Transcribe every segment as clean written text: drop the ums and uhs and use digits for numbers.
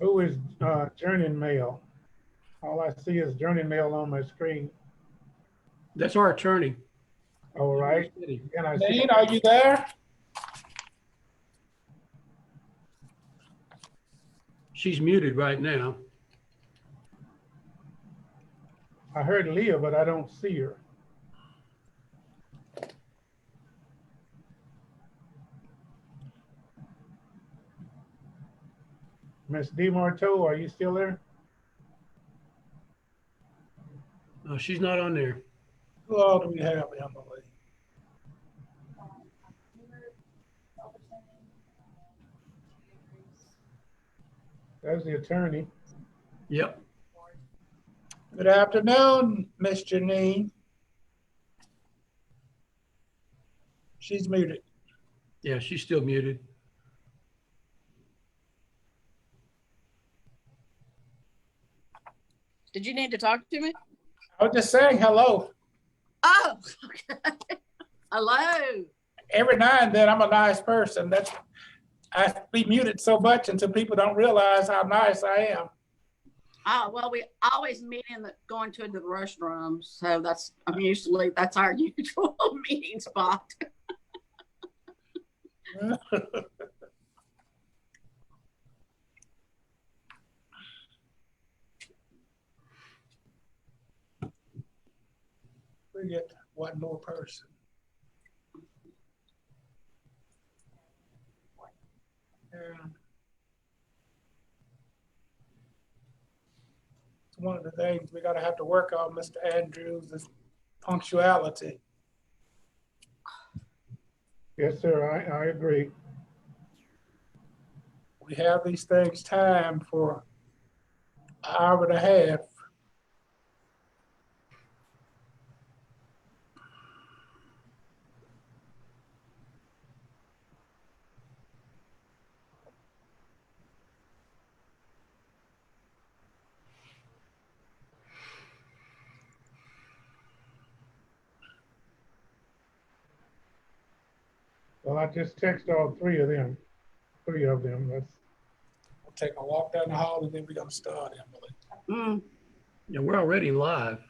Who is Journey Mail? All I see is Journey Mail on my screen. That's our attorney. All right. And I see. Janine, are you there? She's muted right now. I heard Leah, but I don't see her. Miss DeMarteau, are you still there? No, she's not on there. Who all do we have, Emily? There's the attorney. Yep. Good afternoon, Miss Janine. She's muted. Yeah, she's still muted. Did you need to talk to me? I was just saying hello. Oh, okay. Hello. Every now and then I'm a nice person. I be muted so much until people don't realize how nice I am. Oh, well, we always meet going to the restroom. So that's our usual meeting spot. We get one more person. Yeah. It's one of the things we gotta have to work on, Mr. Andrews, is punctuality. Yes, sir. I agree. We have these things timed for an hour and a half. Well, I just texted all three of them. That's We'll take a walk down the hall and then we're gonna start, Emily. Yeah, we're already live.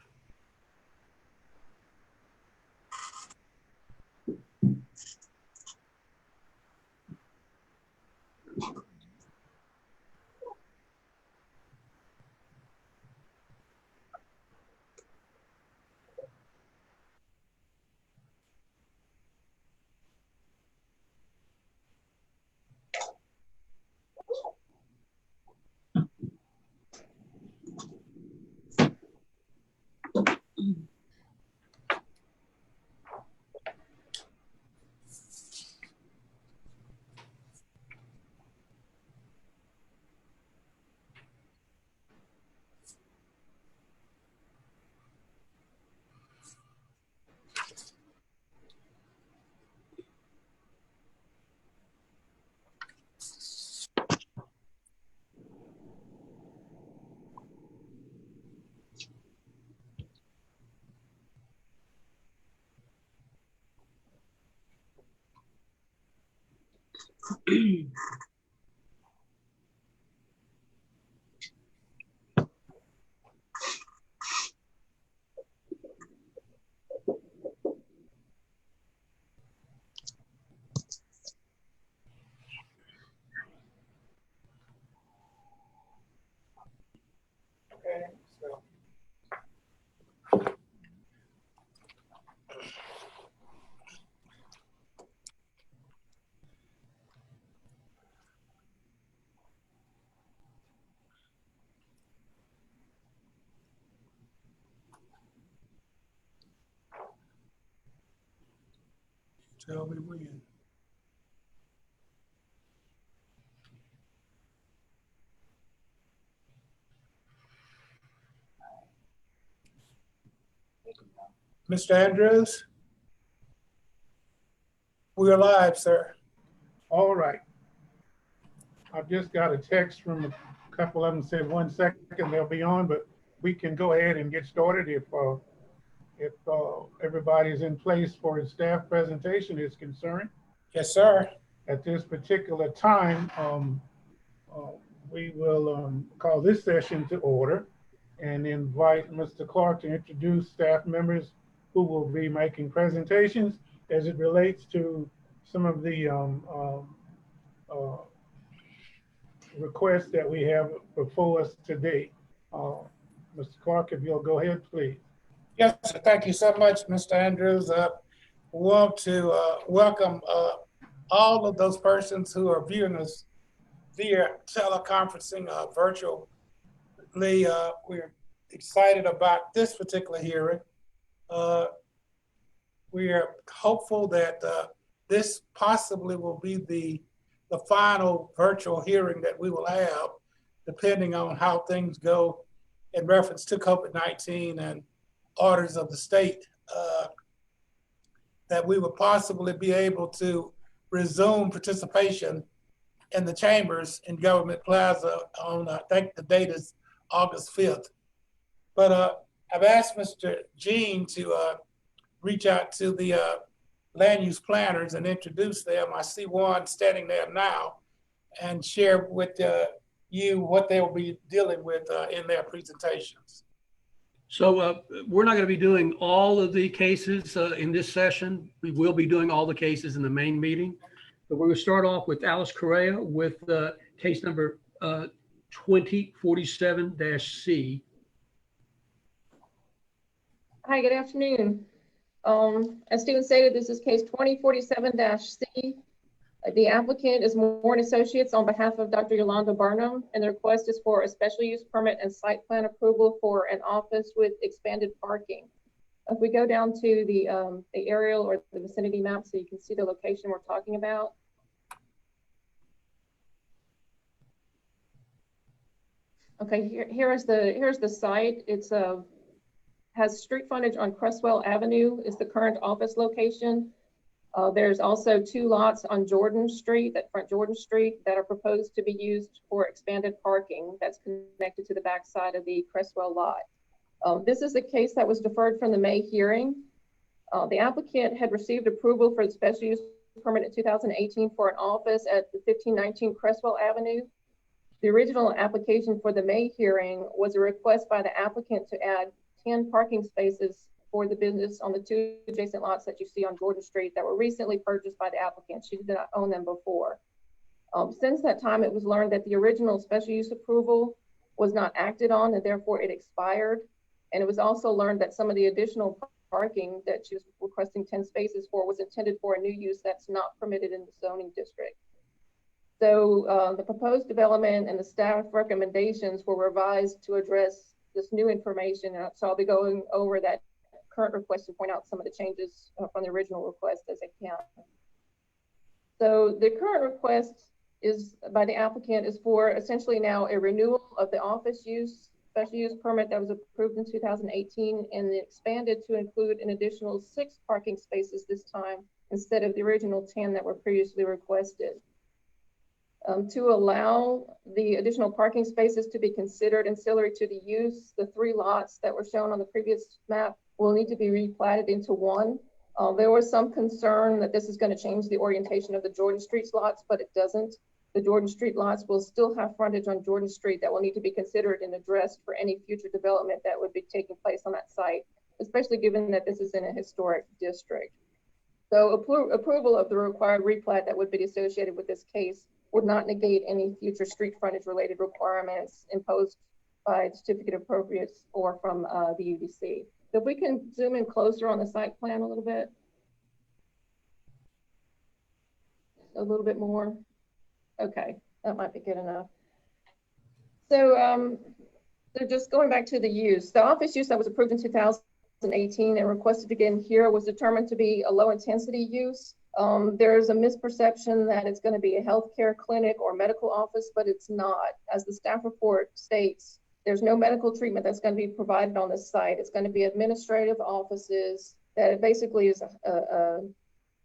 Okay, so. Tell me when. Mr. Andrews? We're live, sir. all right. I've just got a text from a couple of them said 1 second they'll be on, but we can go ahead and get started if everybody's in place for his staff presentation is concerned. Yes, sir. At this particular time, we will call this session to order and invite Mr. Clark to introduce staff members who will be making presentations as it relates to some of the requests that we have before us today. Mr. Clark, if you'll go ahead, please. Yes, sir. Thank you so much, Mr. Andrews. Want to welcome all of those persons who are viewing us via teleconferencing virtually. We're excited about this particular hearing. We are hopeful that this possibly will be the final virtual hearing that we will have, depending on how things go in reference to COVID-19 and orders of the state, that we would possibly be able to resume participation in the chambers in Government Plaza on, I think the date is August 5th. But I've asked Mr. Jean to reach out to the land use planners and introduce them. I see one standing there now, and share with you what they will be dealing with in their presentations. So we're not going to be doing all of the cases in this session. We will be doing all the cases in the main meeting. But we're going to start off with Alice Correa with case number 2047-C. Hi, good afternoon. As Stephen stated, this is case 2047-C. The applicant is Moore & Associates on behalf of Dr. Yolanda Burnham, and the request is for a special use permit and site plan approval for an office with expanded parking. If we go down to the aerial or the vicinity map so you can see the location we're talking about. Okay, here's the site. It's has street frontage on Cresswell Avenue is the current office location. There's also 2 lots on Jordan Street, that front Jordan Street, that are proposed to be used for expanded parking that's connected to the backside of the Cresswell lot. This is a case that was deferred from the May hearing. The applicant had received approval for the special use permit in 2018 for an office at the 1519 Cresswell Avenue. The original application for the May hearing was a request by the applicant to add 10 parking spaces for the business on the 2 adjacent lots that you see on Jordan Street that were recently purchased by the applicant. She did not own them before. Since that time, it was learned that the original special use approval was not acted on and therefore it expired. And it was also learned that some of the additional parking that she was requesting 10 spaces for was intended for a new use that's not permitted in the zoning district. So the proposed development and the staff recommendations were revised to address this new information. So I'll be going over that current request to point out some of the changes from the original request as I can. So the current request is by the applicant is for essentially now a renewal of the office use special use permit that was approved in 2018 and expanded to include an additional 6 parking spaces this time instead of the original 10 that were previously requested. To allow the additional parking spaces to be considered ancillary to the use, the 3 lots that were shown on the previous map will need to be replatted into one. There was some concern that this is going to change the orientation of the Jordan Street lots, but it doesn't. The Jordan Street lots will still have frontage on Jordan Street that will need to be considered and addressed for any future development that would be taking place on that site, especially given that this is in a historic district. So approval of the required replat that would be associated with this case would not negate any future street frontage related requirements imposed by certificate of appropriateness or from the UDC. So if we can zoom in closer on the site plan a little bit. A little bit more. Okay, that might be good enough. So, so just going back to the use, the office use that was approved in 2018 and requested again here was determined to be a low intensity use. There's a misperception that it's going to be a healthcare clinic or medical office, but it's not. As the staff report states, there's no medical treatment that's going to be provided on this site. It's going to be administrative offices that basically is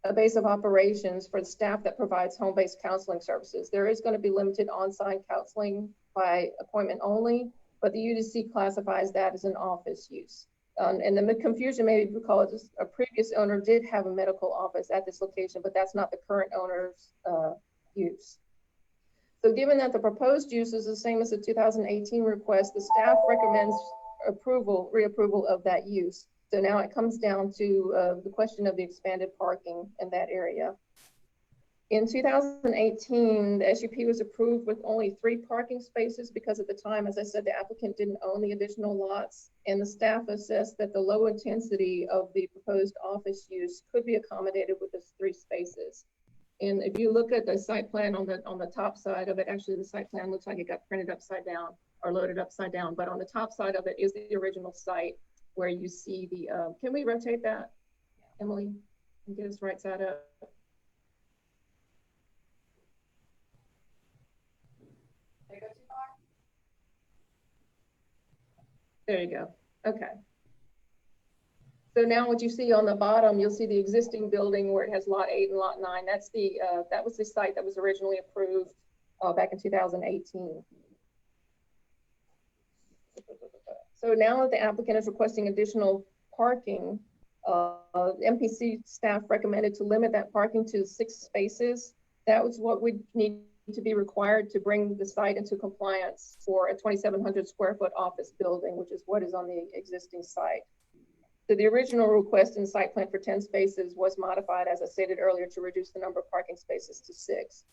a base of operations for the staff that provides home-based counseling services. There is going to be limited on-site counseling by appointment only, but the UDC classifies that as an office use. And the confusion may be because a previous owner did have a medical office at this location, but that's not the current owner's use. So given that the proposed use is the same as the 2018 request, the staff recommends reapproval of that use. So now it comes down to the question of the expanded parking in that area. In 2018, the SUP was approved with only 3 parking spaces because at the time, as I said, the applicant didn't own the additional lots, and the staff assessed that the low intensity of the proposed office use could be accommodated with those 3 spaces. And if you look at the site plan on the top side of it, actually the site plan looks like it got printed upside down or loaded upside down, but on the top side of it is the original site where you see the, can we rotate that, Emily, and get us right side up? There you go. Okay. So now what you see on the bottom, you'll see the existing building where it has lot 8 and lot 9. That's the that was the site that was originally approved back in 2018. So now that the applicant is requesting additional parking, MPC staff recommended to limit that parking to 6 spaces. That was what would need to be required to bring the site into compliance for a 2,700 square foot office building, which is what is on the existing site. So the original request in site plan for 10 spaces was modified, as I stated earlier, to reduce the number of parking spaces to 6.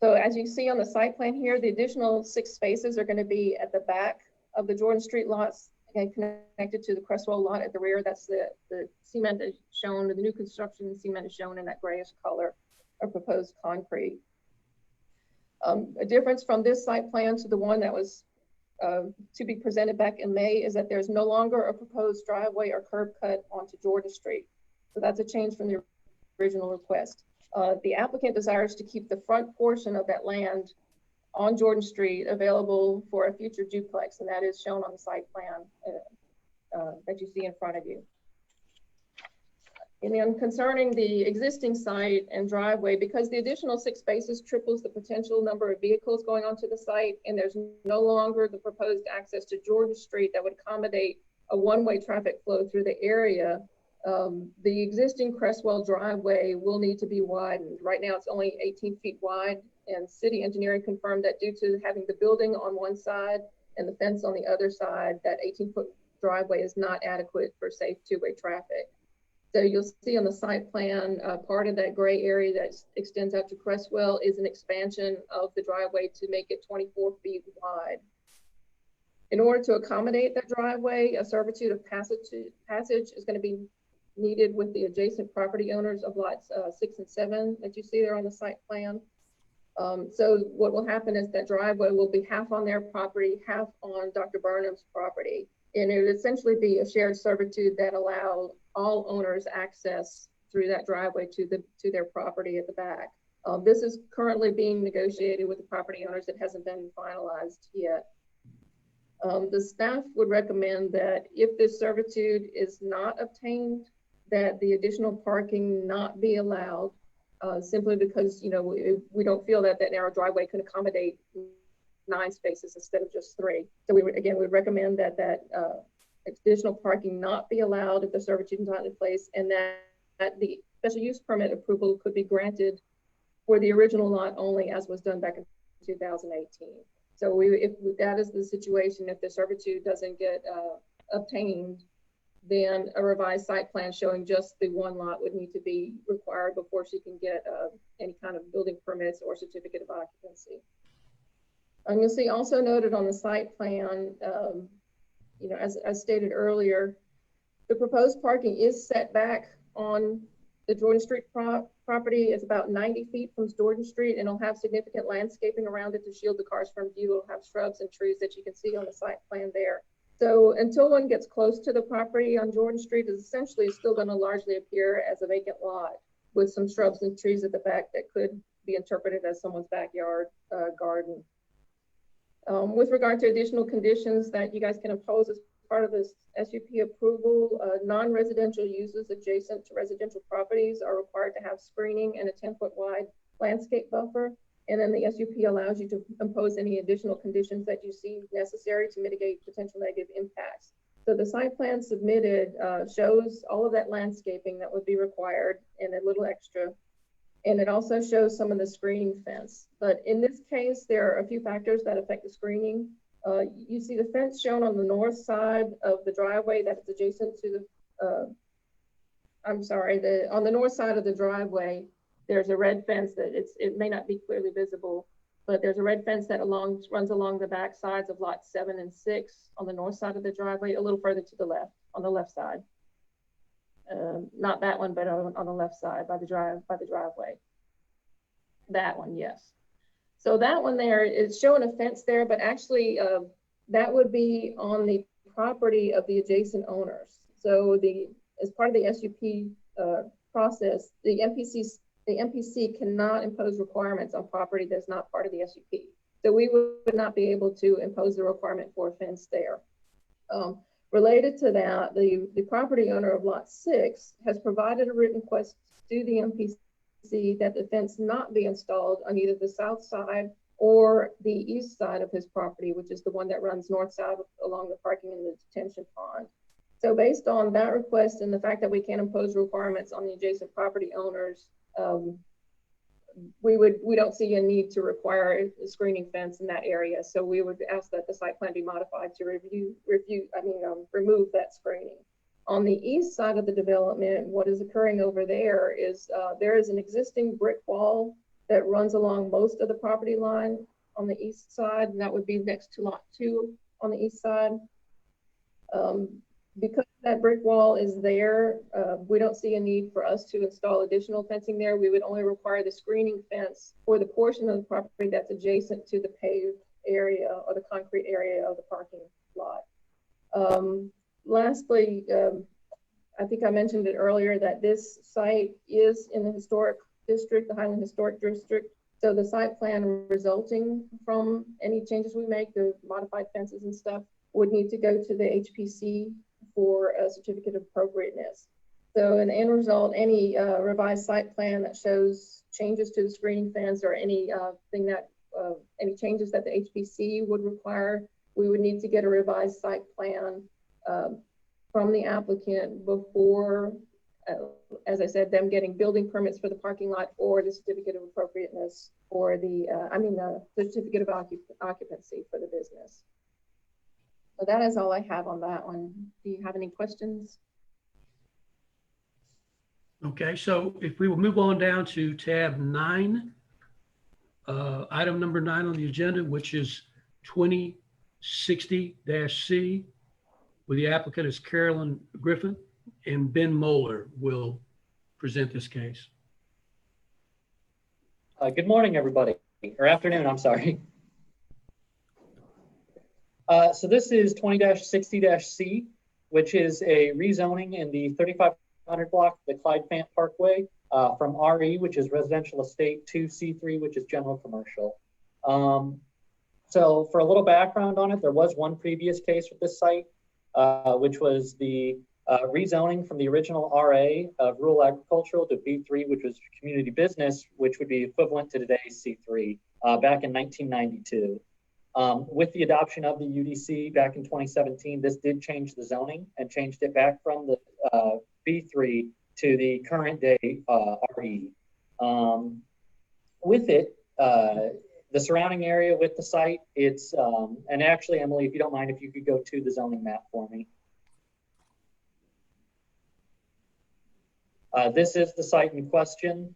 So as you see on the site plan here, the additional 6 spaces are going to be at the back of the Jordan Street lots and connected to the Crestwell lot at the rear. That's the cement is shown, the new construction cement is shown in that grayish color of proposed concrete. A difference from this site plan to the one that was to be presented back in May is that there's no longer a proposed driveway or curb cut onto Georgia Street. So that's a change from the original request. The applicant desires to keep the front portion of that land on Jordan Street available for a future duplex, and that is shown on the site plan that you see in front of you. And then concerning the existing site and driveway, because the additional 6 spaces triples the potential number of vehicles going onto the site, and there's no longer the proposed access to Jordan Street that would accommodate a one-way traffic flow through the area, the existing Crestwell driveway will need to be widened. Right now it's only 18 feet wide, and city engineering confirmed that due to having the building on one side and the fence on the other side, that 18-foot driveway is not adequate for safe two-way traffic. So you'll see on the site plan, part of that gray area that extends out to Crestwell is an expansion of the driveway to make it 24 feet wide. In order to accommodate that driveway, a servitude of passage is going to be needed with the adjacent property owners of lots 6 and 7 that you see there on the site plan. So what will happen is that driveway will be half on their property, half on Dr. Burnham's property. And it would essentially be a shared servitude that allows all owners access through that driveway to their property at the back. This is currently being negotiated with the property owners. It hasn't been finalized yet. The staff would recommend that if this servitude is not obtained, that the additional parking not be allowed, simply because we don't feel that that narrow driveway can accommodate 9 spaces instead of just 3. So we would recommend that additional parking not be allowed if the servitude is not in place, and that the special use permit approval could be granted for the original lot only, as was done back in 2018. So if that is the situation, if the servitude doesn't get obtained, then a revised site plan showing just the one lot would need to be required before she can get any kind of building permits or certificate of occupancy. You'll see also noted on the site plan, as stated earlier, the proposed parking is set back on the Jordan Street property. It's about 90 feet from Jordan Street, and it'll have significant landscaping around it to shield the cars from view. It'll have shrubs and trees that you can see on the site plan there. So until one gets close to the property on Jordan Street, it's essentially still going to largely appear as a vacant lot with some shrubs and trees at the back that could be interpreted as someone's backyard garden. With regard to additional conditions that you guys can impose as part of this SUP approval, non-residential uses adjacent to residential properties are required to have screening and a 10-foot wide landscape buffer. And then the SUP allows you to impose any additional conditions that you see necessary to mitigate potential negative impacts. So the site plan submitted shows all of that landscaping that would be required and a little extra. And it also shows some of the screening fence. But in this case, there are a few factors that affect the screening. You see the fence shown on the north side of the driveway that is adjacent to the, on the north side of the driveway, there's a red fence that it may not be clearly visible, but there's a red fence that runs along the back sides of lots 7 and 6 on the north side of the driveway, a little further to the left, on the left side. Not that one, but on the left side by the driveway. That one, yes. So that one there is showing a fence there, but actually that would be on the property of the adjacent owners. So as part of the SUP process, the MPC cannot impose requirements on property that's not part of the SUP. So we would not be able to impose the requirement for a fence there. Related to that, the property owner of lot 6 has provided a written request to the MPC that the fence not be installed on either the south side or the east side of his property, which is the one that runs north-south along the parking and the detention pond. So based on that request and the fact that we can't impose requirements on the adjacent property owners, we don't see a need to require a screening fence in that area. So we would ask that the site plan be modified to remove that screening. On the east side of the development, what is occurring over there is an existing brick wall that runs along most of the property line on the east side, and that would be next to lot 2 on the east side. Because that brick wall is there, we don't see a need for us to install additional fencing there. We would only require the screening fence for the portion of the property that's adjacent to the paved area or the concrete area of the parking lot. Lastly, I think I mentioned it earlier that this site is in the historic district, the Highland Historic District. So the site plan resulting from any changes we make, the modified fences and stuff, would need to go to the HPC for a certificate of appropriateness. So in the end result, any revised site plan that shows changes to the screening fence or any changes that the HPC would require, we would need to get a revised site plan from the applicant before, as I said, them getting building permits for the parking lot or the certificate of appropriateness or the certificate of occupancy for the business. So that is all I have on that one. Do you have any questions? Okay, so if we will move on down to tab 9, item number 9 on the agenda, which is 2060-C, with the applicant is Carolyn Griffin, and Ben Moeller will present this case. Good morning, everybody, or afternoon, I'm sorry. So this is 20-60-C, which is a rezoning in the 3500 block, the Clyde Fant Parkway, from RE, which is residential estate, to C3, which is general commercial. So for a little background on it, there was one previous case with this site, which was the rezoning from the original RA of rural agricultural to B3, which was community business, which would be equivalent to today's C3, back in 1992. With the adoption of the UDC back in 2017, this did change the zoning and changed it back from the B3 to the current day RE. With it, the surrounding area with the site, it's, and actually, Emily, if you don't mind, if you could go to the zoning map for me. This is the site in question.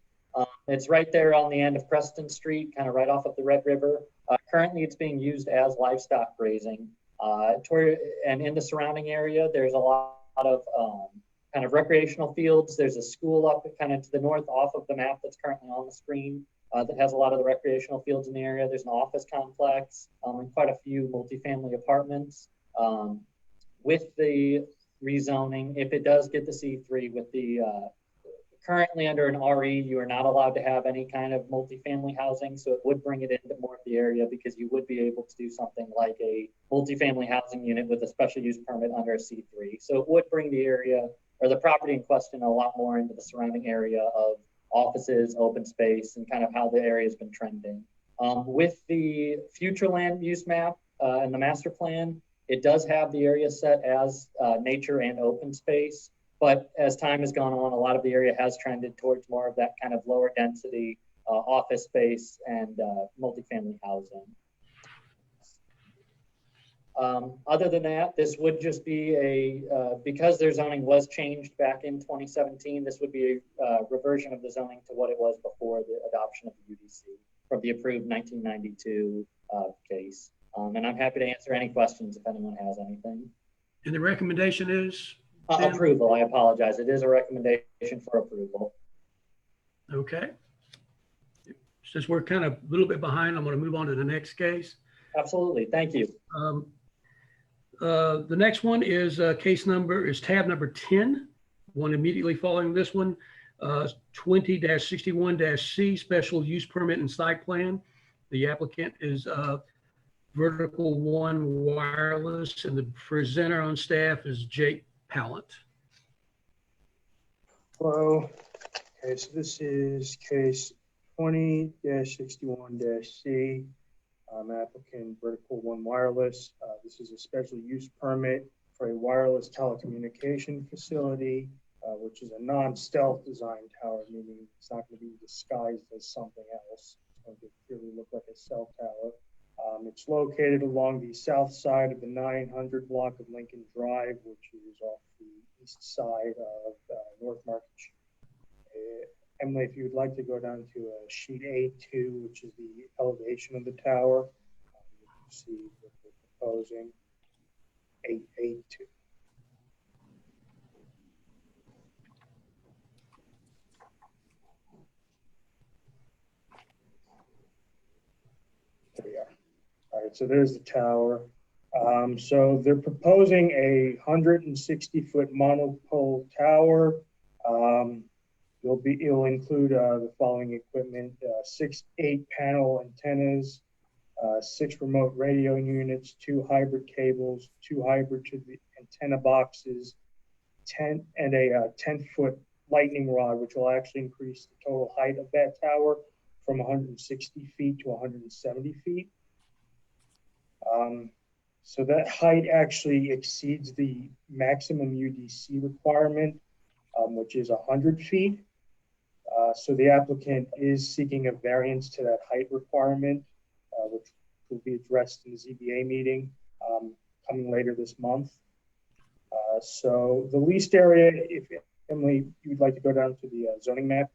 It's right there on the end of Preston Street, kind of right off of the Red River. Currently, it's being used as livestock grazing. And in the surrounding area, there's a lot of kind of recreational fields. There's a school up kind of to the north off of the map that's currently on the screen that has a lot of the recreational fields in the area. There's an office complex and quite a few multifamily apartments. With the rezoning, if it does get the C3 with the currently under an RE, you are not allowed to have any kind of multifamily housing, so it would bring it into more of the area because you would be able to do something like a multifamily housing unit with a special use permit under a C3. So it would bring the area or the property in question a lot more into the surrounding area of offices, open space, and kind of how the area has been trending. With the future land use map and the master plan, it does have the area set as nature and open space. But as time has gone on, a lot of the area has trended towards more of that kind of lower density office space and multifamily housing. Other than that, this would just be because their zoning was changed back in 2017, this would be a reversion of the zoning to what it was before the adoption of the UDC from the approved 1992 case. And I'm happy to answer any questions if anyone has anything. And the recommendation is? Approval, I apologize. It is a recommendation for approval. Okay. Since we're kind of a little bit behind, I'm going to move on to the next case. Absolutely, thank you. The next one is tab number 10, one immediately following this one, 20-61-C, special use permit and site plan. The applicant is Vertical One Wireless, and the presenter on staff is Jake Pallant. Hello. Okay, so this is case 20-61-C. Applicant Vertical One Wireless. This is a special use permit for a wireless telecommunication facility, which is a non-stealth design tower, meaning it's not going to be disguised as something else. It's going to clearly look like a cell tower. It's located along the south side of the 900 block of Lincoln Drive, which is off the east side of North Market Street. Emily, if you would like to go down to sheet A2, which is the elevation of the tower, you can see what we're proposing, A2. There we are. All right, so there's the tower. So they're proposing a 160-foot monopole tower. It'll include the following equipment: 6 8-panel antennas, 6 remote radio units, 2 hybrid cables, 2 hybrid to the antenna boxes, and a 10-foot lightning rod, which will actually increase the total height of that tower from 160 feet to 170 feet. So that height actually exceeds the maximum UDC requirement, which is 100 feet. So the applicant is seeking a variance to that height requirement, which will be addressed in the ZBA meeting coming later this month. So the leased area, if Emily, you would like to go down to the zoning map,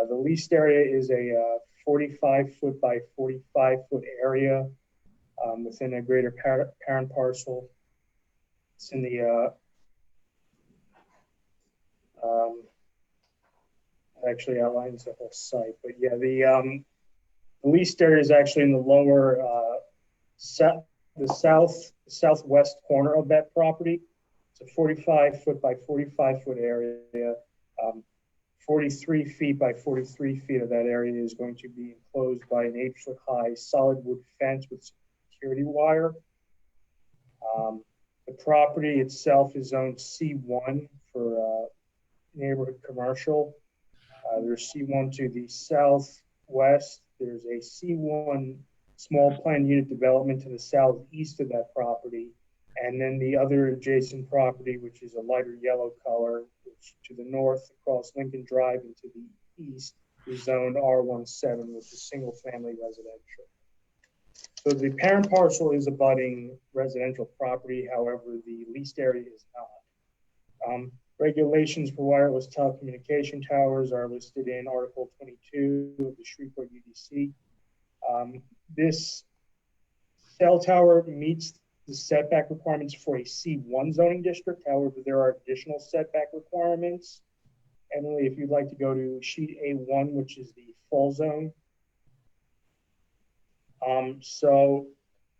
the leased area is a 45-foot by 45-foot area within a greater parent parcel. It's in the actually outlines the whole site, but yeah, the leased area is actually in the lower southwest corner of that property. It's a 45-foot by 45-foot area. 43 feet by 43 feet of that area is going to be enclosed by an 8-foot high solid wood fence with security wire. The property itself is zoned C1 for neighborhood commercial. There's C1 to the southwest. There's a C1 small plan unit development to the southeast of that property. And then the other adjacent property, which is a lighter yellow color, which to the north across Lincoln Drive and to the east is zoned R17, which is single family residential. So the parent parcel is abutting residential property. However, the leased area is not. Regulations for wireless telecommunication towers are listed in Article 22 of the Shreveport UDC. This cell tower meets the setback requirements for a C1 zoning district. However, there are additional setback requirements. Emily, if you'd like to go to sheet A1, which is the full zone. So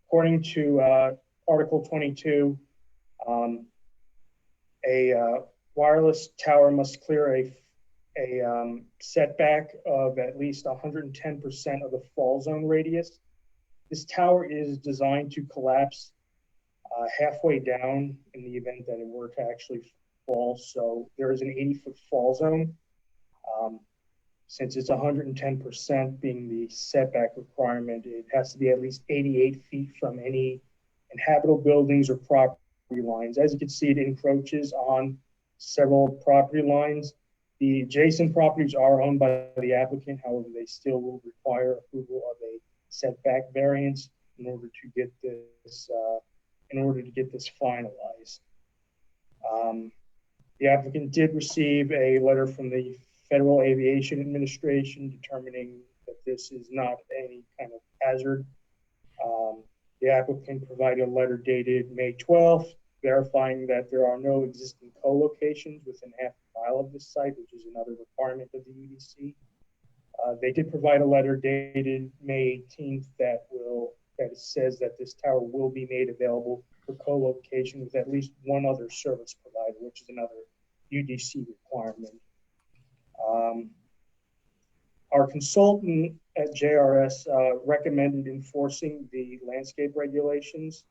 according to Article 22, a wireless tower must clear a setback of at least 110% of the fall zone radius. This tower is designed to collapse halfway down in the event that it were to actually fall. So there is an 80-foot fall zone. Since it's 110% being the setback requirement, it has to be at least 88 feet from any inhabitable buildings or property lines. As you can see, it encroaches on several property lines. The adjacent properties are owned by the applicant, however, they still will require approval of a setback variance in order to get this finalized. The applicant did receive a letter from the Federal Aviation Administration determining that this is not any kind of hazard. The applicant provided a letter dated May 12th, verifying that there are no existing co-locations within half a mile of this site, which is another requirement of the UDC. They did provide a letter dated May 18th that says that this tower will be made available for co-location with at least one other service provider, which is another UDC requirement. Our consultant at JRS recommended enforcing the landscape regulations.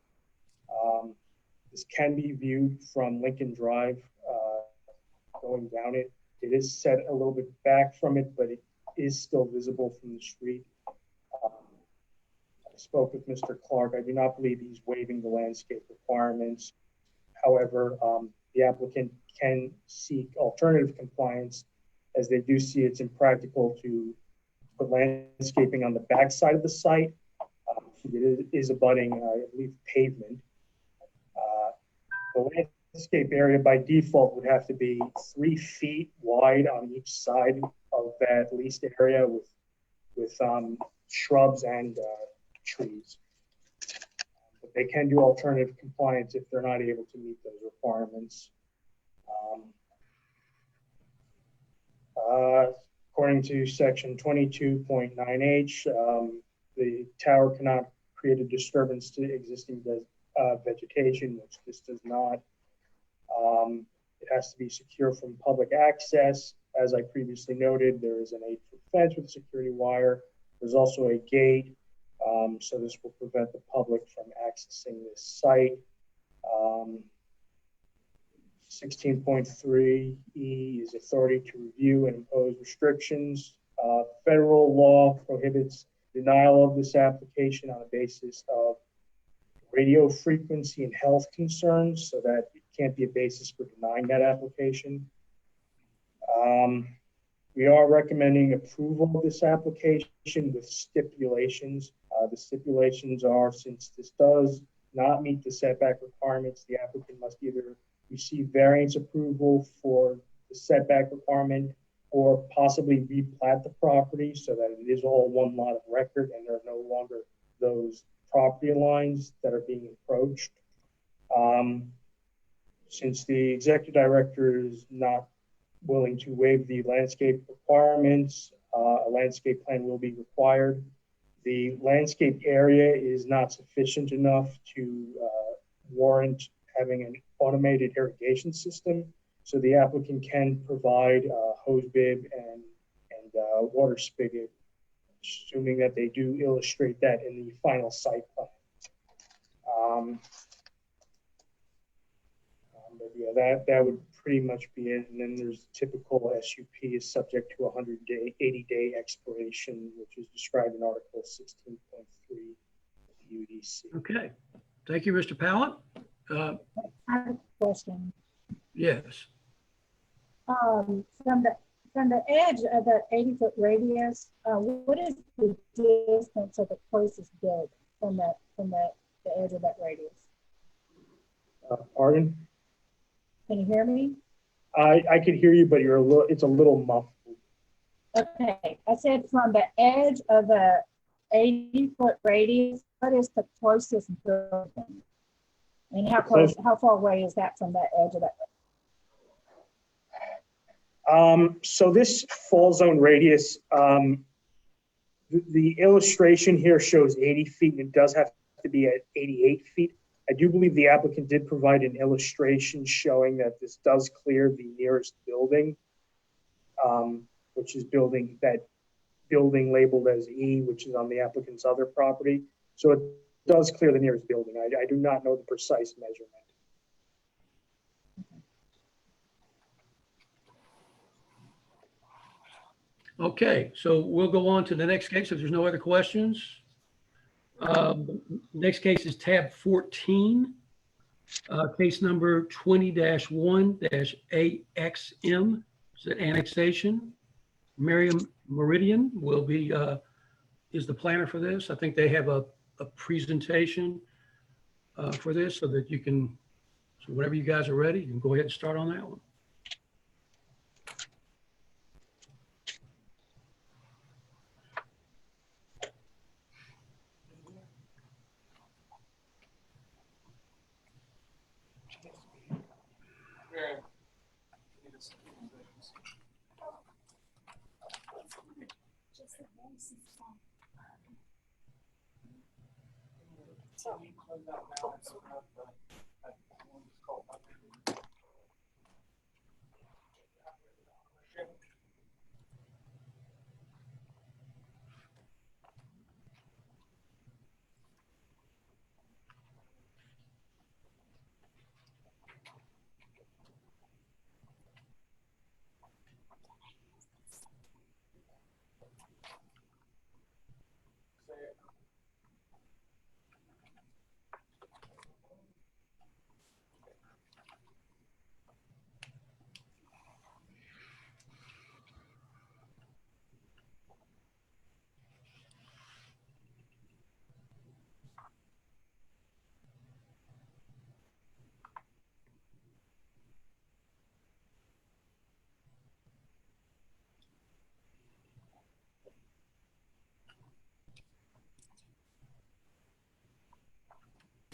This can be viewed from Lincoln Drive going down it. It is set a little bit back from it, but it is still visible from the street. I spoke with Mr. Clark. I do not believe he's waiving the landscape requirements. However, the applicant can seek alternative compliance, as they do see it's impractical to put landscaping on the back side of the site. It is abutting, I believe, pavement. The landscape area by default would have to be 3 feet wide on each side of that leased area with shrubs and trees. But they can do alternative compliance if they're not able to meet those requirements. According to section 22.9H, the tower cannot create a disturbance to existing vegetation, which this does not. It has to be secure from public access. As I previously noted, there is an 8-foot fence with a security wire. There's also a gate, so this will prevent the public from accessing this site. 16.3E is authority to review and impose restrictions. Federal law prohibits denial of this application on a basis of radio frequency and health concerns, so that it can't be a basis for denying that application. We are recommending approval of this application with stipulations. The stipulations are, since this does not meet the setback requirements, the applicant must either receive variance approval for the setback requirement or possibly replat the property so that it is all one lot of record and there are no longer those property lines that are being approached. Since the executive director is not willing to waive the landscape requirements, a landscape plan will be required. The landscape area is not sufficient enough to warrant having an automated irrigation system. So the applicant can provide a hose bib and water spigot, assuming that they do illustrate that in the final site plan. But yeah, that would pretty much be it. And then there's typical SUP is subject to 80-day expiration, which is described in Article 16.3 of the UDC. Okay. Thank you, Mr. Pallett. I have a question. Yes. From the edge of that 80-foot radius, what is the distance of the closest building from the edge of that radius? Pardon? Can you hear me? I can hear you, but it's a little muffled. Okay, I said from the edge of the 80-foot radius, what is the closest building? And how far away is that from the edge of that? So this fall zone radius, the illustration here shows 80 feet, and it does have to be at 88 feet. I do believe the applicant did provide an illustration showing that this does clear the nearest building, which is building labeled as E, which is on the applicant's other property. So it does clear the nearest building. I do not know the precise measurement. Okay, so we'll go on to the next case if there's no other questions. Next case is tab 14. Case number 20-1-AXM, is it annexation? Miriam Meridian will be, is the planner for this. I think they have a presentation for this so that you can, so whenever you guys are ready, you can go ahead and start on that one.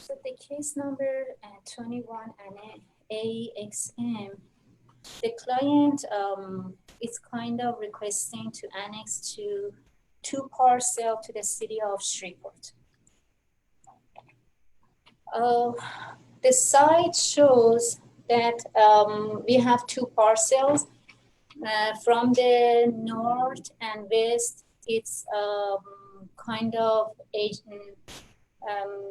So the case number 21 and AXM, the client is kind of requesting to annex to 2 parcels to the city of Shreveport. The site shows that we have 2 parcels. From the north and west, it's kind of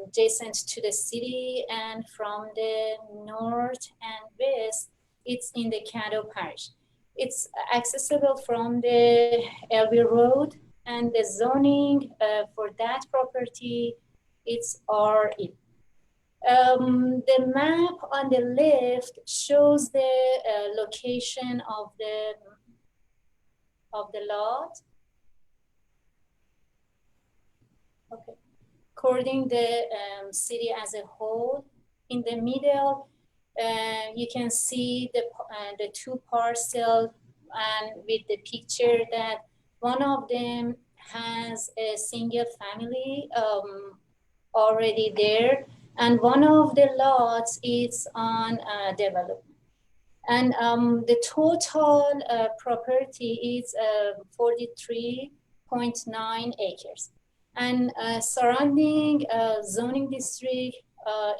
adjacent to the city, and from the north and west, it's in the Caddo Parish. It's accessible from the LB Road, and the zoning for that property, it's RE. The map on the left shows the location of the lot. Okay. According the city as a whole, in the middle, you can see the 2 parcels, and with the picture that one of them has a single family already there, and one of the lots is on development. And the total property is 43.9 acres. And surrounding zoning district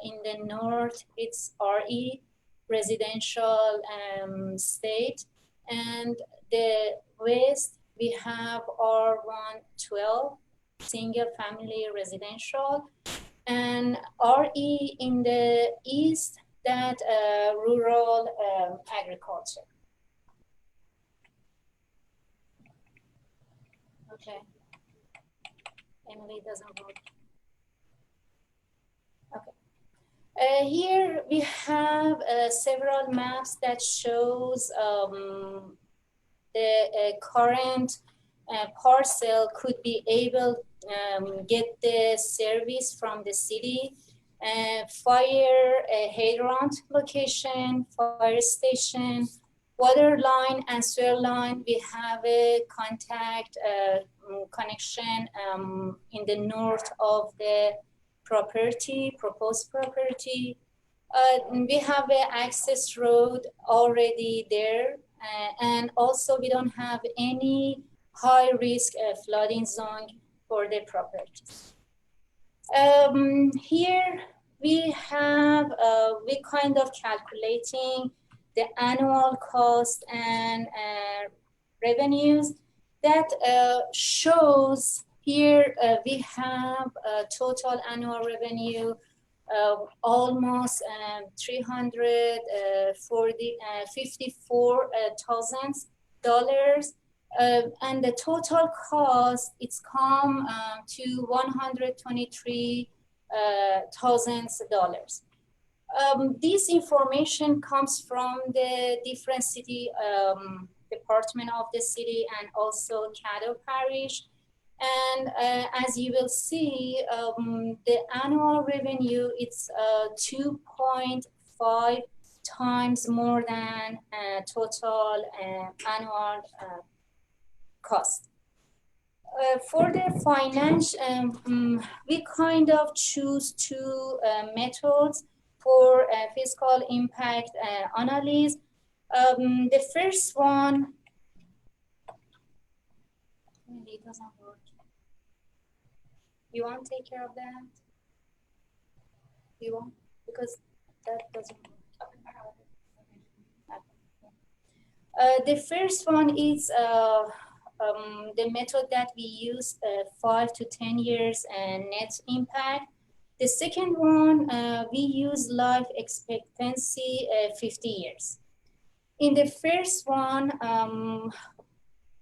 in the north, it's RE, residential state. And the west, we have R112, single family residential. And RE in the east, that rural agriculture. Okay. Emily doesn't vote. Okay. Here we have several maps that shows the current parcel could be able get the service from the city, fire hydrant location, fire station, water line and sewer line. We have a contact connection in the north of the property, proposed property. We have an access road already there, and also we don't have any high risk flooding zone for the property. Here we have, we kind of calculating the annual cost and revenues that shows here we have a total annual revenue of almost $354,000. And the total cost, it's come to $123,000. This information comes from the different city department of the city and also Caddo Parish. And as you will see, the annual revenue, it's 2.5 times more than total annual cost. For the finance, we kind of choose two methods for fiscal impact analysis. The first one, it doesn't work. You want to take care of that? You want? Because that doesn't work. The first one is the method that we use 5 to 10 years net impact. The second one, we use life expectancy 50 years. In the first one,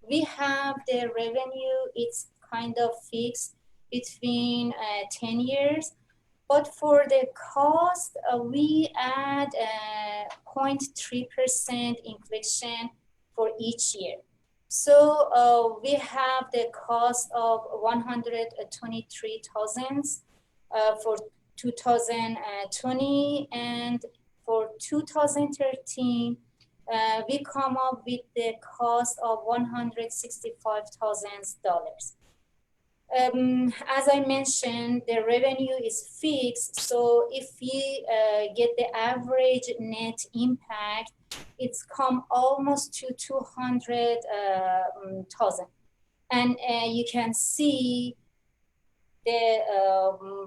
we have the revenue, it's kind of fixed between 10 years. But for the cost, we add 0.3% inflation for each year. So we have the cost of 123,000 for 2020, and for 2013, we come up with the cost of $165,000. As I mentioned, the revenue is fixed. So if we get the average net impact, it's come almost to 200,000. And you can see the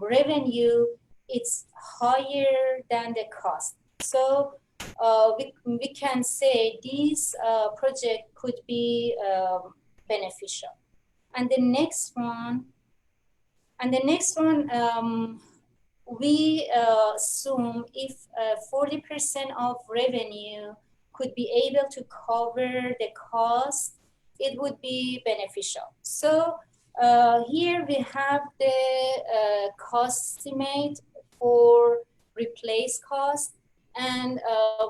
revenue, it's higher than the cost. So we can say this project could be beneficial. And the next one, we assume if 40% of revenue could be able to cover the cost, it would be beneficial. So here we have the cost estimate for replace cost, and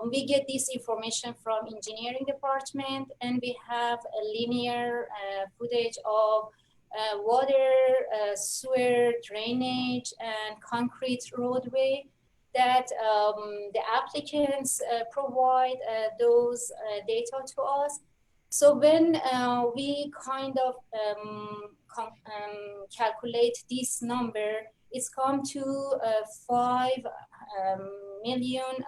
we get this information from engineering department, and we have a linear footage of water, sewer, drainage, and concrete roadway that the applicants provide those data to us. So when we kind of calculate this number, it's come to 5 million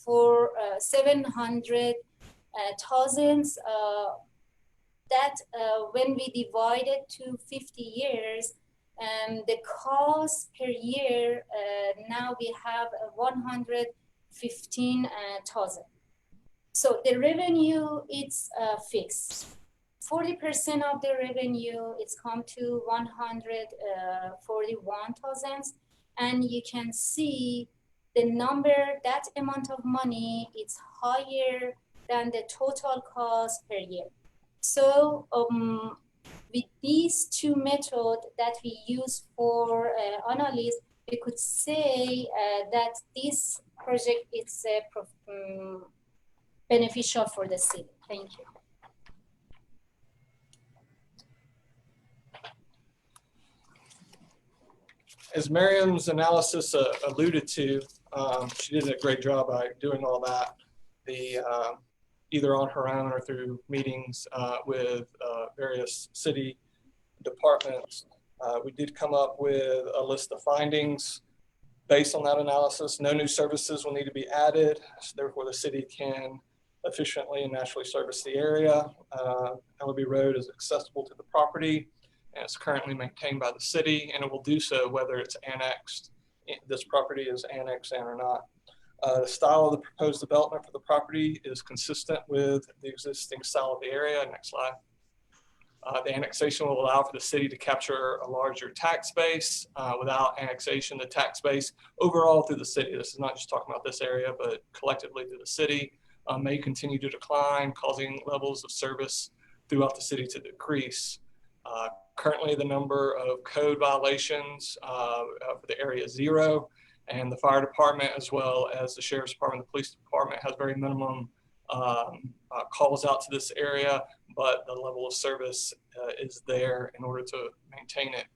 for 700,000. That when we divide it to 50 years, the cost per year, now we have 115,000. So the revenue, it's fixed. 40% of the revenue, it's come to 141,000. And you can see the number, that amount of money, it's higher than the total cost per year. So with these two methods that we use for analysis, we could say that this project is beneficial for the city. Thank you. As Miriam's analysis alluded to, she did a great job by doing all that. Either on her own or through meetings with various city departments. We did come up with a list of findings based on that analysis. No new services will need to be added, so therefore the city can efficiently and naturally service the area. LB Road is accessible to the property, and it's currently maintained by the city, and it will do so whether it's annexed, this property is annexed in or not. The style of the proposed development for the property is consistent with the existing style of the area. Next slide. The annexation will allow for the city to capture a larger tax base. Without annexation, the tax base overall through the city, this is not just talking about this area, but collectively through the city, may continue to decline, causing levels of service throughout the city to decrease. Currently, the number of code violations for the area is 0. And the fire department, as well as the sheriff's department, the police department, has very minimum calls out to this area, but the level of service is there in order to maintain it.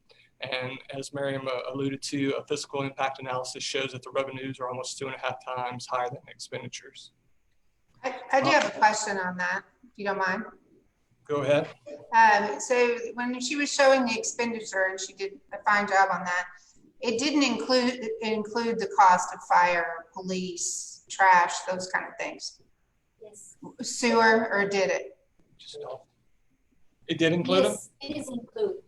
And as Miriam alluded to, a physical impact analysis shows that the revenues are almost 2.5 times higher than expenditures. I do have a question on that, if you don't mind. Go ahead. So when she was showing the expenditure, and she did a fine job on that, it didn't include the cost of fire, police, trash, those kind of things. Yes. Sewer, or did it? It did include them? Yes, it is included.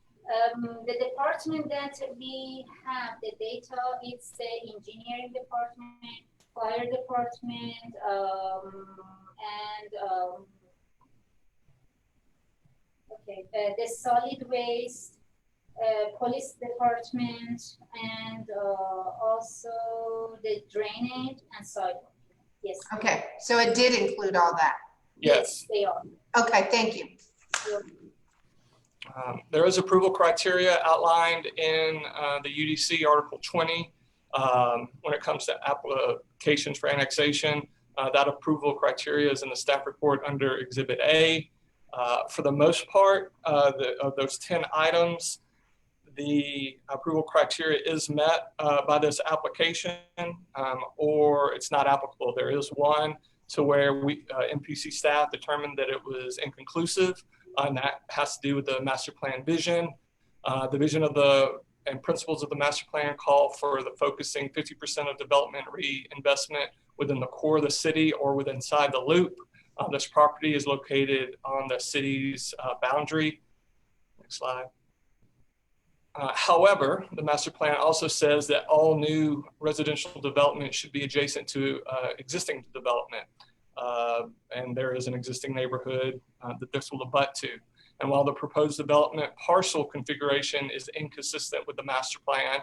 The department that we have the data, it's the engineering department, fire department, the solid waste, police department, and also the drainage and soil. Yes. Okay, so it did include all that. Yes. They are. Okay, thank you. There is approval criteria outlined in the UDC Article 20 when it comes to applications for annexation. That approval criteria is in the staff report under Exhibit A. For the most part, of those 10 items, the approval criteria is met by this application, or it's not applicable. There is one to where MPC staff determined that it was inconclusive, and that has to do with the master plan vision. The vision and principles of the master plan call for the focusing 50% of development reinvestment within the core of the city or within inside the loop. This property is located on the city's boundary. Next slide. However, the master plan also says that all new residential development should be adjacent to existing development. And there is an existing neighborhood that this will abut to. And while the proposed development parcel configuration is inconsistent with the master plan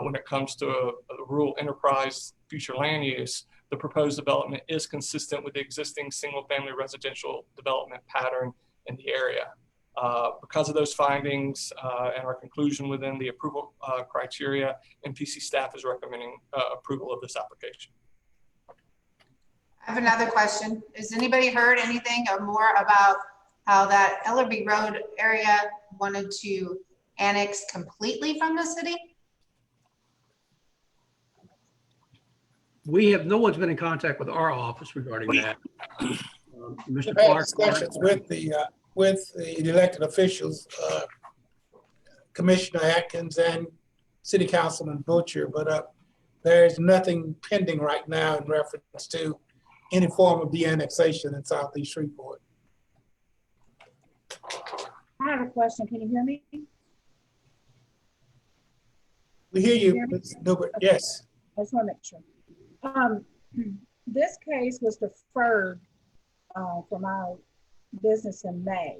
when it comes to a rural enterprise future land use, the proposed development is consistent with the existing single-family residential development pattern in the area. Because of those findings and our conclusion within the approval criteria, MPC staff is recommending approval of this application. I have another question. Has anybody heard anything or more about how that Ellerby Road area wanted to annex completely from the city? No one's been in contact with our office regarding that. Mr. We've had Clark. discussions with the elected officials, Commissioner Atkins and City Councilman Butcher, but there's nothing pending right now in reference to any form of de-annexation in Southeast Shreveport. I have a question. Can you hear me? We hear you, Ms. Newbert. Yes. I just want to make sure. This case was deferred for my business in May.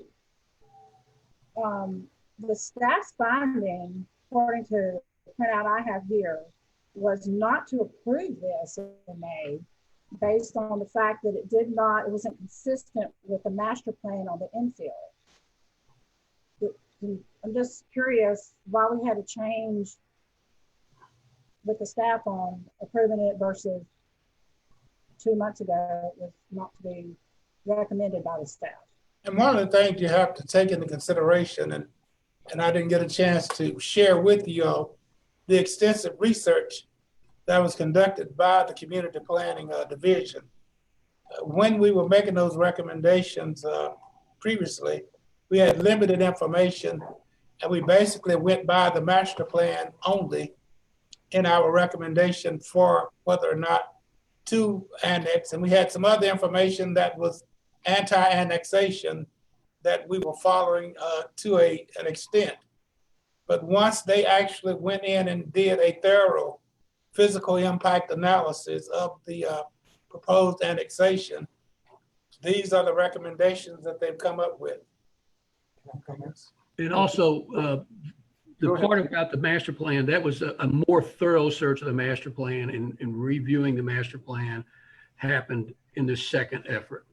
The staff's finding, according to the printout I have here, was not to approve this in May based on the fact that it wasn't consistent with the master plan on the infill. I'm just curious why we had to change with the staff on approving it versus 2 months ago it was not to be recommended by the staff. And one of the things you have to take into consideration, and I didn't get a chance to share with you all, the extensive research that was conducted by the Community Planning Division. When we were making those recommendations previously, we had limited information, and we basically went by the master plan only in our recommendation for whether or not to annex. And we had some other information that was anti-annexation that we were following to an extent. But once they actually went in and did a thorough physical impact analysis of the proposed annexation, these are the recommendations that they've come up with. And also, the part about the master plan, that was a more thorough search of the master plan, and reviewing the master plan happened in the second effort.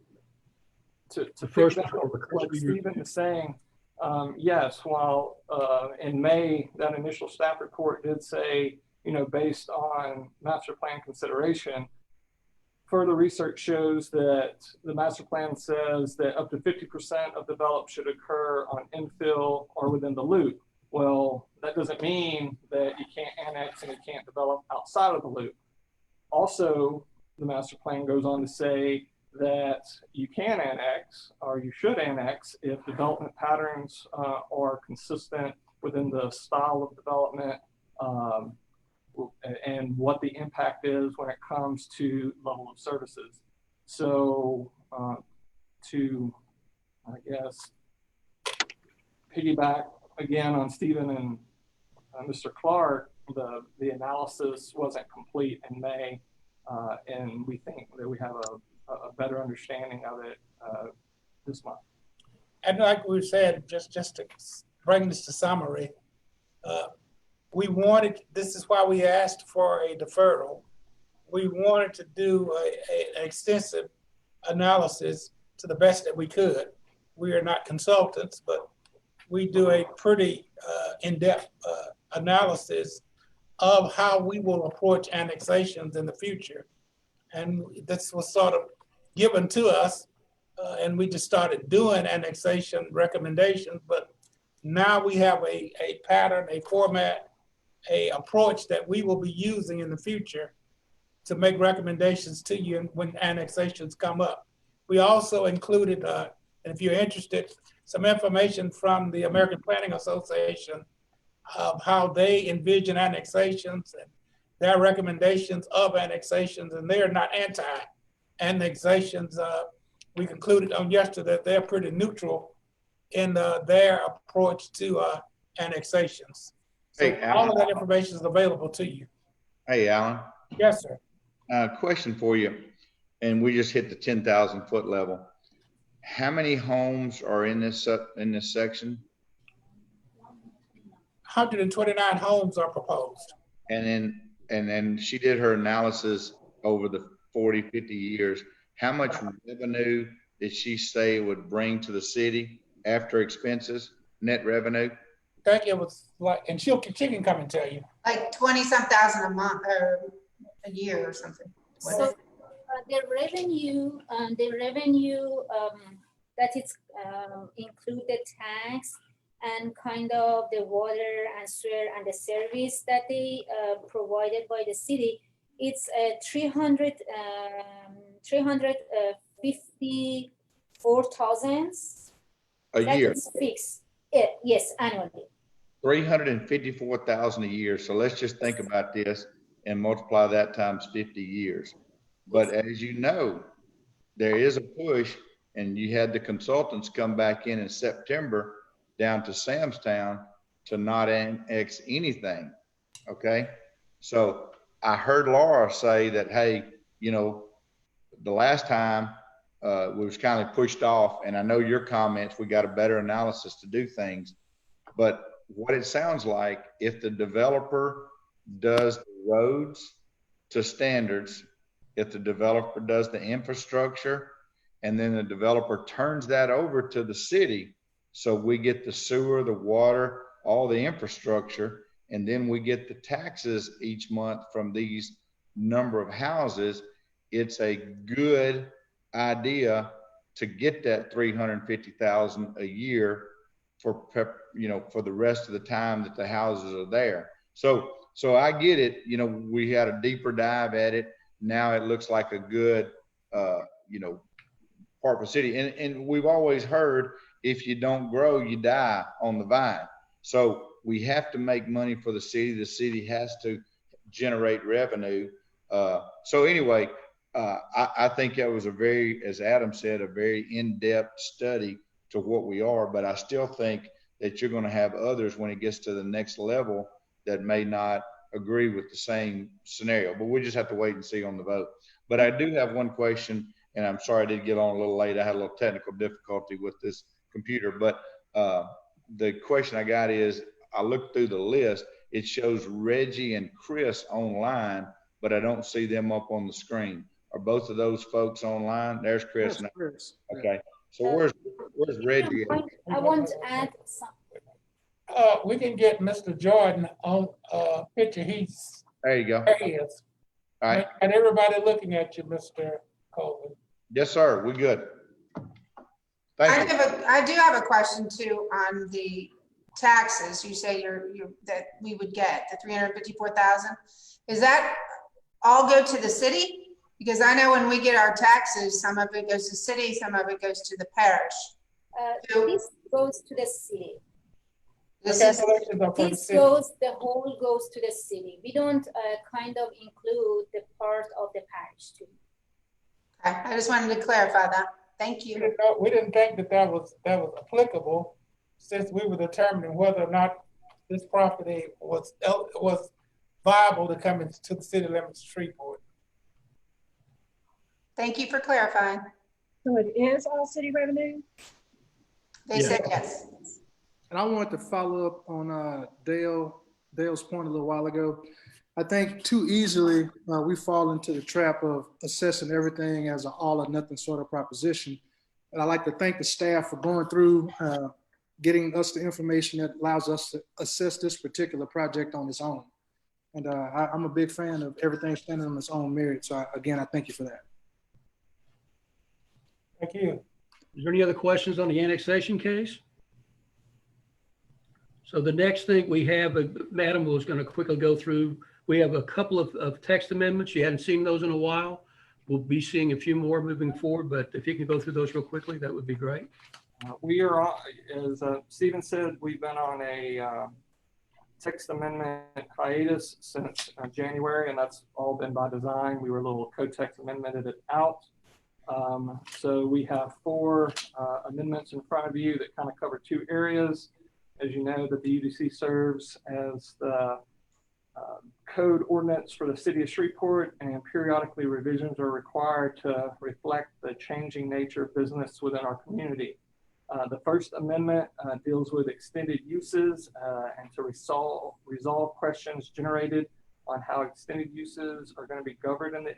The first what Stephen is saying, yes, while in May, that initial staff report did say based on master plan consideration. Further research shows that the master plan says that up to 50% of development should occur on infill or within the loop. Well, that doesn't mean that you can't annex and you can't develop outside of the loop. Also, the master plan goes on to say that you can annex, or you should annex, if development patterns are consistent within the style of development and what the impact is when it comes to level of services. So to, I guess, piggyback again on Stephen and Mr. Clark, the analysis wasn't complete in May, and we think that we have a better understanding of it this month. And like we said, just to bring this to summary, we wanted, this is why we asked for a deferral. We wanted to do an extensive analysis to the best that we could. We are not consultants, but we do a pretty in-depth analysis of how we will approach annexations in the future. And this was sort of given to us, and we just started doing annexation recommendations, but now we have a pattern, a format, a approach that we will be using in the future to make recommendations to you when annexations come up. We also included, and if you're interested, some information from the American Planning Association of how they envision annexations and their recommendations of annexations, and they are not anti-annexations. We concluded on yesterday that they're pretty neutral in their approach to annexations. So Hey, all of that information is available to you. Hey, Alan. Yes, sir. Question for you, and we just hit the 10,000 foot level. How many homes are in this section? 129 homes are proposed. And then she did her analysis over the 40, 50 years. How much revenue did she say it would bring to the city after expenses, net revenue? I think it was like, and she can come and tell you. Like 20-some thousand a month or a year or something. So the revenue that is included tax and kind of the water and sewer and the service that they provided by the city, it's 354,000 a year. That is fixed. Yes, annually. 354,000 a year. So let's just think about this and multiply that times 50 years. But as you know, there is a push, and you had the consultants come back in September down to Samstown to not annex anything. Okay. So I heard Laura say that, hey, the last time we was kind of pushed off, and I know your comments, we got a better analysis to do things, but what it sounds like, if the developer does the roads to standards, if the developer does the infrastructure, and then the developer turns that over to the city, so we get the sewer, the water, all the infrastructure, and then we get the taxes each month from these number of houses, it's a good idea to get that 350,000 a year for the rest of the time that the houses are there. So I get it. We had a deeper dive at it. Now it looks like a good, part of the city. And we've always heard, if you don't grow, you die on the vine. So we have to make money for the city. The city has to generate revenue. So anyway, I think that was as Adam said, a very in-depth study to what we are, but I still think that you're going to have others when it gets to the next level that may not agree with the same scenario, but we just have to wait and see on the vote. But I do have one question, and I'm sorry I did get on a little late. I had a little technical difficulty with this computer, but the question I got is, I looked through the list, it shows Reggie and Chris online, but I don't see them up on the screen. Are both of those folks online? There's Chris. Now. Okay. So where's Reggie? I want to add something. We can get Mr. Jordan on picture. He's There you go. There he is. All right. And everybody looking at you, Mr. Colvin. Yes, sir. We're good. Thank you. I do have a question too on the taxes. You say that we would get the 354,000. Is that all go to the city? Because I know when we get our taxes, some of it goes to the city, some of it goes to the parish. This goes to the city. This The is, calculations are for the This city. the whole goes to the city. We don't kind of include the part of the parish too. okay, I just wanted to clarify that. Thank We you. didn't know, we didn't think that was applicable since we were determining whether or not this property was viable to come into the city limits of Shreveport. Thank you for clarifying. So it is all city revenue? They said yes. And I wanted to follow up on Dale's point a little while ago. I think too easily we fall into the trap of assessing everything as an all or nothing sort of proposition. And I'd like to thank the staff for going through, getting us the information that allows us to assess this particular project on its own. And I'm a big fan of everything standing on its own merit. So again, I thank you for that. Thank you. Is there any other questions on the annexation case? So the next thing we have, Madam was going to quickly go through, we have a couple of text amendments. You hadn't seen those in a while. We'll be seeing a few more moving forward, but if you can go through those real quickly, that would be great. We are on, as Stephen said, we've been on a text amendment hiatus since January, and that's all been by design. We were a little co-text amendmented it out. So we have 4 amendments in front of you that kind of cover 2 areas. As you know, that the UDC serves as the code ordinance for the city of Shreveport, and periodically revisions are required to reflect the changing nature of business within our community. The first amendment deals with extended uses and to resolve questions generated on how extended uses are going to be governed in the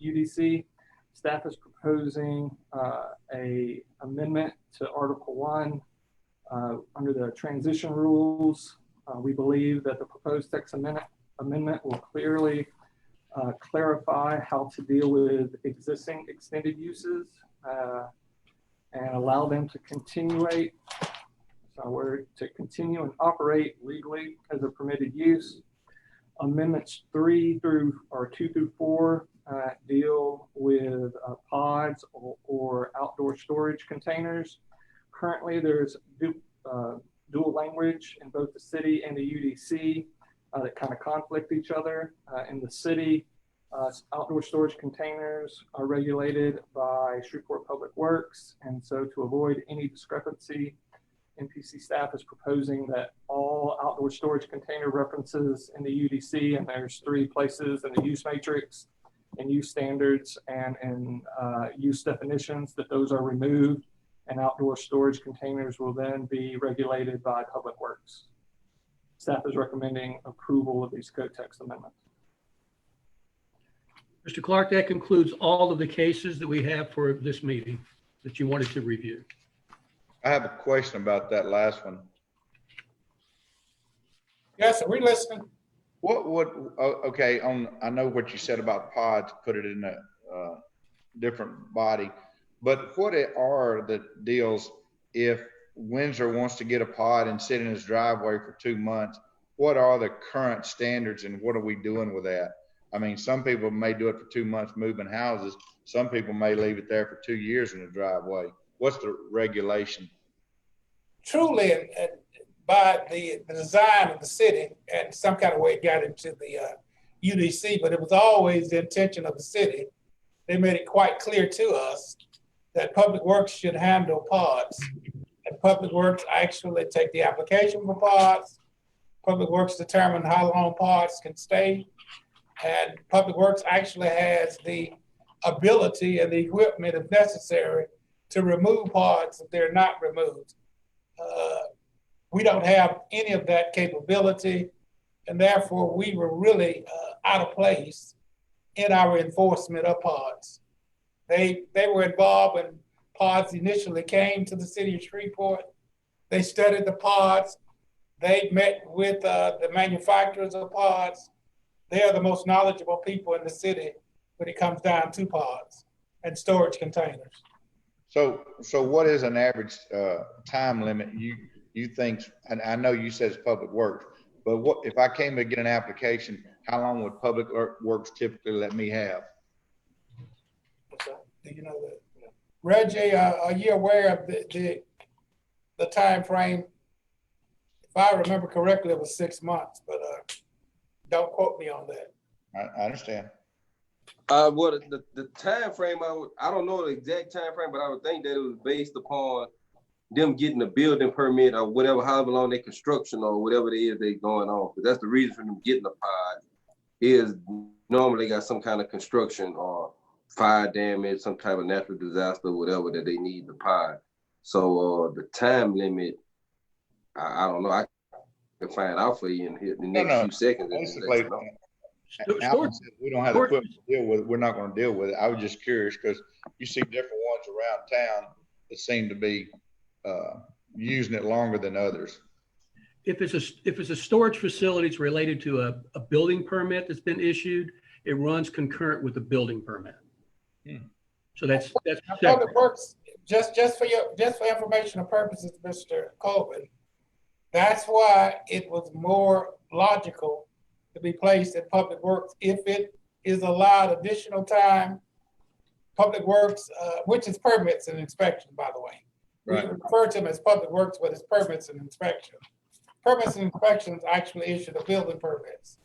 UDC. Staff is proposing a amendment to Article 1 under the transition rules. We believe that the proposed text amendment will clearly clarify how to deal with existing extended uses and allow them to continue and operate legally as a permitted use. Amendments 2 through 4 deal with pods or outdoor storage containers. Currently, there's dual language in both the city and the UDC that kind of conflict each other. In the city, outdoor storage containers are regulated by Shreveport Public Works, and so to avoid any discrepancy, MPC staff is proposing that all outdoor storage container references in the UDC, and there's 3 places in the use matrix and use standards and use definitions, that those are removed, and outdoor storage containers will then be regulated by Public Works. Staff is recommending approval of these code text amendments. Mr. Clark, that concludes all of the cases that we have for this meeting that you wanted to review. I have a question about that last one. Yes, sir, we're listening. Okay, I know what you said about pods, put it in a different body, but what are the deals if Windsor wants to get a pod and sit in his driveway for 2 months? What are the current standards and what are we doing with that? I mean, some people may do it for 2 months moving houses. Some people may leave it there for 2 years in the driveway. What's the regulation? Truly, by the design of the city, and some kind of way it got into the UDC, but it was always the intention of the city. They made it quite clear to us that Public Works should handle pods. And Public Works actually take the application for pods. Public Works determine how long pods can stay. And Public Works actually has the ability and the equipment, if necessary, to remove pods if they're not removed. We don't have any of that capability, and therefore we were really out of place in our enforcement of pods. They were involved when pods initially came to the city of Shreveport. They studied the pods. They met with the manufacturers of pods. they are the most knowledgeable people in the city when it comes down to pods and storage containers. So what is an average time limit you think, and I know you said it's Public Works, but what if I came to get an application, how long would Public Works typically let me have? Do you know that? Reggie, are you aware of the time frame? If I remember correctly, it was 6 months, but don't quote me on that. I understand. Well, the time frame, I don't know the exact time frame, but I would think that it was based upon them getting a building permit or whatever, however long their construction or whatever it is they going on. Because that's the reason for them getting a pod is normally got some kind of construction or fire damage, some type of natural disaster, whatever that they need the pod. So the time limit, I don't know. I can find out for you in the next few seconds. Basically, Alan said we don't have the equipment to deal with it. We're not going to deal with it. I was just curious because you see different ones around town that seem to be using it longer than others. If it's a storage facility, it's related to a building permit that's been issued, it runs concurrent with the building permit. So that's Public Works, just for informational purposes, Mr. Colvin, that's why it was more logical to be placed in Public Works. If it is allowed additional time, Public Works, which is permits and inspection, by the way. Right. We refer to them as Public Works, but it's permits and inspection. Permits and inspections actually issue the building permits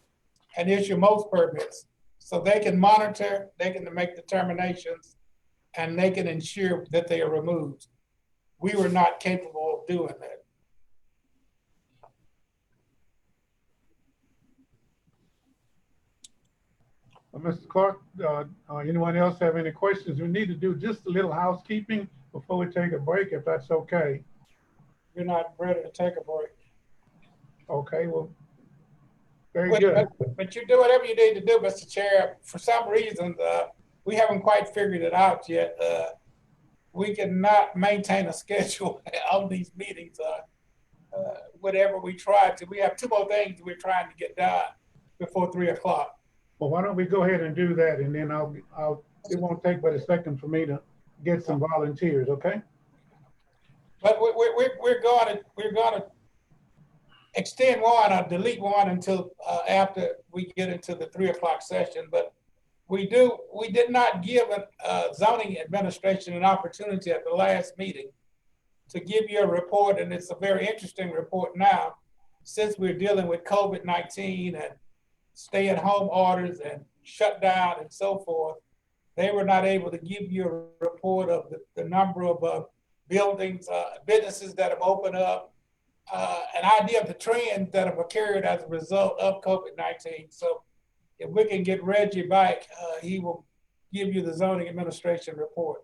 and issue most permits. So they can monitor, they can make determinations, and they can ensure that they are removed. We were not capable of doing that. Mr. Clark, anyone else have any questions? We need to do just a little housekeeping before we take a break, if that's okay. You're not ready to take a break. Okay, well, very good. But you do whatever you need to do, Mr. Chair. For some reason, we haven't quite figured it out yet. We cannot maintain a schedule on these meetings whatever we try to. We have two more things we're trying to get done before 3 o'clock. Well, why don't we go ahead and do that, and then it won't take but a second for me to get some volunteers, okay? But we're going to extend one or delete one until after we get into the 3 o'clock session. But we did not give zoning administration an opportunity at the last meeting to give you a report, and it's a very interesting report now, since we're dealing with COVID-19 and stay-at-home orders and shutdown and so forth. They were not able to give you a report of the number of buildings, businesses that have opened up, an idea of the trends that have occurred as a result of COVID-19. So if we can get Reggie back, he will give you the zoning administration report.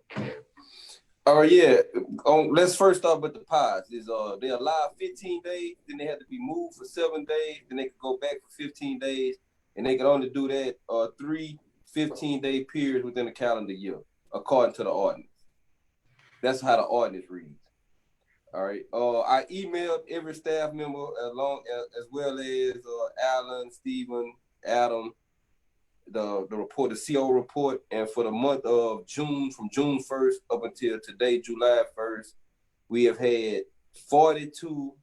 Yeah. Let's first start with the pods. They allow 15 days, then they have to be moved for 7 days, then they can go back for 15 days, and they can only do that 3 15-day periods within a calendar year, according to the ordinance. That's how the ordinance reads. All right. I emailed every staff member as well as Alan, Stephen, Adam, the report, the CO report, and for the month of June, from June 1st up until today, July 1st, we have had 42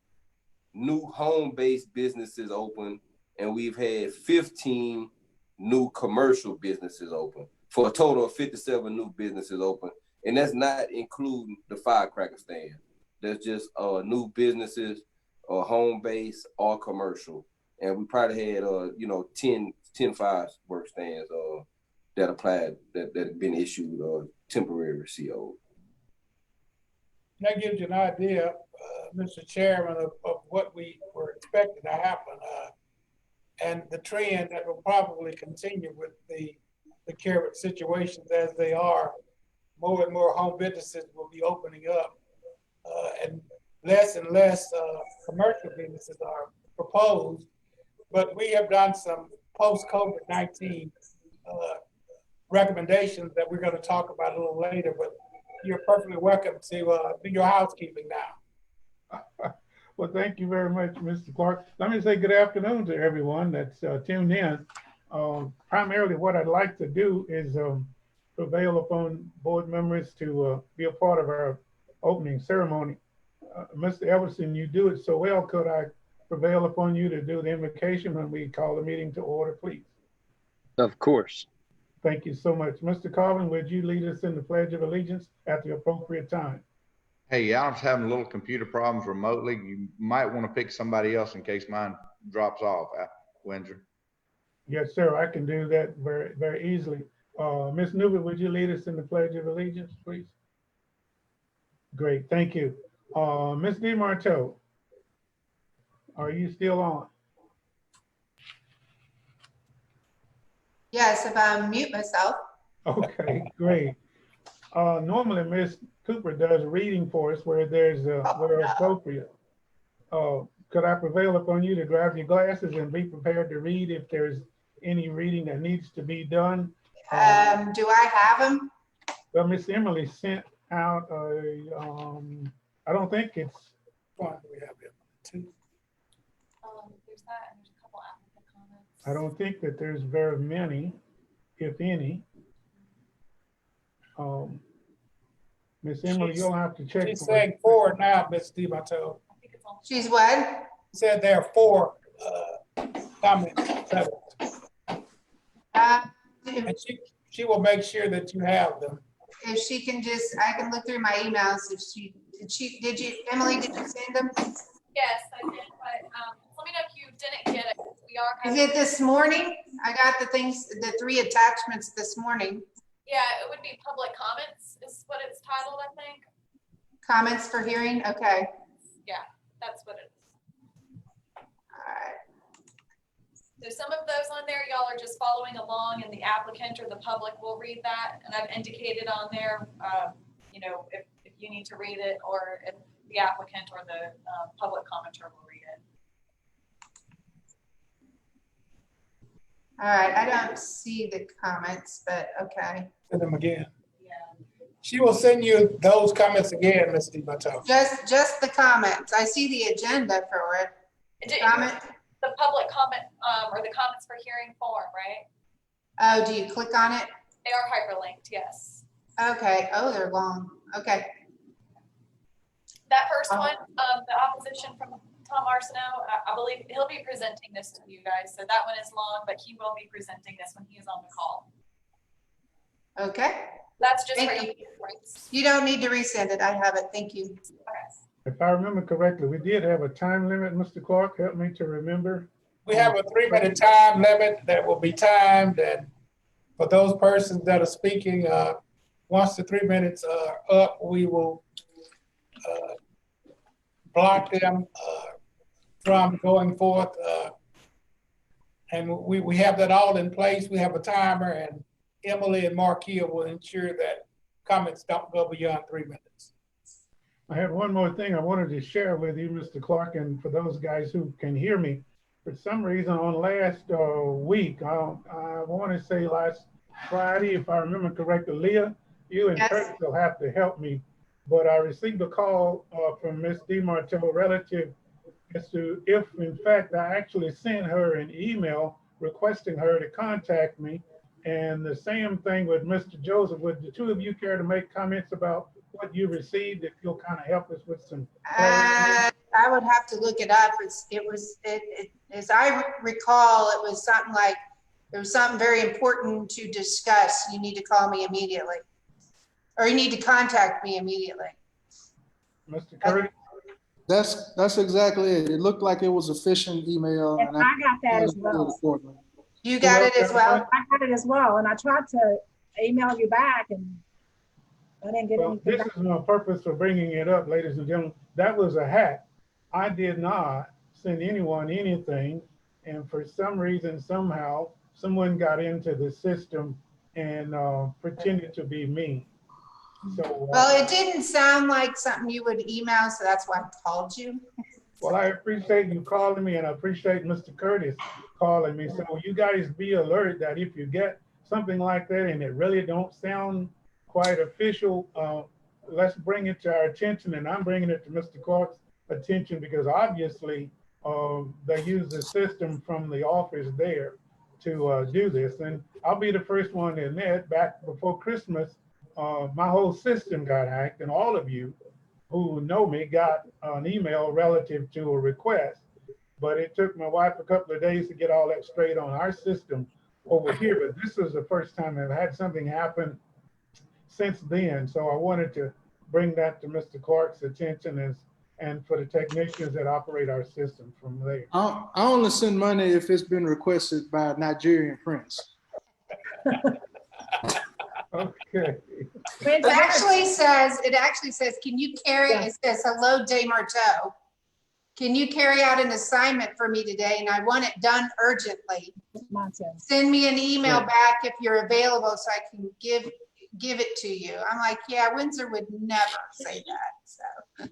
new home-based businesses open, and we've had 15 new commercial businesses open, for a total of 57 new businesses open. And that's not including the firecracker stand. That's just new businesses, home-based or commercial. And we probably had 10 firework stands that applied, that have been issued temporary CO. That gives you an idea, Mr. Chairman, of what we were expecting to happen, and the trend that will probably continue with the current situations as they are. More and more home businesses will be opening up, and less commercial businesses are proposed. But we have done some post-COVID-19 recommendations that we're going to talk about a little later, but you're perfectly welcome to do your housekeeping now. Well, thank you very much, Mr. Clark. Let me say good afternoon to everyone that's tuned in. Primarily what I'd like to do is prevail upon board members to be a part of our opening ceremony. Mr. Everson, you do it so well. Could I prevail upon you to do the invocation when we call the meeting to order, please? Of course. Thank you so much. Mr. Carvin, would you lead us in the Pledge of Allegiance at the appropriate time? Hey, Alan's having a little computer problems remotely. You might want to pick somebody else in case mine drops off, Windsor. Yes, sir. I can do that very, very easily. Ms. Newby, would you lead us in the Pledge of Allegiance, please? Great, thank you. Ms. DeMarteau, are you still on? Yes, if I mute myself. Okay, great. Normally, Ms. Cooper does reading for us where there's where appropriate. Could I prevail upon you to grab your glasses and be prepared to read if there's any reading that needs to be done? Do I have them? Well, Miss Emily sent out I don't think it's. One, we have it. Two. There's that, and there's a couple applicant comments. I don't think that there's very many, if any. Miss Emily, you'll have to check. She's saying 4 now, Ms. DeMarteau. She's what? Said there are 4 comments. And she will make sure that you have them. If she can just, I can look through my emails. If did you, Emily, did you send them? Yes, I did, but let me know if you didn't get it. We are. Is it this morning? I got the things, the 3 attachments this morning. Yeah, it would be public comments is what it's titled, I think. Comments for hearing, okay. Yeah, that's what it is. All right. So some of those on there, y'all are just following along, and the applicant or the public will read that. And I've indicated on there, you know, if you need to read it, or if the applicant or the public commenter will read it. All right, I don't see the comments, but okay. Send them again. Yeah. She will send you those comments again, Ms. DeMarteau. Just the comments. I see the agenda for it. Comment. The public comment or the comments for hearing form, right? Oh, do you click on it? They are hyperlinked, yes. Okay. Oh, they're long. Okay. That first one, the opposition from Tom Arsenault, I believe he'll be presenting this to you guys. So that one is long, but he will be presenting this when he is on the call. Okay. That's just Thank for you. you. You don't need to resend it. I have it. Thank you. Okay. If I remember correctly, we did have a time limit, Mr. Clark, help me to remember. We have a 3-minute time limit that will be timed, and for those persons that are speaking, once the 3 minutes are up, we will block them from going forth. And we have that all in place. We have a timer, and Emily and Markia will ensure that comments don't go beyond 3 minutes. I have one more thing I wanted to share with you, Mr. Clark, and for those guys who can hear me. For some reason on last week, I want to say last Friday, if I remember correctly, Leah, you and Kurt will have to help me, but I received a call from Ms. DeMarteau relative as to if, in fact, I actually sent her an email requesting her to contact me. And the same thing with Mr. Joseph. Would the two of you care to make comments about what you received, if you'll kind of help us with some I would have to look it up. As I recall, it was something like, there was something very important to discuss. You need to call me immediately, or you need to contact me immediately. Mr. Curtis? That's exactly it. It looked like it was a phishing email. And I got that as well. You got it as well? I got it as well, and I tried to email you back, and I didn't get anything This back. is my purpose for bringing it up, ladies and gentlemen. That was a hack. I did not send anyone anything, and for some reason, somehow, someone got into the system and pretended to be me. So, Well, it didn't sound like something you would email, so that's why I called you. well, I appreciate you calling me, and I appreciate Mr. Curtis calling me. So you guys be alert that if you get something like that and it really don't sound quite official, let's bring it to our attention. And I'm bringing it to Mr. Clark's attention because obviously they use the system from the office there. to do this. And I'll be the first one to admit, back before Christmas, my whole system got hacked, and all of you who know me got an email relative to a request. But it took my wife a couple of days to get all that straight on our system over here. But this was the first time I've had something happen since then. So I wanted to bring that to Mr. Clark's attention and for the technicians that operate our system from there. I only send money if it's been requested by a Nigerian prince. Okay. It actually says, can you carry, it says, hello, Demarteau. Can you carry out an assignment for me today? And I want it done urgently. Send me an email back if you're available so I can give it to you. I'm like, yeah, Windsor would never say that, so.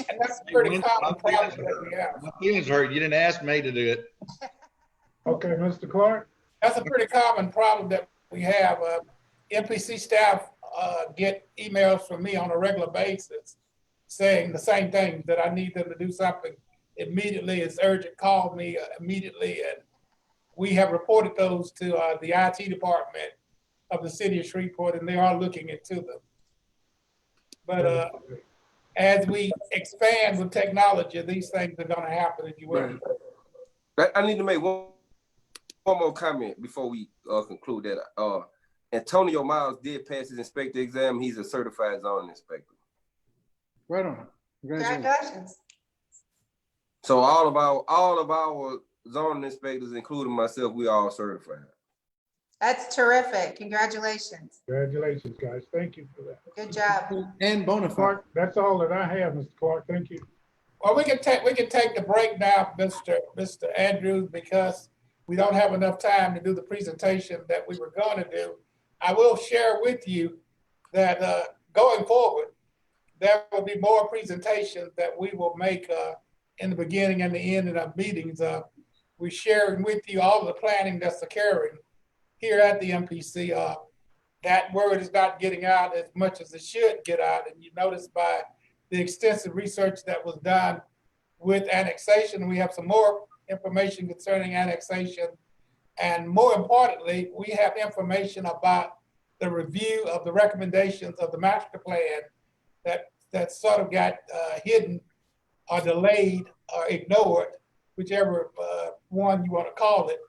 And that's a pretty common problem that we have. My feelings hurt. You didn't ask me to do it. Okay, Mr. Clark. That's a pretty common problem that we have. MPC staff get emails from me on a regular basis saying the same thing, that I need them to do something immediately. It's urgent, call me immediately. And we have reported those to the IT department of the city of Shreveport, and they are looking into them. But as we expand with technology, these things are going to happen, as you will. I need to make one more comment before we conclude that. Antonio Miles did pass his inspector exam. He's a certified zoning inspector. Right on. Congratulations. So all of our zoning inspectors, including myself, we all certified. That's terrific. Congratulations. Congratulations, guys. Thank you for that. Good job. And bona fide. That's all that I have, Mr. Clark. Thank you. Well, we can take the break now, Mr. Andrews, because we don't have enough time to do the presentation that we were going to do. I will share with you that going forward, there will be more presentations that we will make in the beginning and the end of our meetings. We're sharing with you all of the planning that's occurring here at the MPC. That word is not getting out as much as it should get out. And you notice by the extensive research that was done with annexation, we have some more information concerning annexation. And more importantly, we have information about the review of the recommendations of the master plan that sort of got hidden or delayed or ignored, whichever one you want to call it.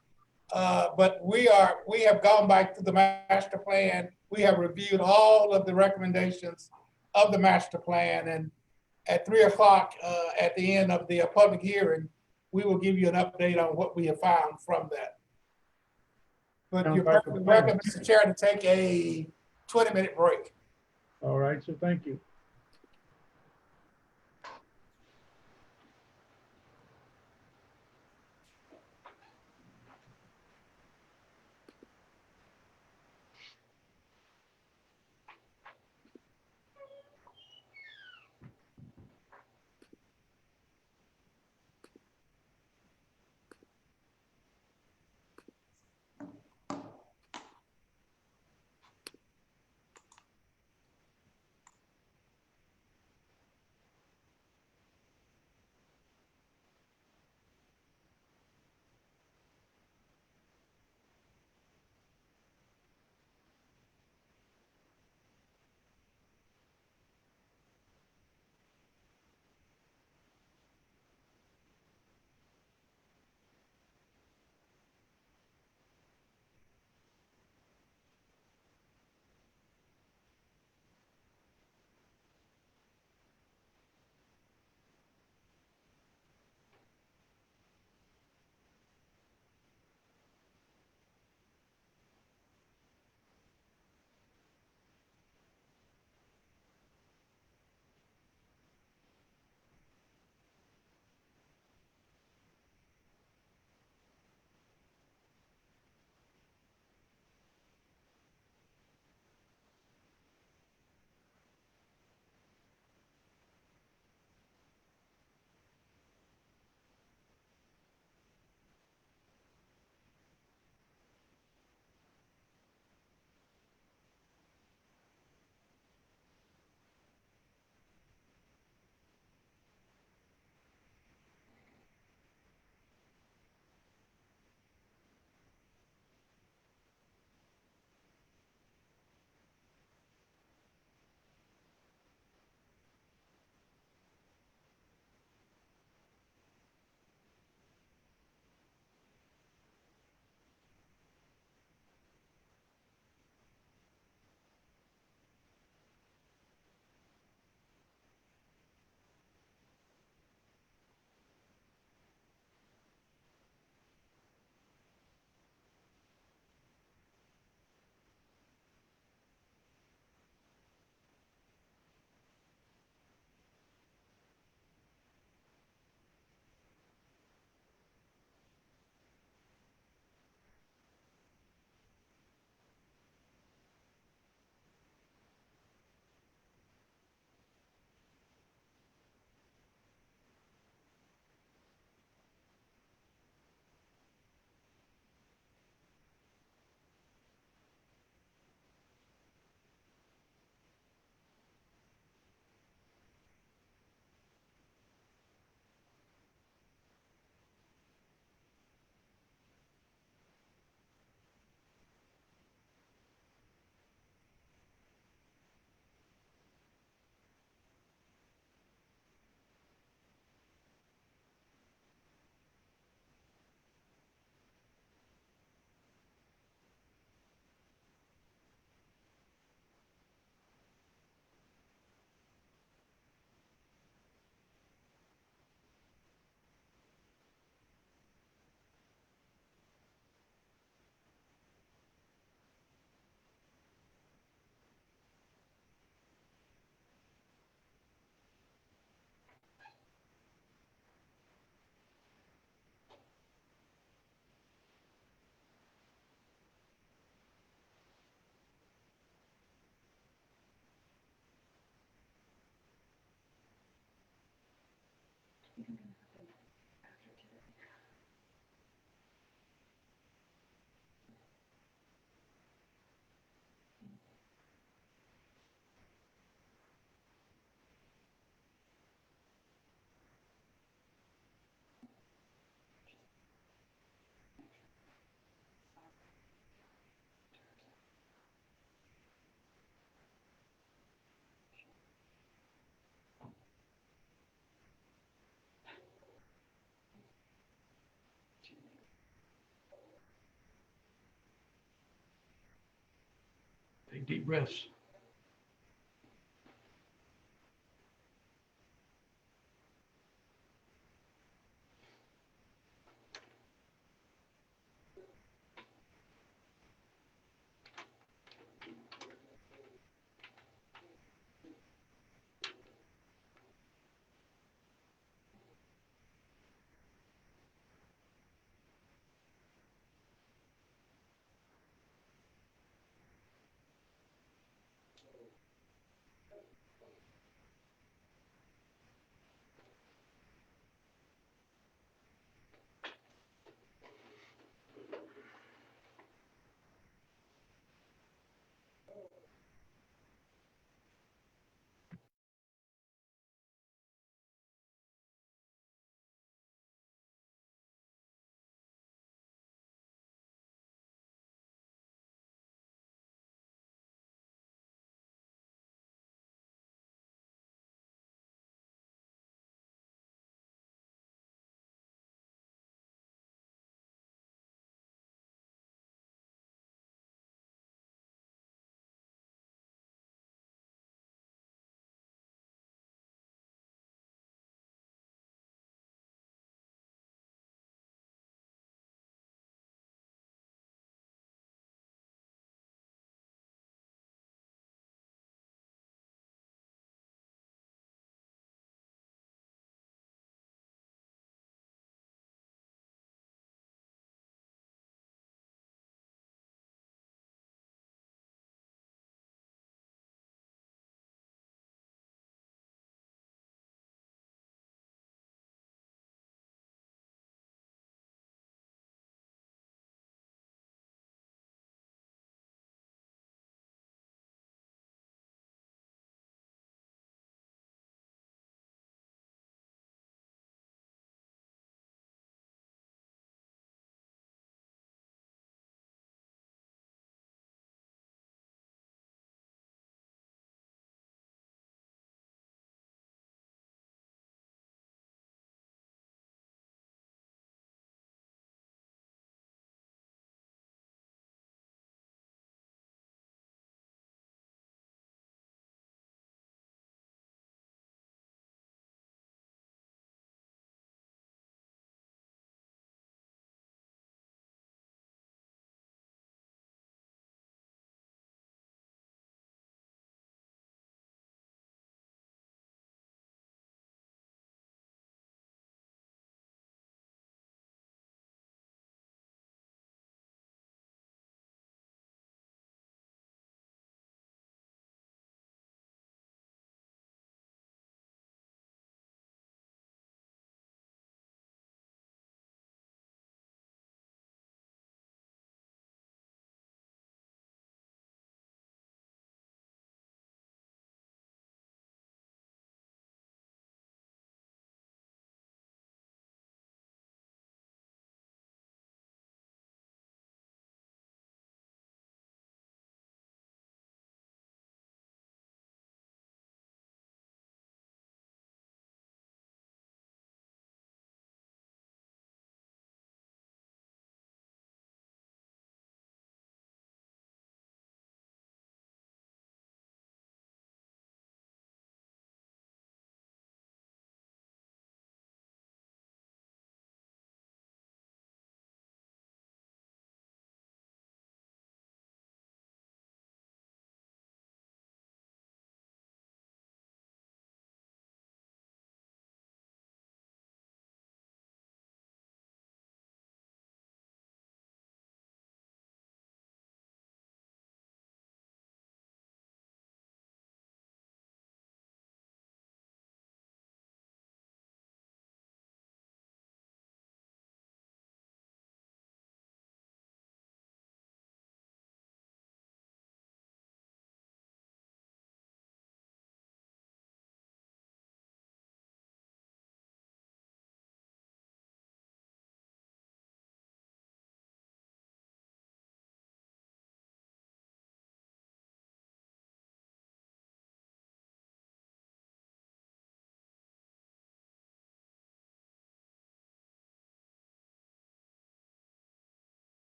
But we have gone back to the master plan. We have reviewed all of the recommendations of the master plan. And at 3 o'clock at the end of the public hearing, we will give you an update on what we have found from that. But you're welcome, Mr. Chair, to take a 20-minute break. All right, so thank you. Take deep breaths.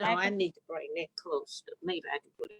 No, I need to bring that close. Maybe I can put it.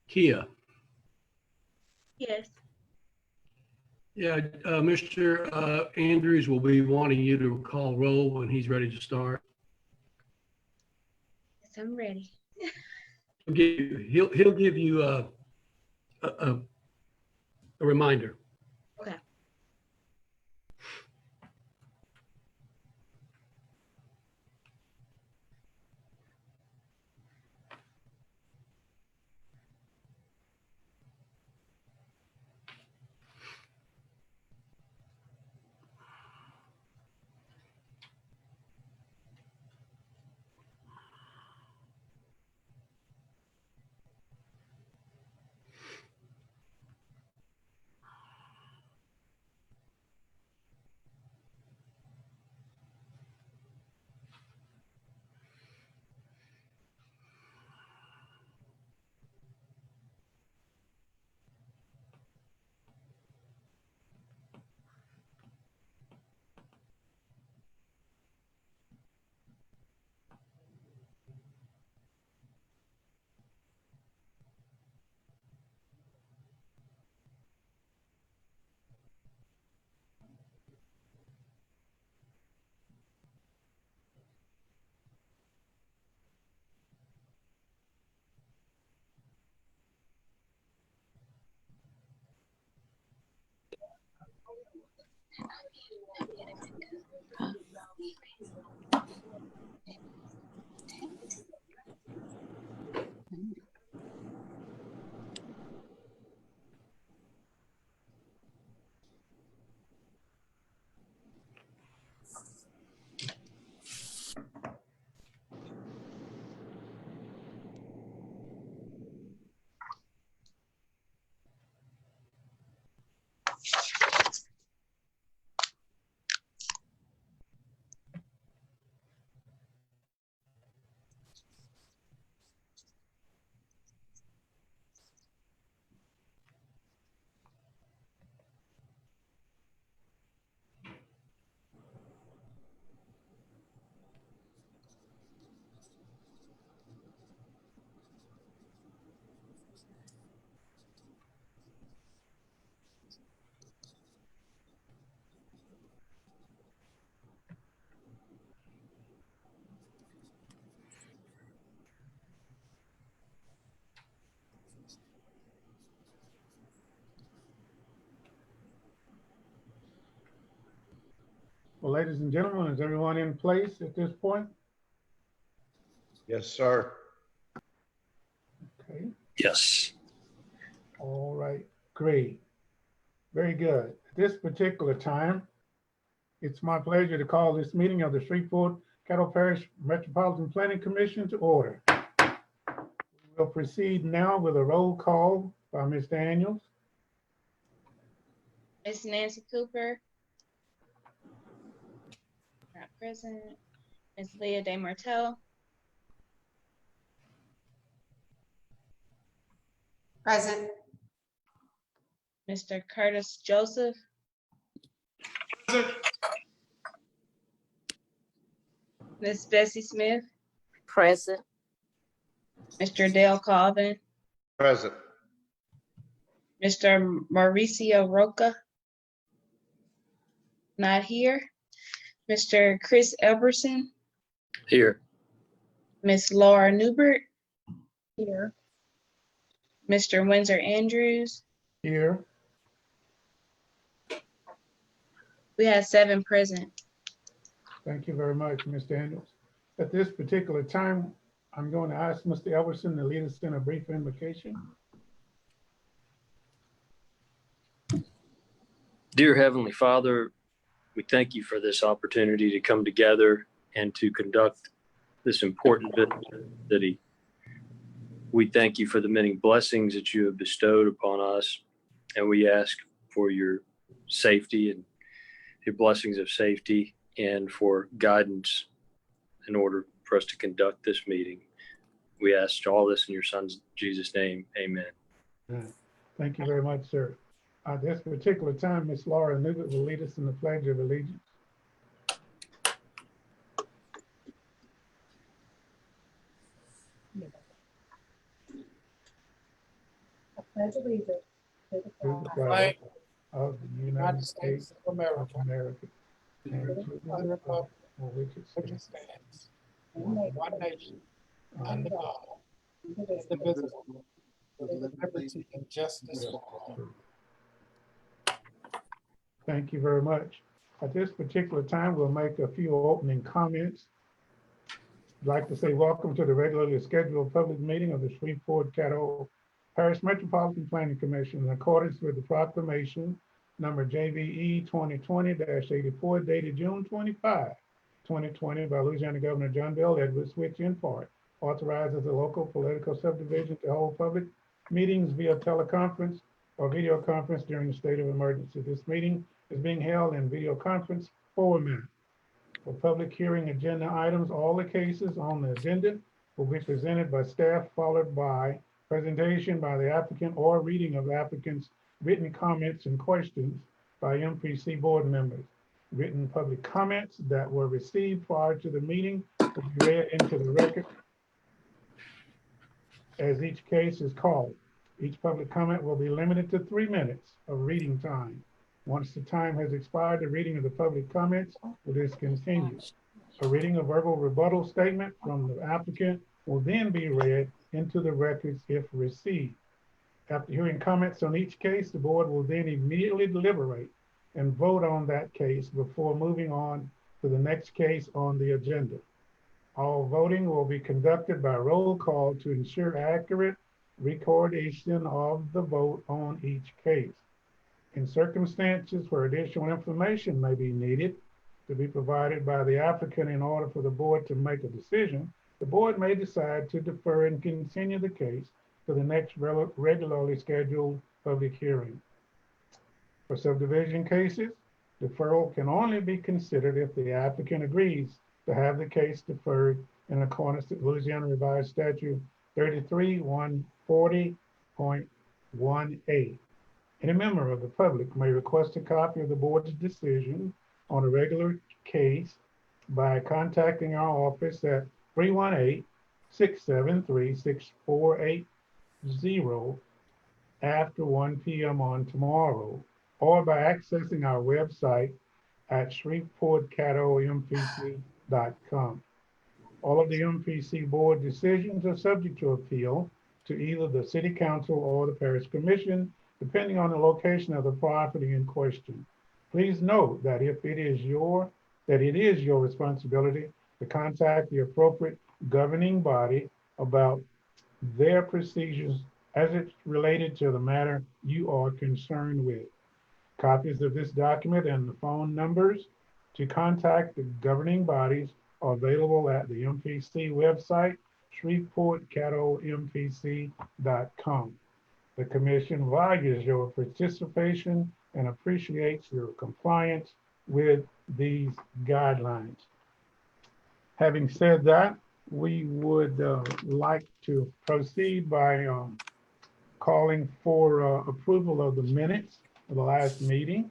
Kia. Yes. Yeah, Mr. Andrews will be wanting you to call roll when he's ready to start. Yes, I'm ready. He'll give you a reminder. Okay. Well, ladies and gentlemen, is everyone in place at this point? Yes, sir. Okay. Yes. All right, great. Very good. At this particular time, it's my pleasure to call this meeting of the Shreveport Caddo Parish Metropolitan Planning Commission to order. We'll proceed now with a roll call by Ms. Daniels. Miss Nancy Cooper. Not present. Miss Leah DeMartell. Present. Mr. Curtis Joseph. Miss Bessie Smith. Present. Mr. Dale Colvin. Present. Mr. Mauricio Roca. Not here. Mr. Chris Elberson. Here. Miss Laura Newbert. Here. Mr. Windsor Andrews. Here. We have 7 present. Thank you very much, Ms. Daniels. At this particular time, I'm going to ask Mr. Elberson to lead us in a brief invocation. Dear Heavenly Father, we thank you for this opportunity to come together and to conduct this important visit. We thank you for the many blessings that you have bestowed upon us, and we ask for your safety and your blessings of safety and for guidance in order for us to conduct this meeting. We ask all this in your son's Jesus' name. Amen. Thank you very much, sir. At this particular time, Ms. Laura Newbert will lead us in the Pledge of Allegiance. Pledge allegiance to the to the flag flag of the United States of America, and to the republic for which it stands, one nation, under God, indivisible, with liberty and justice for all. Thank you very much. At this particular time, we'll make a few opening comments. I'd like to say welcome to the regularly scheduled public meeting of the Shreveport-Caddo Parish Metropolitan Planning Commission in accordance with the proclamation number JVE 2020-84 dated June 25, 2020 by Louisiana Governor John Bell Edwards, which in part authorizes the local political subdivision to hold public meetings via teleconference or video conference during the state of emergency. This meeting is being held in video conference format. For public hearing agenda items, all the cases on the agenda will be presented by staff, followed by presentation by the applicant or reading of applicant's written comments and questions by MPC board members. Written public comments that were received prior to the meeting will be read into the record as each case is called. Each public comment will be limited to 3 minutes of reading time. Once the time has expired, the reading of the public comments will discontinue. A reading of verbal rebuttal statement from the applicant will then be read into the records if received. After hearing comments on each case, the board will then immediately deliberate and vote on that case before moving on to the next case on the agenda. All voting will be conducted by roll call to ensure accurate recordation of the vote on each case. In circumstances where additional information may be needed to be provided by the applicant in order for the board to make a decision, the board may decide to defer and continue the case to the next regularly scheduled public hearing. For subdivision cases, deferral can only be considered if the applicant agrees to have the case deferred in accordance with Louisiana Revised Statute 33-140.1A. Any member of the public may request a copy of the board's decision on a regular case by contacting our office at 318-673-6480 after 1 p.m. on tomorrow, or by accessing our website at shreveportcaddomPC.com. All of the MPC board decisions are subject to appeal to either the city council or the parish commission, depending on the location of the property in question. Please note that it is your responsibility to contact the appropriate governing body about their procedures as it's related to the matter you are concerned with. Copies of this document and the phone numbers to contact the governing bodies are available at the MPC website, shreveportcaddomPC.com. The commission values your participation and appreciates your compliance with these guidelines. Having said that, we would like to proceed by calling for approval of the minutes of the last meeting.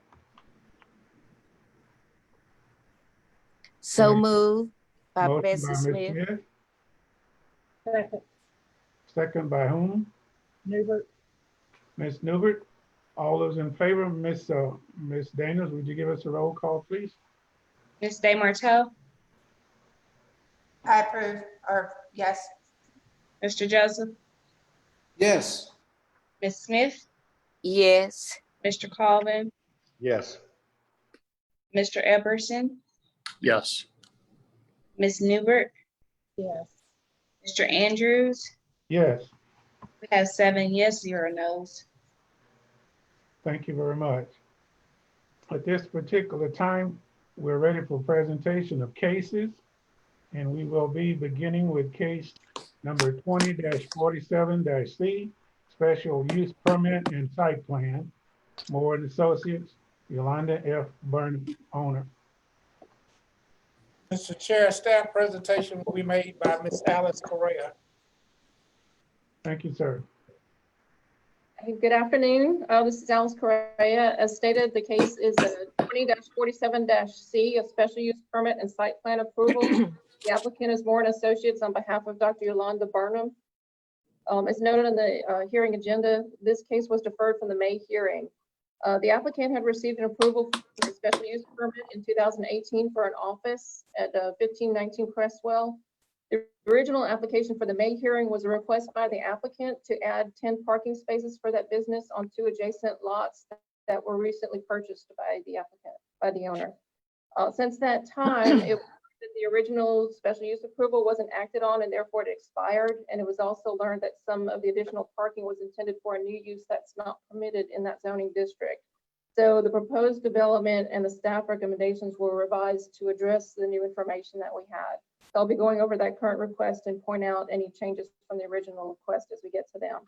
So moved by Motion Bessie by Ms. Smith. Smith, Second, second by whom? Newbert. Ms. Newbert. All those in favor, Ms. Daniels, would you give us a roll call, please? Ms. DeMarteau, I approve, or yes. Mr. Joseph, Yes. Ms. Smith, Yes. Mr. Colvin, Yes. Mr. Epperson, Yes. Ms. Newbert, Yes. Mr. Andrews. Yes, We have 7 yes, 0 no's. thank you very much. At this particular time, we're ready for presentation of cases, and we will be beginning with case number 20-47-C, special use permit and site plan. Moore and Associates, Yolanda F. Burnham, owner. Mr. Chair, staff presentation will be made by Ms. Alice Correa. Thank you, sir. Good afternoon. This is Alice Correa. As stated, the case is a 20-47-C, a special use permit and site plan approval. The applicant is Moore and Associates on behalf of Dr. Yolanda Burnham. As noted in the hearing agenda, this case was deferred from the May hearing. The applicant had received an approval for a special use permit in 2018 for an office at 1519 Crestwell. The original application for the May hearing was a request by the applicant to add 10 parking spaces for that business on 2 adjacent lots that were recently purchased by the applicant, by the owner. Since that time, the original special use approval wasn't acted on and therefore it expired. And it was also learned that some of the additional parking was intended for a new use that's not permitted in that zoning district. So the proposed development and the staff recommendations were revised to address the new information that we had. So I'll be going over that current request and point out any changes from the original request as we get to them.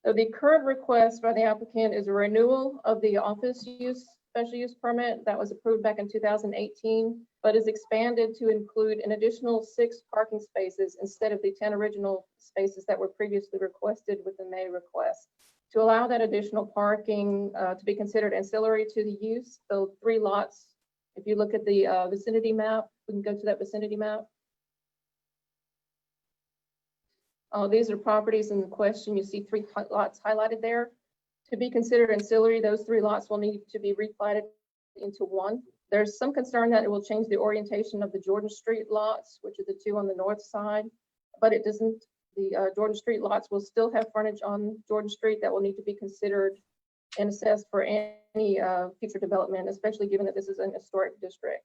So the current request by the applicant is a renewal of the office use special use permit that was approved back in 2018, but is expanded to include an additional 6 parking spaces instead of the 10 original spaces that were previously requested with the May request. To allow that additional parking to be considered ancillary to the use, so 3 lots. If you look at the vicinity map, we can go to that vicinity map. These are properties in question. You see 3 lots highlighted there. To be considered ancillary, those 3 lots will need to be replatted into 1. There's some concern that it will change the orientation of the Jordan Street lots, which are the 2 on the north side, but it doesn't. The Jordan Street lots will still have frontage on Jordan Street that will need to be considered and assessed for any future development, especially given that this is an historic district.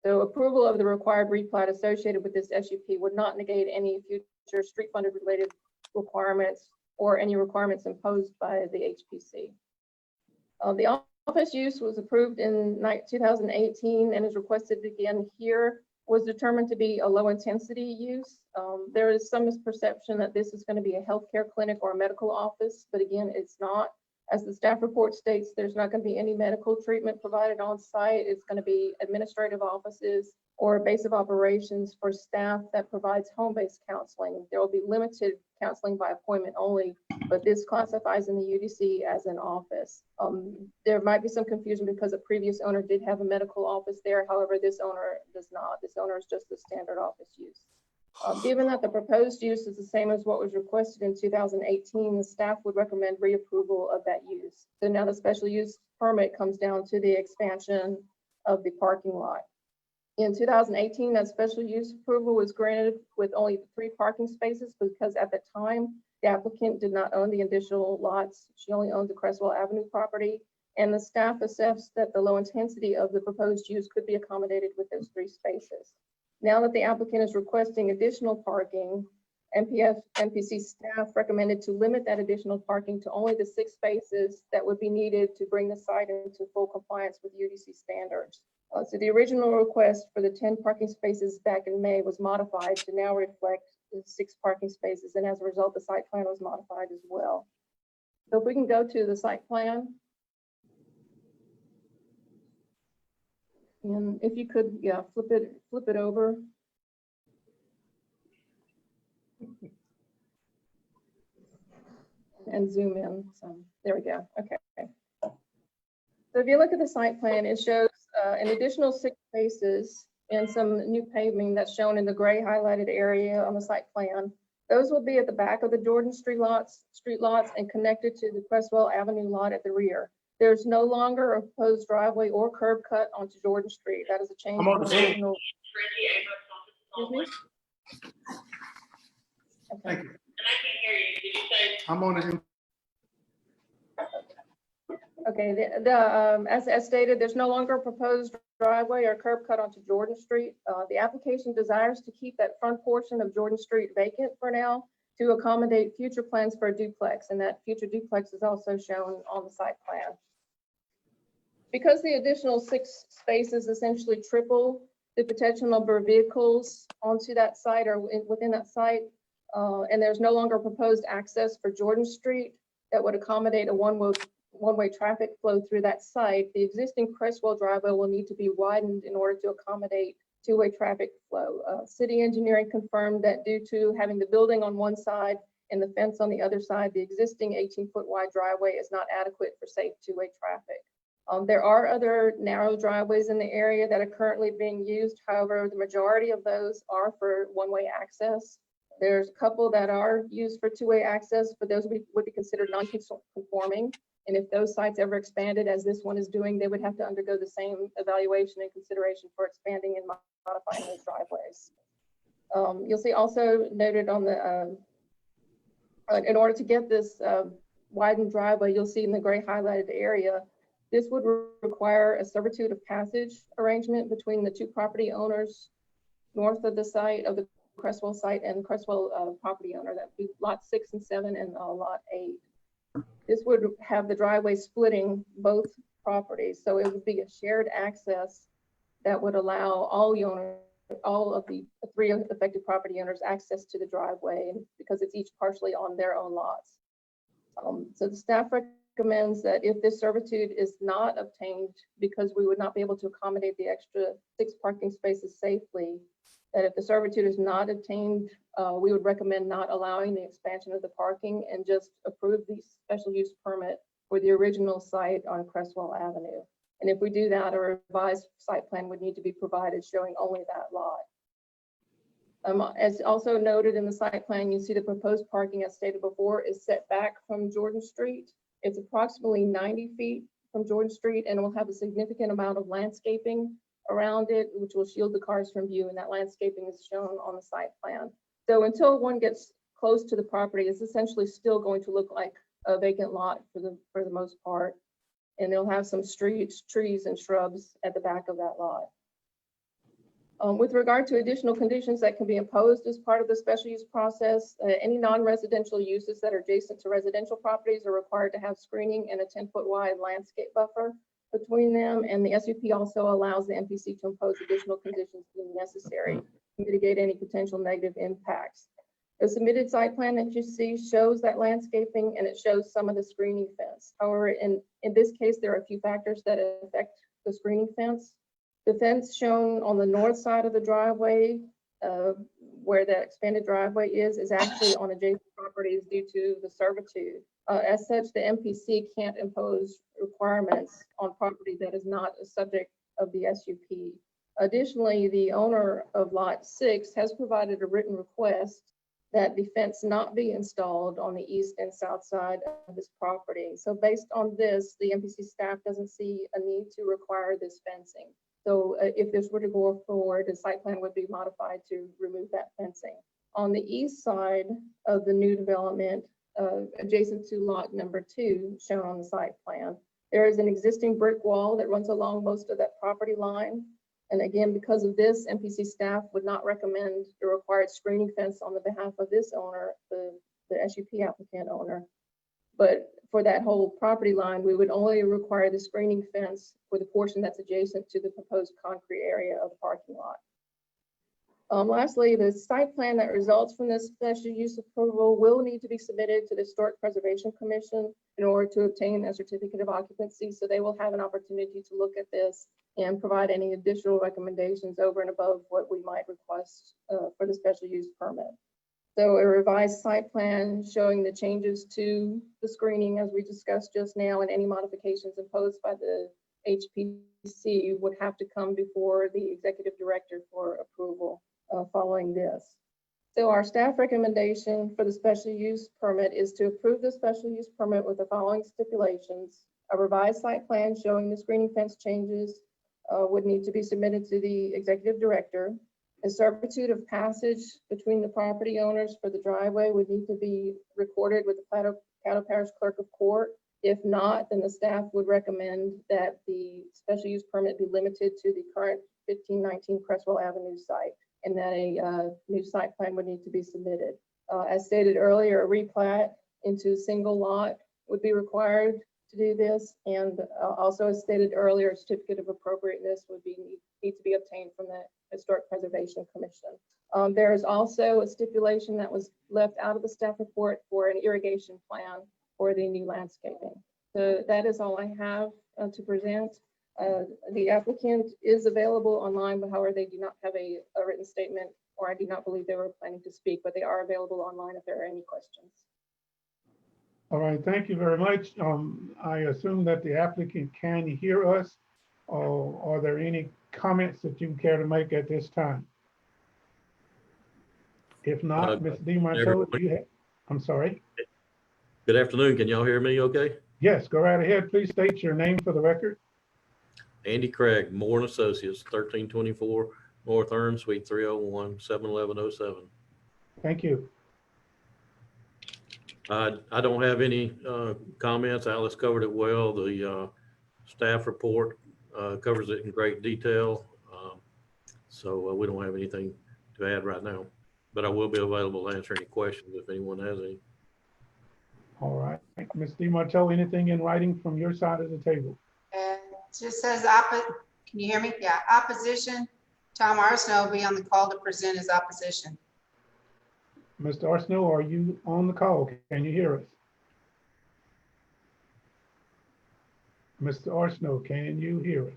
So approval of the required replat associated with this SUP would not negate any future street frontage related requirements or any requirements imposed by the HPC. The office use was approved in 2018 and is requested again here, was determined to be a low intensity use. There is some misperception that this is going to be a healthcare clinic or a medical office, but again, it's not. As the staff report states, there's not going to be any medical treatment provided on site. It's going to be administrative offices or a base of operations for staff that provides home-based counseling. There will be limited counseling by appointment only, but this classifies in the UDC as an office. There might be some confusion because a previous owner did have a medical office there. However, this owner does not. This owner is just the standard office use. Given that the proposed use is the same as what was requested in 2018, the staff would recommend reapproval of that use. So now the special use permit comes down to the expansion of the parking lot. In 2018, that special use approval was granted with only 3 parking spaces because at the time, the applicant did not own the additional lots. She only owned the Crestwell Avenue property, and the staff assessed that the low intensity of the proposed use could be accommodated with those 3 spaces. Now that the applicant is requesting additional parking, MPC staff recommended to limit that additional parking to only the 6 spaces that would be needed to bring the site into full compliance with UDC standards. So the original request for the 10 parking spaces back in May was modified to now reflect the 6 parking spaces, and as a result, the site plan was modified as well. So if we can go to the site plan. And if you could, yeah, flip it over. And zoom in. So there we go. Okay. So if you look at the site plan, it shows an additional 6 spaces and some new paving that's shown in the gray highlighted area on the site plan. Those will be at the back of the Jordan Street lots and connected to the Crestwell Avenue lot at the rear. There's no longer a proposed driveway or curb cut onto Jordan Street. That is a change from the original. Excuse me? Okay. Thank you. I'm on it. Okay, as stated, there's no longer a proposed driveway or curb cut onto Jordan Street. The application desires to keep that front portion of Jordan Street vacant for now to accommodate future plans for a duplex, and that future duplex is also shown on the site plan. Because the additional 6 spaces essentially triple the potential number of vehicles onto that site or within that site, and there's no longer proposed access for Jordan Street that would accommodate a one-way traffic flow through that site, the existing Crestwell driveway will need to be widened in order to accommodate 2-way traffic flow. City engineering confirmed that due to having the building on one side and the fence on the other side, the existing 18-foot wide driveway is not adequate for safe 2-way traffic. There are other narrow driveways in the area that are currently being used. However, the majority of those are for one-way access. There's a couple that are used for two-way access, but those would be considered non-conforming. And if those sites ever expanded as this one is doing, they would have to undergo the same evaluation and consideration for expanding and modifying those driveways. You'll see also noted on the, in order to get this widened driveway, you'll see in the gray highlighted area, this would require a servitude of passage arrangement between the two property owners north of the site of the Cresswell site and Cresswell property owner. That would be lot 6 and 7 and lot 8. This would have the driveway splitting both properties. So it would be a shared access that would allow all of the 3 affected property owners access to the driveway because it's each partially on their own lots. So the staff recommends that if this servitude is not obtained because we would not be able to accommodate the extra 6 parking spaces safely, that if the servitude is not obtained, we would recommend not allowing the expansion of the parking and just approve the special use permit for the original site on Cresswell Avenue. And if we do that, a revised site plan would need to be provided showing only that lot. As also noted in the site plan, you see the proposed parking, as stated before, is set back from Jordan Street. It's approximately 90 feet from Jordan Street, and it will have a significant amount of landscaping around it, which will shield the cars from view, and that landscaping is shown on the site plan. So until one gets close to the property, it's essentially still going to look like a vacant lot for the most part, and they'll have some streets, trees, and shrubs at the back of that lot. With regard to additional conditions that can be imposed as part of the special use process, any non-residential uses that are adjacent to residential properties are required to have screening and a 10-foot wide landscape buffer between them. And the SUP also allows the MPC to impose additional conditions deemed necessary to mitigate any potential negative impacts. The submitted site plan that you see shows that landscaping and it shows some of the screening fence. However, in this case, there are a few factors that affect the screening fence. The fence shown on the north side of the driveway, where the expanded driveway is actually on adjacent properties due to the servitude. As such, the MPC can't impose requirements on property that is not a subject of the SUP. Additionally, the owner of lot 6 has provided a written request that the fence not be installed on the east and south side of his property. So based on this, the MPC staff doesn't see a need to require this fencing. So if this were to go forward, the site plan would be modified to remove that fencing. On the east side of the new development, adjacent to lot number 2, shown on the site plan, there is an existing brick wall that runs along most of that property line. And again, because of this, MPC staff would not recommend the required screening fence on the behalf of this owner, the SUP applicant owner. But for that whole property line, we would only require the screening fence for the portion that's adjacent to the proposed concrete area of the parking lot. Lastly, the site plan that results from this special use approval will need to be submitted to the Historic Preservation Commission in order to obtain a certificate of occupancy. So they will have an opportunity to look at this and provide any additional recommendations over and above what we might request for the special use permit. So a revised site plan showing the changes to the screening as we discussed just now and any modifications imposed by the HPC would have to come before the executive director for approval following this. So our staff recommendation for the special use permit is to approve the special use permit with the following stipulations. A revised site plan showing the screening fence changes would need to be submitted to the executive director. A servitude of passage between the property owners for the driveway would need to be recorded with the Caddo Parish Clerk of Court. If not, then the staff would recommend that the special use permit be limited to the current 1519 Cresswell Avenue site, and that a new site plan would need to be submitted. As stated earlier, a replat into a single lot would be required to do this, and also as stated earlier, a certificate of appropriateness would need to be obtained from the Historic Preservation Commission. There is also a stipulation that was left out of the staff report for an irrigation plan for the new landscaping. So that is all I have to present. The applicant is available online, but however, they do not have a written statement, or I do not believe they were planning to speak, but they are available online if there are any questions. All right, thank you very much. I assume that the applicant can hear us. Are there any comments that you care to make at this time? If not, Ms. DiMartolo, do you have, I'm sorry. Good afternoon. Can y'all hear me okay? Yes, go right ahead. Please state your name for the record. Andy Craig, Moore and Associates, 1324 North Earn, Suite 301, 71107. Thank you. I don't have any comments. Alice covered it well. The staff report covers it in great detail. So we don't have anything to add right now, but I will be available to answer any questions if anyone has any. All right. Ms. DiMartolo, anything in writing from your side of the table? It just says can you hear me? Yeah, opposition. Tom Arsenault will be on the call to present his opposition. Mr. Arsenault, are you on the call? Can you hear us? Mr. Arsenault, can you hear us?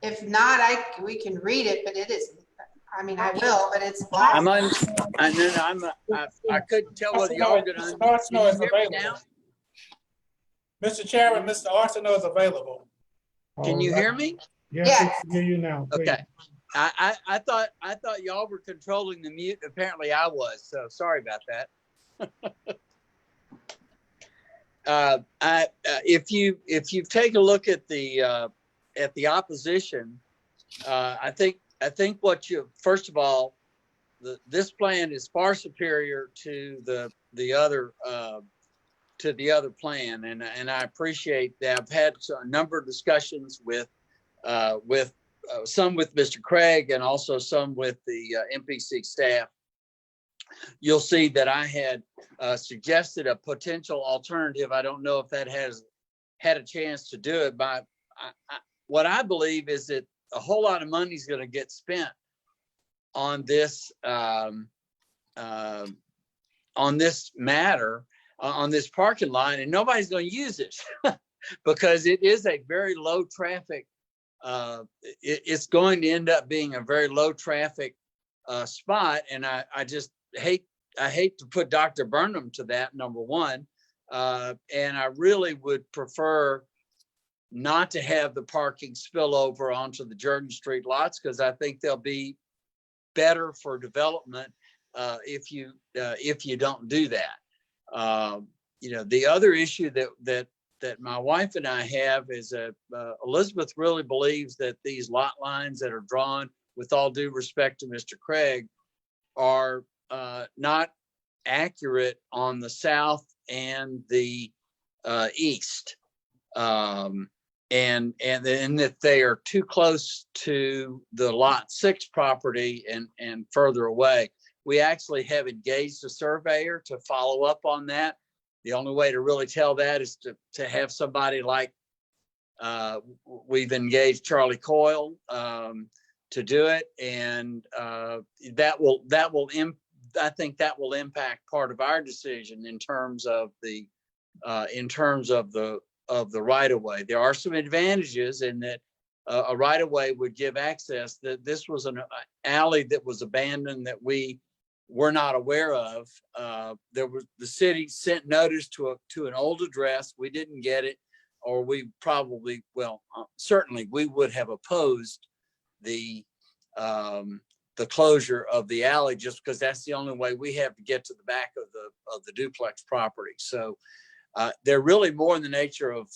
If not, we can read it, but it is, I mean, I will, but it's black. I couldn't tell whether y'all were going Mr. Arsenault is available. Mr. Chairman, Mr. Arsenault is available. Can you hear me? Yes, yes. I can hear you now. Please. Okay. I thought y'all were controlling the mute. Apparently I was, so sorry about that. If you take a look at the opposition, I think what you, first of all, this plan is far superior to the other plan, and I appreciate that. I've had a number of discussions with some with Mr. Craig and also some with the MPC staff. You'll see that I had suggested a potential alternative. I don't know if that has had a chance to do it, but what I believe is that a whole lot of money is going to get spent on this matter, on this parking lot, and nobody's going to use it because it is a very low traffic. It's going to end up being a very low traffic spot, and I hate to put Dr. Burnham to that, number one, and I really would prefer not to have the parking spill over onto the Jordan Street lots, because I think they'll be better for development if you don't do that. The other issue that my wife and I have is Elizabeth really believes that these lot lines that are drawn, with all due respect to Mr. Craig, are not accurate on the south and the east, and that they are too close to the Lot 6 property and further away. We actually have engaged a surveyor to follow up on that. The only way to really tell that is to have somebody like we've engaged Charlie Coyle to do it, and I think that will impact part of our decision in terms of the right of way. There are some advantages in that a right of way would give access. That this was an alley that was abandoned that we were not aware of. The city sent notice to an old address. We didn't get it, or we probably, certainly we would have opposed the closure of the alley, just because that's the only way we have to get to the back of the duplex property. So they're really more in the nature of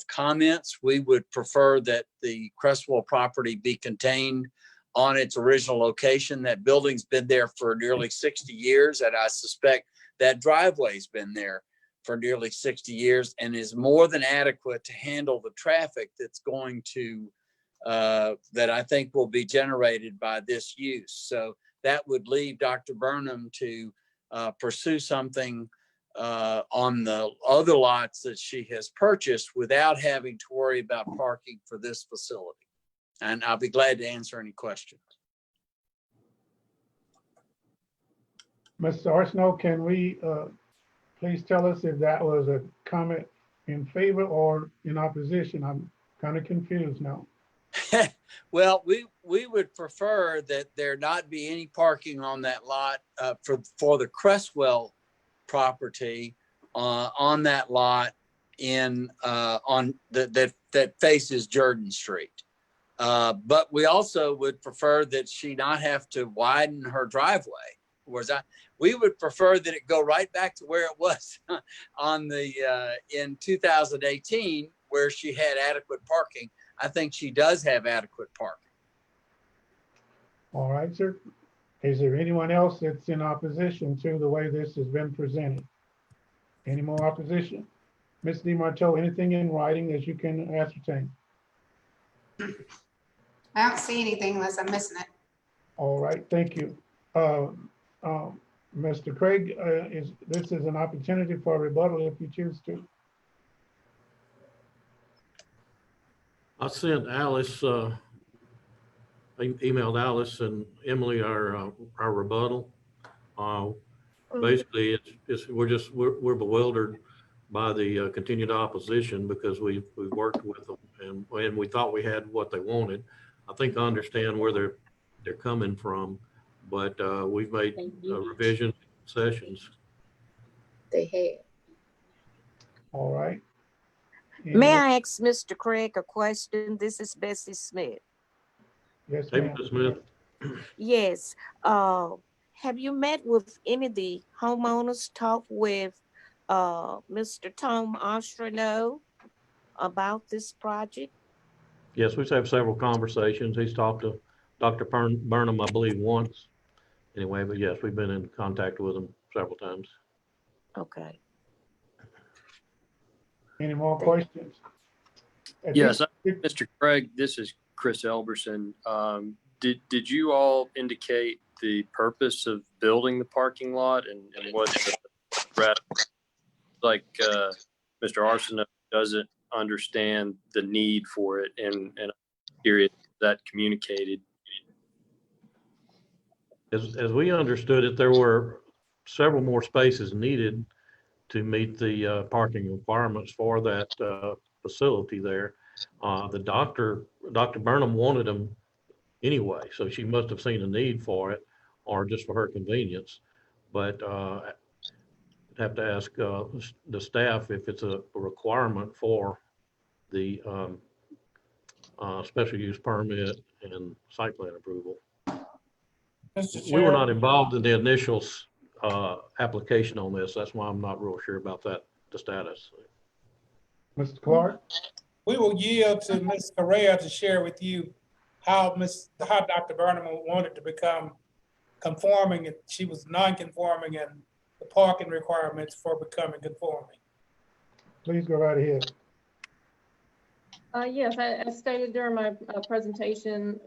comments. We would prefer that the Crestwell property be contained on its original location. That building's been there for nearly 60 years, and I suspect that driveway's been there for nearly 60 years and is more than adequate to handle the traffic that's going to that I think will be generated by this use. So that would leave Dr. Burnham to pursue something on the other lots that she has purchased without having to worry about parking for this facility. And I'll be glad to answer any questions. Mr. Arsenault, can we please tell us if that was a comment in favor or in opposition? I'm kind of confused now. Well, we would prefer that there not be any parking on that lot for the Crestwell property on that lot that faces Jordan Street. But we also would prefer that she not have to widen her driveway. Whereas we would prefer that it go right back to where it was on in 2018, where she had adequate parking. I think she does have adequate parking. All right, sir. Is there anyone else that's in opposition to the way this has been presented? Any more opposition? Ms. DiMarto, anything in writing as you can ascertain? I don't see anything unless I'm missing it. All right, thank you. Mr. Craig, this is an opportunity for a rebuttal if you choose to. I sent Alice, emailed Alice and Emily our rebuttal. Basically, we're bewildered by the continued opposition because we've worked with them and we thought we had what they wanted. I think I understand where they're coming from, but we've made revision sessions. They have. All right. May I ask Mr. Craig a question? This is Bessie Smith. Yes, Hey, ma'am. Ms. Smith. Yes. Have you met with any of the homeowners, talked with Mr. Tom Ostrano about this project? Yes, we've had several conversations. He's talked to Dr. Burnham, I believe, once. Anyway, but yes, we've been in contact with him several times. Okay. Any more questions? Yes, Mr. Craig, this is Chris Elberson. Did you all indicate the purpose of building the parking lot and what the like Mr. Arsenault doesn't understand the need for it and period that communicated? As we understood it, there were several more spaces needed to meet the parking requirements for that facility there. Dr. Burnham wanted them anyway, so she must have seen a need for it or just for her convenience. But I'd have to ask the staff if it's a requirement for the special use permit and site plan approval. Mr. We were Chair, not involved in the initial application on this. That's why I'm not real sure about the status. Mr. Clark? we will yield to Ms. Correa to share with you how Dr. Burnham wanted to become conforming. She was non-conforming and the parking requirements for becoming conforming. Please go right ahead. Yes, as stated during my presentation,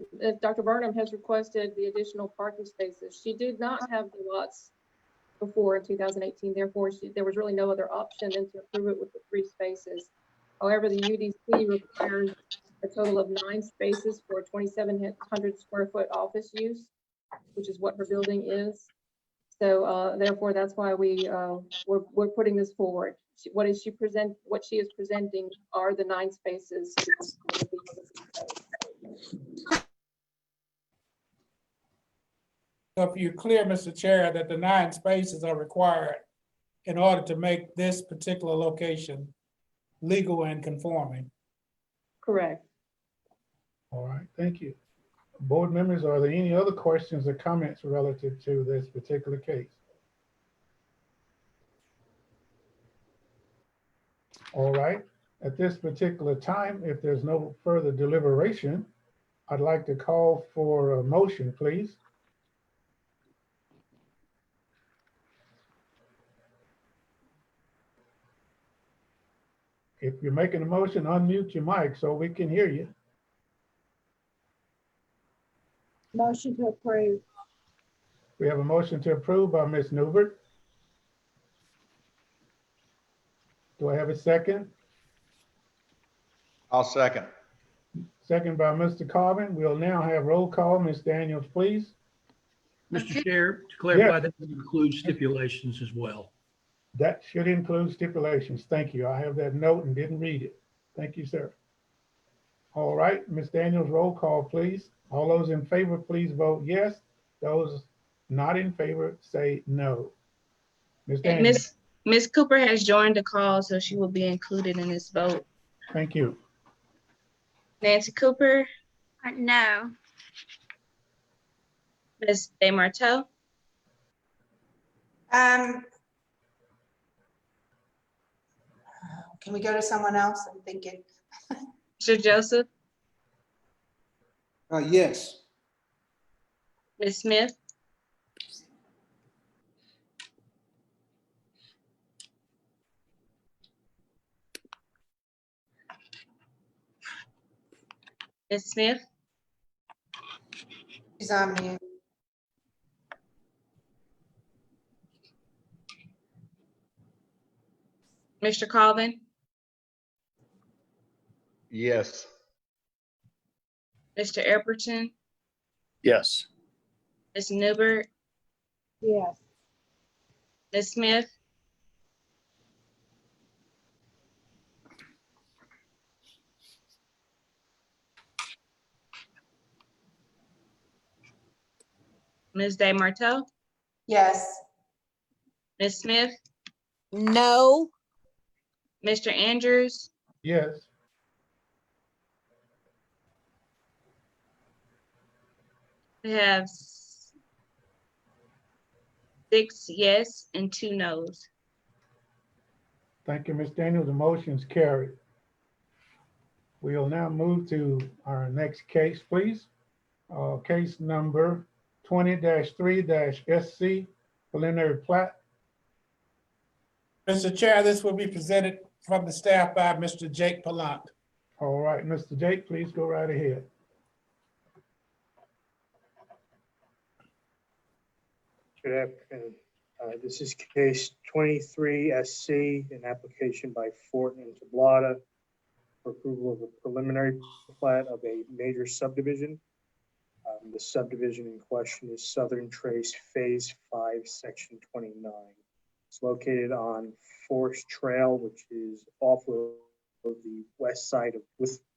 Dr. Burnham has requested the additional parking spaces. She did not have the lots before in 2018. Therefore, there was really no other option than to approve it with the 3 spaces. However, the UDC requires a total of 9 spaces for a 2,700 square foot office use, which is what her building is. So therefore, that's why we're putting this forward. What she is presenting are the 9 spaces. So if you're clear, Mr. Chair, that the 9 spaces are required in order to make this particular location legal and conforming. Correct. All right, thank you. Board members, are there any other questions or comments relative to this particular case? All right, at this particular time, if there's no further deliberation, I'd like to call for a motion, please. If you're making a motion, unmute your mic so we can hear you. Motion to approve. We have a motion to approve by Ms. Newbert. Do I have a second? I'll second. Second by Mr. Carvin. We'll now have roll call. Ms. Daniels, please. Mr. Chair, to clarify, Yes. that includes stipulations as well. That should include stipulations. Thank you. I have that note and didn't read it. Thank you, sir. All right, Ms. Daniels, roll call, please. All those in favor, please vote yes. Those not in favor, say no. Ms. Daniels. Ms. Cooper has joined the call, so she will be included in this vote. Thank you. Nancy Cooper, No. Ms. DeMarteau, Can we go to someone else? I'm thinking. Mr. Joseph, Yes. Ms. Smith, Ms. Smith, She's on mute. Mr. Colvin, Yes. Mr. Epperson, Yes. Ms. Newbert, Yes. Ms. Smith, Ms. DeMarteau, Yes. Ms. Smith, No. Mr. Andrews, Yes. we have 6 yes and 2 no's. Thank you, Ms. Daniels. The motion's carried. We'll now move to our next case, please. Case number 20-3-SC, preliminary plat. Mr. Chair, this will be presented from the staff by Mr. Jake Palant. All right, Mr. Jake, please go right ahead. Good afternoon. This is case 23 SC, an application by Fortin and Tablata for approval of a preliminary plat of a major subdivision. The subdivision in question is Southern Trace Phase 5, Section 29. It's located on Forest Trail, which is off of the west side of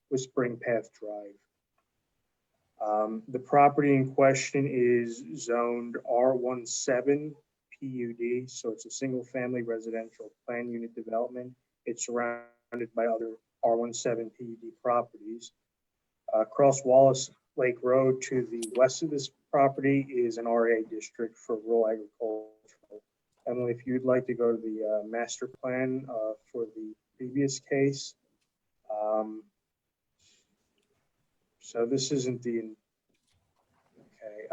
Whispering Path Drive. The property in question is zoned R17 PUD, so it's a single-family residential plan unit development. It's surrounded by other R17 PUD properties. Across Wallace Lake Road to the west of this property is an RA district for rural agricultural. Emily, if you'd like to go to the master plan for the previous case. So this isn't the, okay,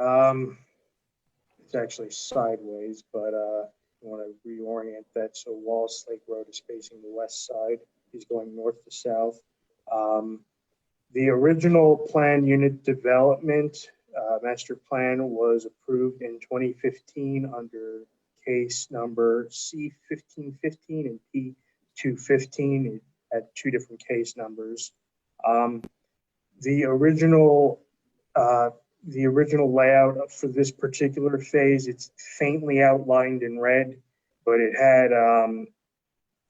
it's actually sideways, but I want to reorient that. So Wallace Lake Road is facing the west side. He's going north to south. The original plan unit development master plan was approved in 2015 under case number C1515 and P215. It had 2 different case numbers. The original layout for this particular phase, it's faintly outlined in red, but it had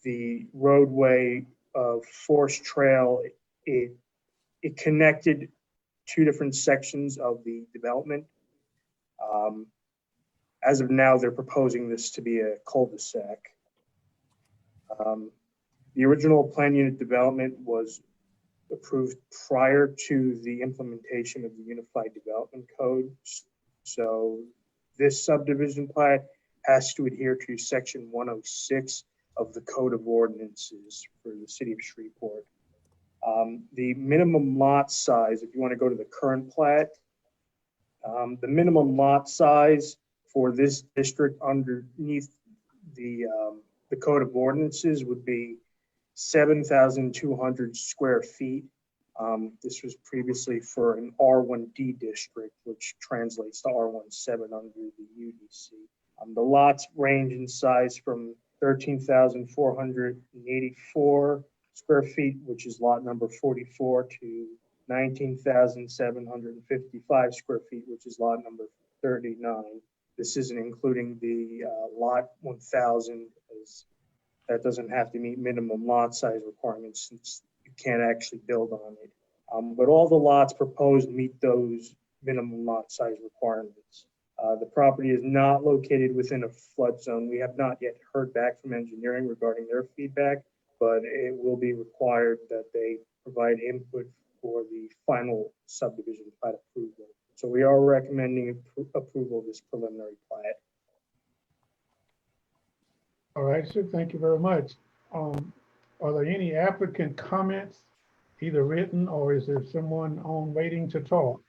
the roadway of Forest Trail. It connected 2 different sections of the development. As of now, they're proposing this to be a cul-de-sac. The original plan unit development was approved prior to the implementation of the Unified Development Code. So this subdivision plat has to adhere to section 106 of the Code of Ordinances for the city of Shreveport. The minimum lot size, if you want to go to the current plat, the minimum lot size for this district underneath the Code of Ordinances would be 7,200 square feet. This was previously for an R1D district, which translates to R17 under the UDC. The lots range in size from 13,484 square feet, which is lot number 44, to 19,755 square feet, which is lot number 39. This isn't including the lot 1,000, as that doesn't have to meet minimum lot size requirements since you can't actually build on it. But all the lots proposed meet those minimum lot size requirements. The property is not located within a flood zone. We have not yet heard back from engineering regarding their feedback, but it will be required that they provide input for the final subdivision plat approval. So we are recommending approval of this preliminary plat. All right, sir, thank you very much. Are there any applicant comments, either written or is there someone on waiting to talk?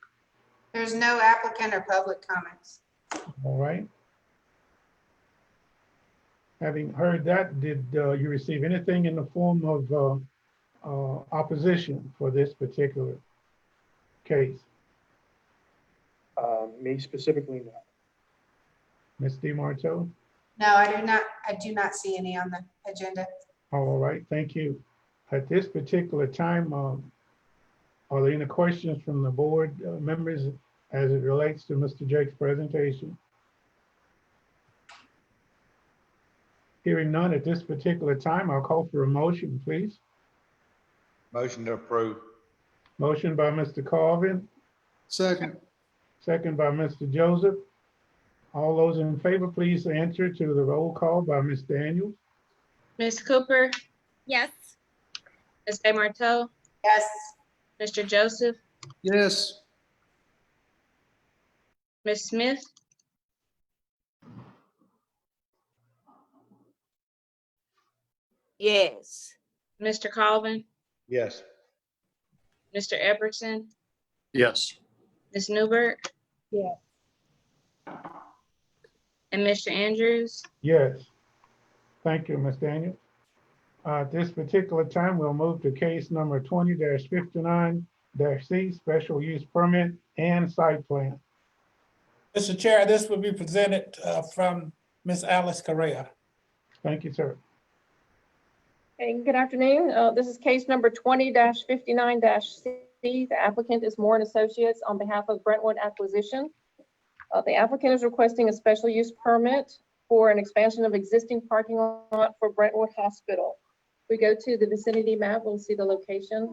There's no applicant or public comments. All right. Having heard that, did you receive anything in the form of opposition for this particular case? Me specifically, no. Ms. DiMarto? No, I do not see any on the agenda. All right, thank you. At this particular time, are there any questions from the board members as it relates to Mr. Jake's presentation? Hearing none at this particular time, I'll call for a motion, please. Motion to approve. Motion by Mr. Carvin. Second. Second by Mr. Joseph. All those in favor, please answer to the roll call by Ms. Daniels. Ms. Cooper, Yes. Ms. DeMarteau, Yes. Mr. Joseph, Yes. Ms. Smith, Yes. Mr. Colvin, Yes. Mr. Epperson, Yes. Ms. Newberg, Yes. and Mr. Andrews. Yes. Thank you, Ms. Daniels. At this particular time, we'll move to case number 20-59-C, special use permit and site plan. Mr. Chair, this will be presented from Ms. Alice Correa. Thank you, sir. Hey, good afternoon. This is case number 20-59-C. The applicant is Moore and Associates on behalf of Brentwood Acquisition. The applicant is requesting a special use permit for an expansion of existing parking lot for Brentwood Hospital. We go to the vicinity map, we'll see the location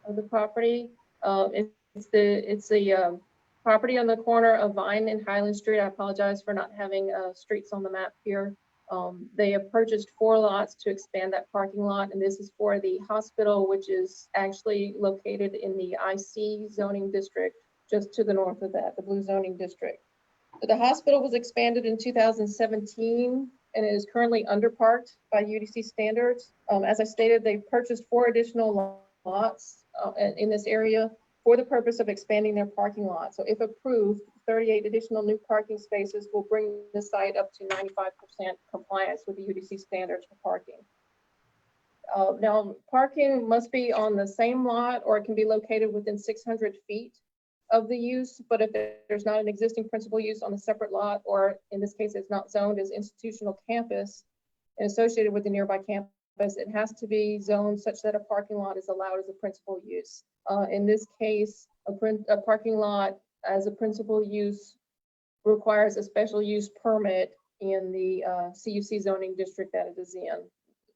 of the property. It's the property on the corner of Vine and Highland Street. I apologize for not having streets on the map here. They have purchased 4 lots to expand that parking lot, and this is for the hospital, which is actually located in the IC zoning district, just to the north of that, the blue zoning district. The hospital was expanded in 2017 and it is currently underparked by UDC standards. As I stated, they purchased 4 additional lots in this area for the purpose of expanding their parking lot. So if approved, 38 additional new parking spaces will bring the site up to 95% compliance with the UDC standards for parking. Now, parking must be on the same lot or it can be located within 600 feet of the use, but if there's not an existing principal use on a separate lot, or in this case, it's not zoned as institutional campus and associated with the nearby campus, it has to be zoned such that a parking lot is allowed as a principal use. In this case, a parking lot as a principal use requires a special use permit in the CUC zoning district that it is in,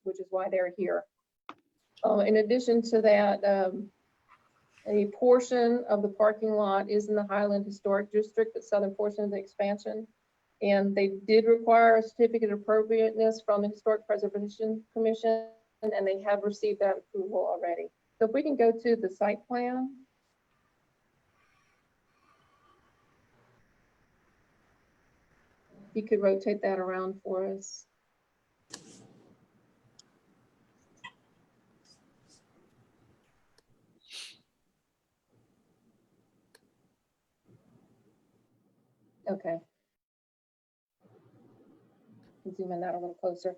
which is why they're here. In addition to that, a portion of the parking lot is in the Highland Historic District, the southern portion of the expansion. And they did require a certificate of appropriateness from the Historic Preservation Commission, and they have received that approval already. So if we can go to the site plan. You could rotate that around for us. Okay. Zoom in that a little closer.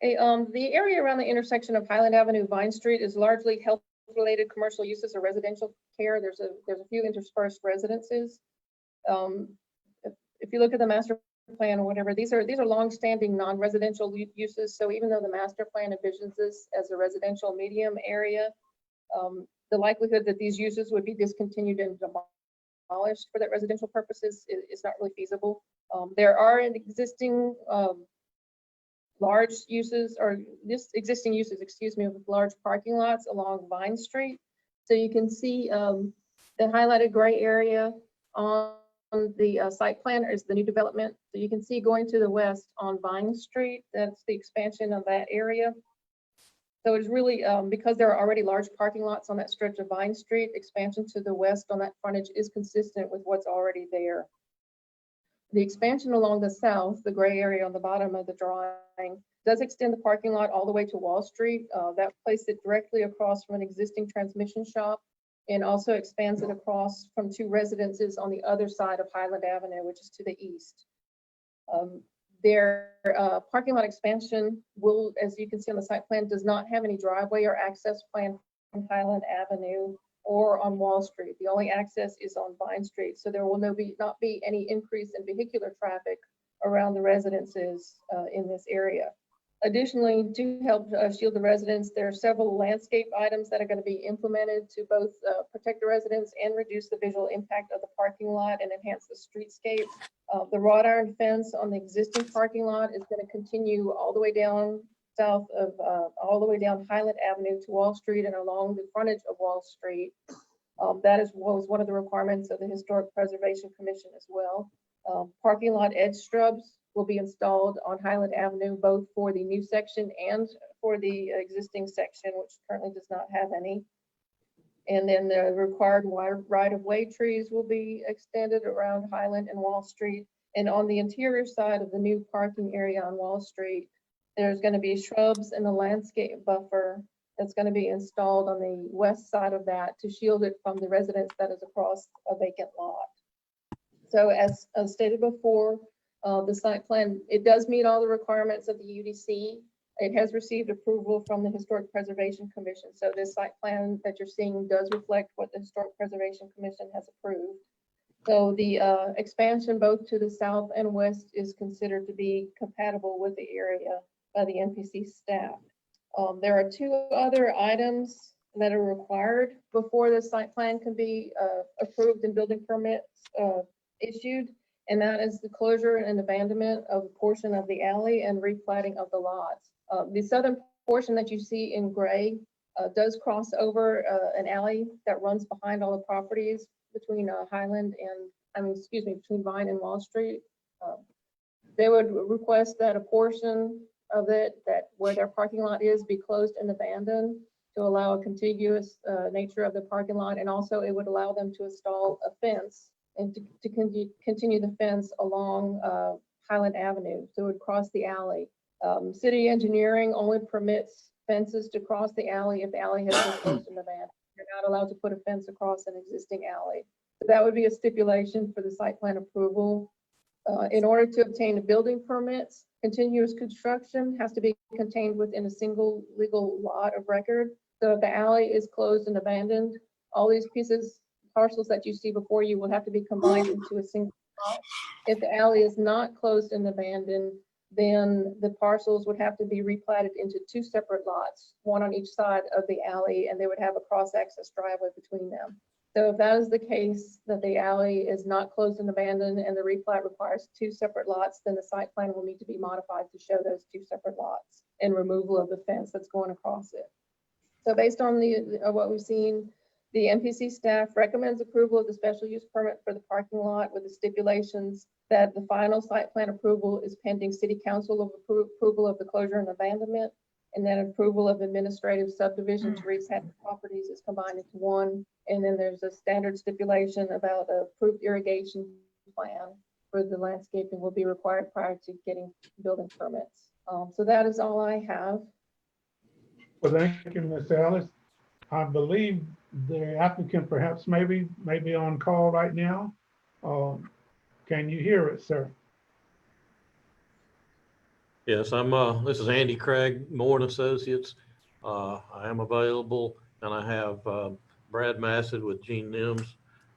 The area around the intersection of Highland Avenue, Vine Street is largely health-related commercial uses or residential care. There's a few interspersed residences. If you look at the master plan or whatever, these are long-standing non-residential uses. So even though the master plan envisions this as a residential medium area, the likelihood that these uses would be discontinued and demolished for that residential purposes is not really feasible. There are existing large uses, or just existing uses, excuse me, with large parking lots along Vine Street. So you can see the highlighted gray area on the site plan is the new development. So you can see going to the west on Vine Street, that's the expansion of that area. So it's really, because there are already large parking lots on that stretch of Vine Street, expansion to the west on that frontage is consistent with what's already there. The expansion along the south, the gray area on the bottom of the drawing, does extend the parking lot all the way to Wall Street. That places it directly across from an existing transmission shop and also expands it across from 2 residences on the other side of Highland Avenue, which is to the east. Their parking lot expansion will, as you can see on the site plan, does not have any driveway or access plan from Highland Avenue or on Wall Street. The only access is on Vine Street. So there will not be any increase in vehicular traffic around the residences in this area. Additionally, to help shield the residents, there are several landscape items that are going to be implemented to both protect the residents and reduce the visual impact of the parking lot and enhance the streetscape. The wrought iron fence on the existing parking lot is going to continue all the way down south of, all the way down Highland Avenue to Wall Street and along the frontage of Wall Street. That was one of the requirements of the Historic Preservation Commission as well. Parking lot edge shrubs will be installed on Highland Avenue, both for the new section and for the existing section, which currently does not have any. And then the required right-of-way trees will be extended around Highland and Wall Street. And on the interior side of the new parking area on Wall Street, there's going to be shrubs and a landscape buffer that's going to be installed on the west side of that to shield it from the residence that is across a vacant lot. So as stated before, the site plan, it does meet all the requirements of the UDC. It has received approval from the Historic Preservation Commission. So this site plan that you're seeing does reflect what the Historic Preservation Commission has approved. So the expansion both to the south and west is considered to be compatible with the area by the MPC staff. There are 2 other items that are required before the site plan can be approved and building permits issued. And that is the closure and abandonment of a portion of the alley and replatting of the lots. The southern portion that you see in gray does cross over an alley that runs behind all the properties between Highland and, between Vine and Wall Street. They would request that a portion of it, that where their parking lot is, be closed and abandoned to allow a contiguous nature of the parking lot. And also it would allow them to install a fence and to continue the fence along Highland Avenue. So it would cross the alley. City engineering only permits fences to cross the alley if the alley has been closed and abandoned. You're not allowed to put a fence across an existing alley. So that would be a stipulation for the site plan approval. In order to obtain building permits, continuous construction has to be contained within a single legal lot of record. So if the alley is closed and abandoned, all these parcels that you see before you will have to be combined into a single lot. If the alley is not closed and abandoned, then the parcels would have to be replatted into 2 separate lots, one on each side of the alley, and they would have a cross-access driveway between them. So if that is the case, that the alley is not closed and abandoned and the replat requires 2 separate lots, then the site plan will need to be modified to show those 2 separate lots and removal of the fence that's going across it. So based on what we've seen, the MPC staff recommends approval of the special use permit for the parking lot with the stipulations that the final site plan approval is pending city council approval of the closure and abandonment, and then approval of administrative subdivision to reset properties is combined into one. And then there's a standard stipulation about an approved irrigation plan for the landscaping will be required prior to getting building permits. So that is all I have. Well, thank you, Ms. Ellis. I believe the applicant perhaps maybe on call right now. Can you hear it, sir? Yes, this is Andy Craig, Moore and Associates. I am available, and I have Brad Massett with Gene Nims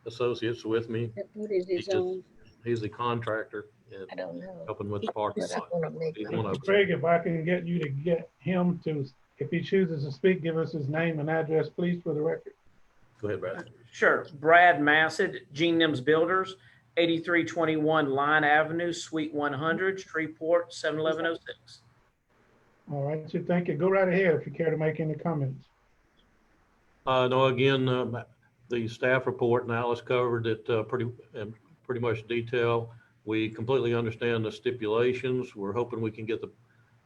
Associates with me. What is his own? He's the contractor. I don't know. Helping with the parking lot. He's one of them. Craig, if I can get you to get him to, if he chooses to speak, give us his name and address, please, for the record. Go ahead, Brad. Sure. Brad Massett, Gene Nims Builders, 8321 Line Avenue, Suite 100, Shreveport, 71106. All right, so thank you. Go right ahead if you care to make any comments. No, again, the staff report, and Alice covered it pretty much detail. We completely understand the stipulations. We're hoping we can get the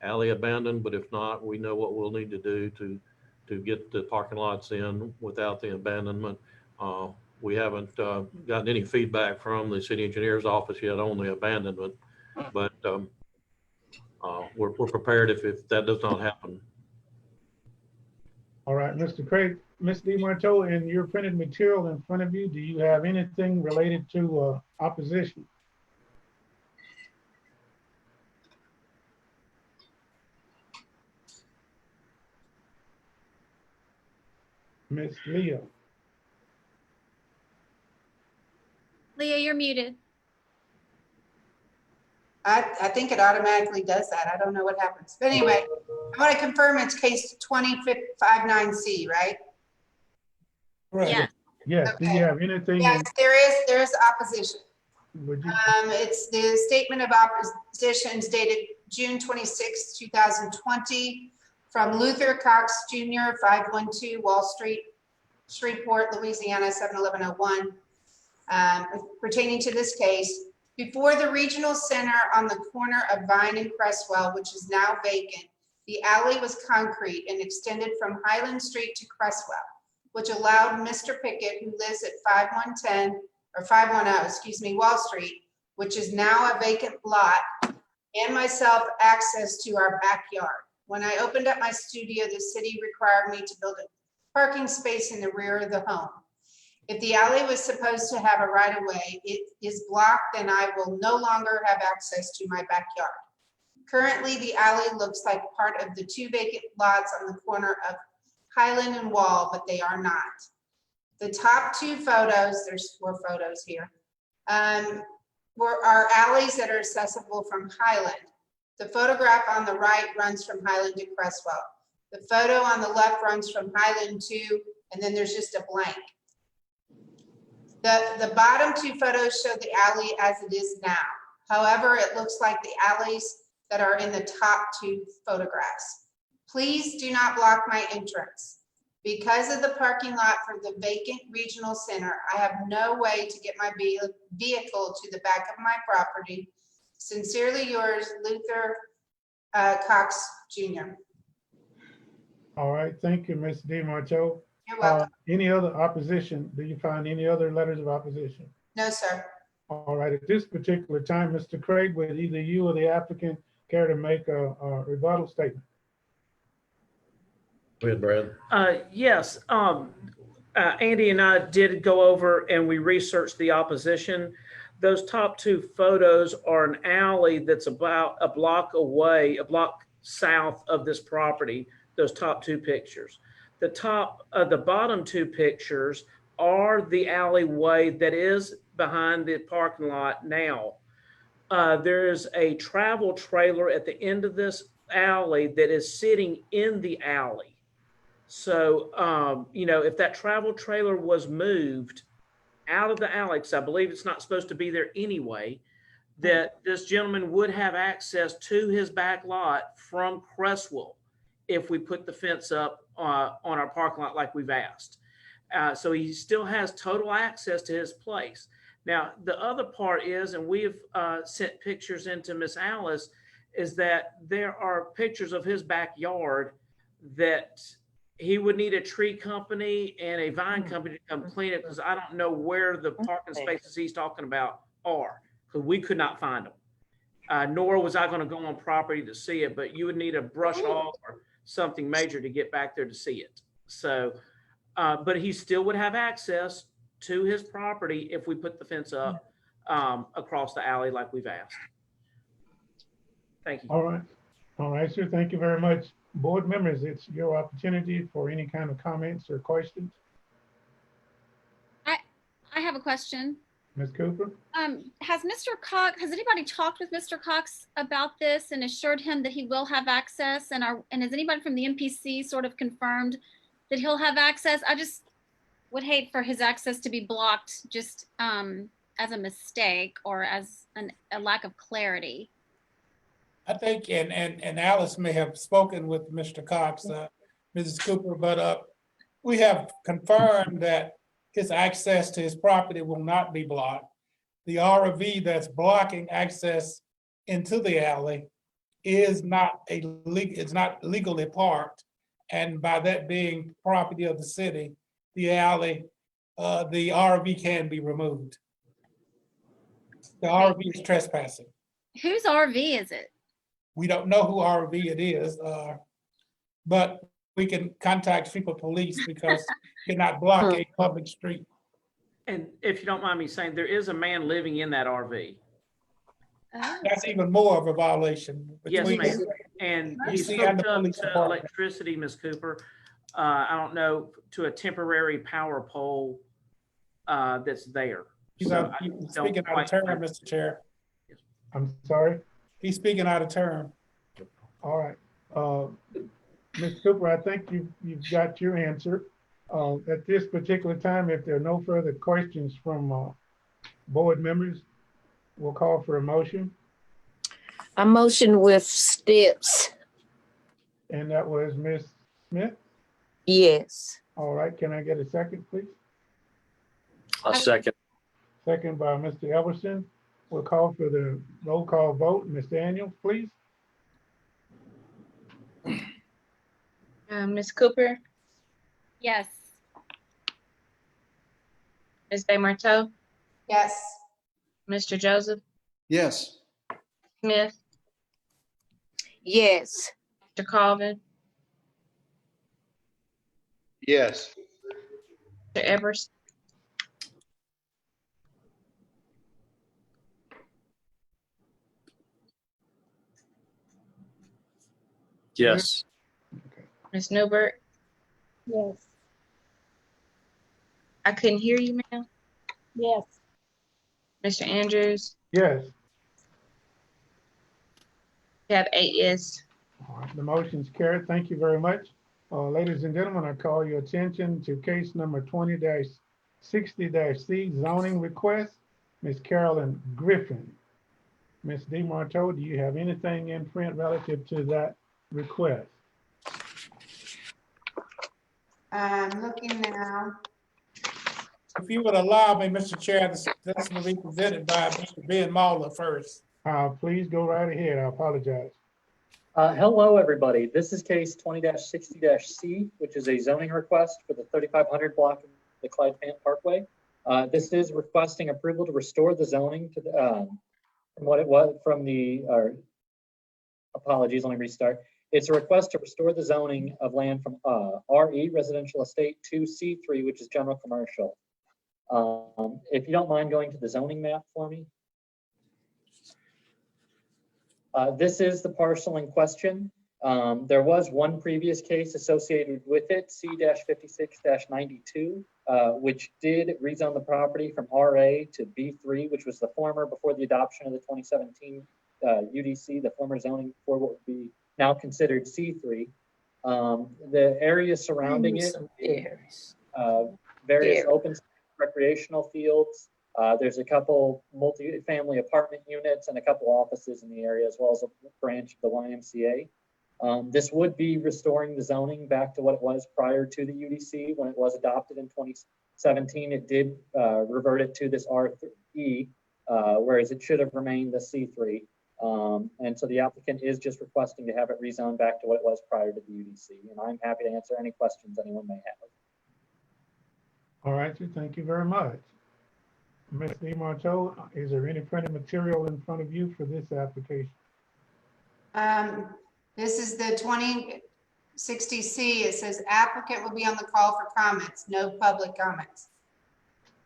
alley abandoned, but if not, we know what we'll need to do to get the parking lots in without the abandonment. We haven't gotten any feedback from the city engineer's office yet on the abandonment, but we're prepared if that does not happen. All right, Mr. Craig, Ms. DiMartolo, in your printed material in front of you, do you have anything related to opposition? Ms. Leah. Leah, you're muted. I think it automatically does that. I don't know what happens. But anyway, I want to confirm it's case 2059C, right? Right. Yeah. Yes, do you have anything? Yes, there is opposition. Would you? It's the statement of opposition dated June 26, 2020 from Luther Cox Jr., 512 Wall Street, Shreveport, Louisiana, 71101. Pertaining to this case, before the regional center on the corner of Vine and Cresswell, which is now vacant, the alley was concrete and extended from Highland Street to Cresswell, which allowed Mr. Pickett, who lives at 510, Wall Street, which is now a vacant lot, and myself access to our backyard. When I opened up my studio, the city required me to build a parking space in the rear of the home. If the alley was supposed to have a right of way, it is blocked, then I will no longer have access to my backyard. Currently, the alley looks like part of the two vacant lots on the corner of Highland and Wall, but they are not. The top two photos, there's 4 photos here, are alleys that are accessible from Highland. The photograph on the right runs from Highland to Cresswell. The photo on the left runs from Highland to, and then there's just a blank. The bottom 2 photos show the alley as it is now. However, it looks like the alleys that are in the top 2 photographs. Please do not block my entrance. Because of the parking lot for the vacant regional center, I have no way to get my vehicle to the back of my property. Sincerely yours, Luther Cox Jr. All right, thank you, Ms. DiMartolo. You're welcome. Any other opposition? Do you find any other letters of opposition? No, sir. All right, at this particular time, Mr. Craig, would either you or the applicant care to make a rebuttal statement? Go ahead, Brad. Yes, Andy and I did go over and we researched the opposition. Those top 2 photos are an alley that's about a block away, a block south of this property, those top 2 pictures. The bottom 2 pictures are the alleyway that is behind the parking lot now. There's a travel trailer at the end of this alley that is sitting in the alley. So, if that travel trailer was moved out of the alley, because I believe it's not supposed to be there anyway, that this gentleman would have access to his back lot from Cresswell if we put the fence up on our parking lot like we've asked. So he still has total access to his place. Now, the other part is, and we've sent pictures into Miss Alice, is that there are pictures of his backyard that he would need a tree company and a vine company to come clean it, because I don't know where the parking spaces he's talking about are, because we could not find them. Nor was I going to go on property to see it, but you would need a brush hog or something major to get back there to see it. So, but he still would have access to his property if we put the fence up across the alley like we've asked. Thank you. All right, sir. Thank you very much. Board members, it's your opportunity for any kind of comments or questions. I have a question. Ms. Cooper? Has anybody talked with Mr. Cox about this and assured him that he will have access? And has anybody from the MPC sort of confirmed that he'll have access? I just would hate for his access to be blocked just as a mistake or as a lack of clarity. I think, and Alice may have spoken with Mr. Cox, Mrs. Cooper, but we have confirmed that his access to his property will not be blocked. The RV that's blocking access into the alley is not it's not legally parked. And by that being property of the city, the alley, the RV can be removed. The RV is trespassing. Whose RV is it? We don't know who RV it is, but we can contact Freeport Police because you cannot block a public street. And if you don't mind me saying, there is a man living in that RV. That's even more of a violation. Yes, between- ma'am. And he's PC and hooked the up police to department. electricity, Ms. Cooper. I don't know, to a temporary power pole that's there. He's So I speaking don't out of quite turn, know. Mr. Chair. I'm sorry. He's speaking out of turn. All right. Ms. Cooper, I think you've got your answer. At this particular time, if there are no further questions from board members, we'll call for a motion. A motion with steps. And that was Ms. Smith. Yes. All right, can I get a second, please? A second. Second by Mr. Everson. We'll call for the roll call vote. Ms. Daniels, please. Ms. Cooper, Yes. Ms. DeMarteau, Yes. Mr. Joseph, Yes. Smith, Yes. Mr. Colvin, Yes. Mr. Evers, Yes. Ms. Newbert. Yes. I couldn't hear you, ma'am. Yes. Mr. Andrews, Yes. you have 8 yes. All right, the motion's carried. Thank you very much. Ladies and gentlemen, I call your attention to case number 20-60-C zoning request. Ms. Carolyn Griffin. Ms. DeMarteau, do you have anything in print relative to that request? I'm looking now. If you would allow me, Mr. Chair, this will be presented by Mr. Ben Mauler first. Please go right ahead. I apologize. Hello, everybody. This is case 20-60-C, which is a zoning request for the 3500 block of the Clyde Pant Parkway. This is requesting approval to restore the zoning to the, from what it was from the, apologies, let me restart. It's a request to restore the zoning of land from RE residential estate to C3, which is general commercial. If you don't mind going to the zoning map for me. This is the parcel in question. There was one previous case associated with it, C-56-92, which did rezone the property from RA to B3, which was the former, before the adoption of the 2017 UDC, the former zoning for what would be now considered C3. The area surrounding it, various open recreational fields. There's a couple multi-family apartment units and a couple offices in the area, as well as a branch of the YMCA. This would be restoring the zoning back to what it was prior to the UDC. When it was adopted in 2017, it did revert it to this R3E, whereas it should have remained the C3. And so the applicant is just requesting to have it rezoned back to what it was prior to the UDC. And I'm happy to answer any questions anyone may have. All right, thank you very much. Ms. DeMarteau, is there any printed material in front of you for this application? This is the 2060C. It says applicant will be on the call for comments, no public comments.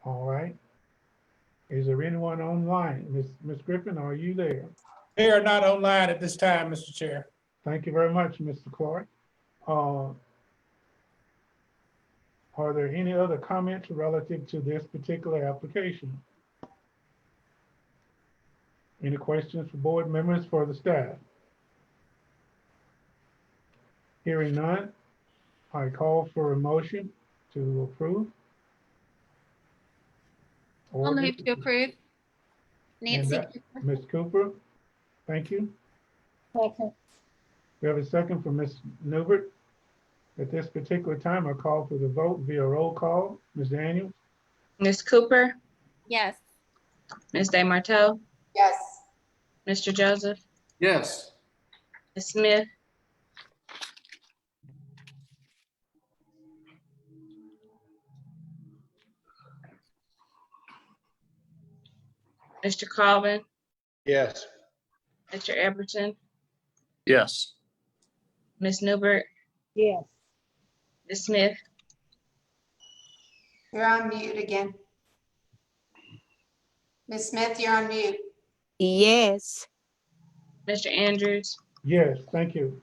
All right. Is there anyone online? Ms. Griffin, are you there? They are not online at this time, Mr. Chair. Thank you very much, Mr. Clark. Are there any other comments relative to this particular application? Any questions for board members for the staff? Hearing none, I call for a motion to approve. I'll move to approve. Nancy. Ms. Cooper, thank you. Second. We have a second from Ms. Newbert. At this particular time, I call for the vote via roll call. Ms. Daniels? Ms. Cooper, Yes. Ms. DeMarteau, Yes. Mr. Joseph, Yes. Ms. Smith, Mr. Colvin, Yes. Mr. Epperson, Yes. Ms. Newbert, Yes. Ms. Smith, You're on mute again. Ms. Smith, you're on mute. Yes. Mr. Andrews, Yes, thank you.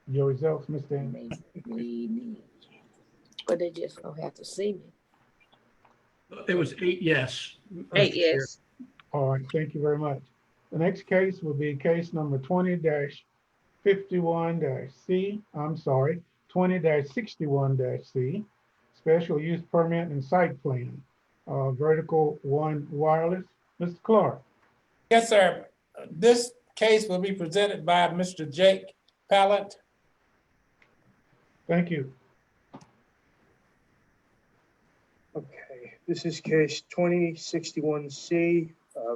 Your results, Mr. Anderson. But they just don't have to see me. It was 8 yes. 8 yes. All right, thank you very much. The next case will be case number 20-51-C, I'm sorry, 20-61-C, special use permit and site plan, Vertical One Wireless. Mr. Clark. Yes, sir. This case will be presented by Mr. Jake Pallant. Thank you. Okay, this is case 2061C,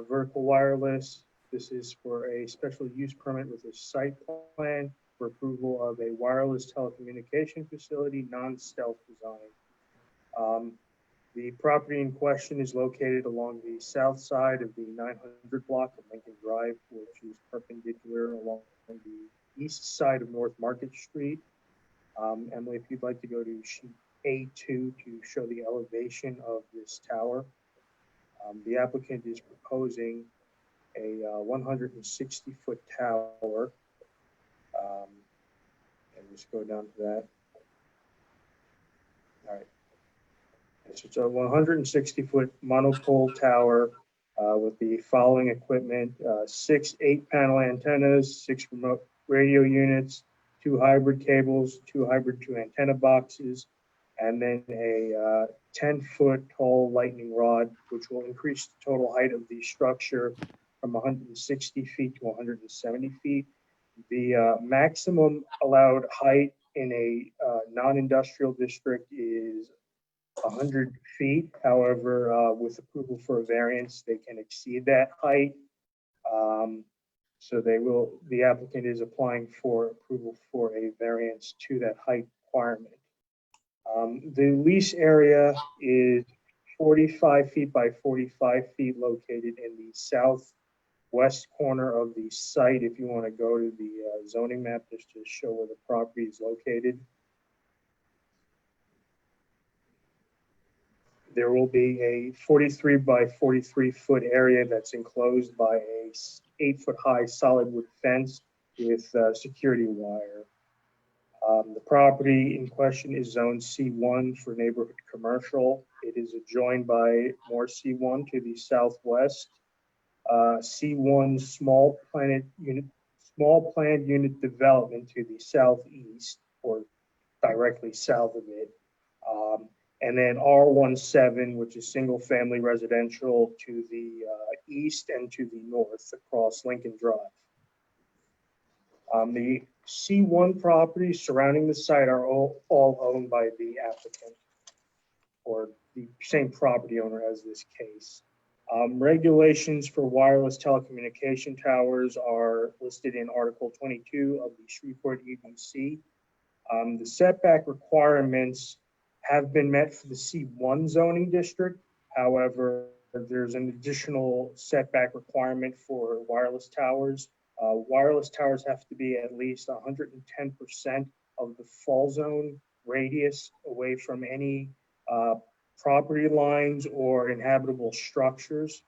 Vertical Wireless. This is for a special use permit with a site plan for approval of a wireless telecommunication facility, non-stealth design. The property in question is located along the south side of the 900 block of Lincoln Drive, which is perpendicular along the east side of North Market Street. Emily, if you'd like to go to sheet A2 to show the elevation of this tower. The applicant is proposing a 160-foot tower. And just go down to that. All right. So it's a 160-foot monopole tower with the following equipment: 6 8-panel antennas, 6 remote radio units, 2 hybrid cables, 2 hybrid 2 antenna boxes, and then a 10-foot tall lightning rod, which will increase the total height of the structure from 160 feet to 170 feet. The maximum allowed height in a non-industrial district is 100 feet. However, with approval for a variance, they can exceed that height. So the applicant is applying for approval for a variance to that height requirement. The lease area is 45 feet by 45 feet located in the southwest corner of the site. If you want to go to the zoning map just to show where the property is located. There will be a 43 by 43 foot area that's enclosed by a 8-foot high solid wood fence with security wire. The property in question is zone C1 for neighborhood commercial. It is adjoined by more C1 to the southwest. C1 small planned unit development to the southeast or directly south of it. And then R17, which is single family residential to the east and to the north across Lincoln Drive. The C1 properties surrounding the site are all owned by the applicant or the same property owner as this case. Regulations for wireless telecommunication towers are listed in Article 22 of the Shreveport EBC. The setback requirements have been met for the C1 zoning district. However, there's an additional setback requirement for wireless towers. Wireless towers have to be at least 110% of the fall zone radius away from any property lines or inhabitable structures.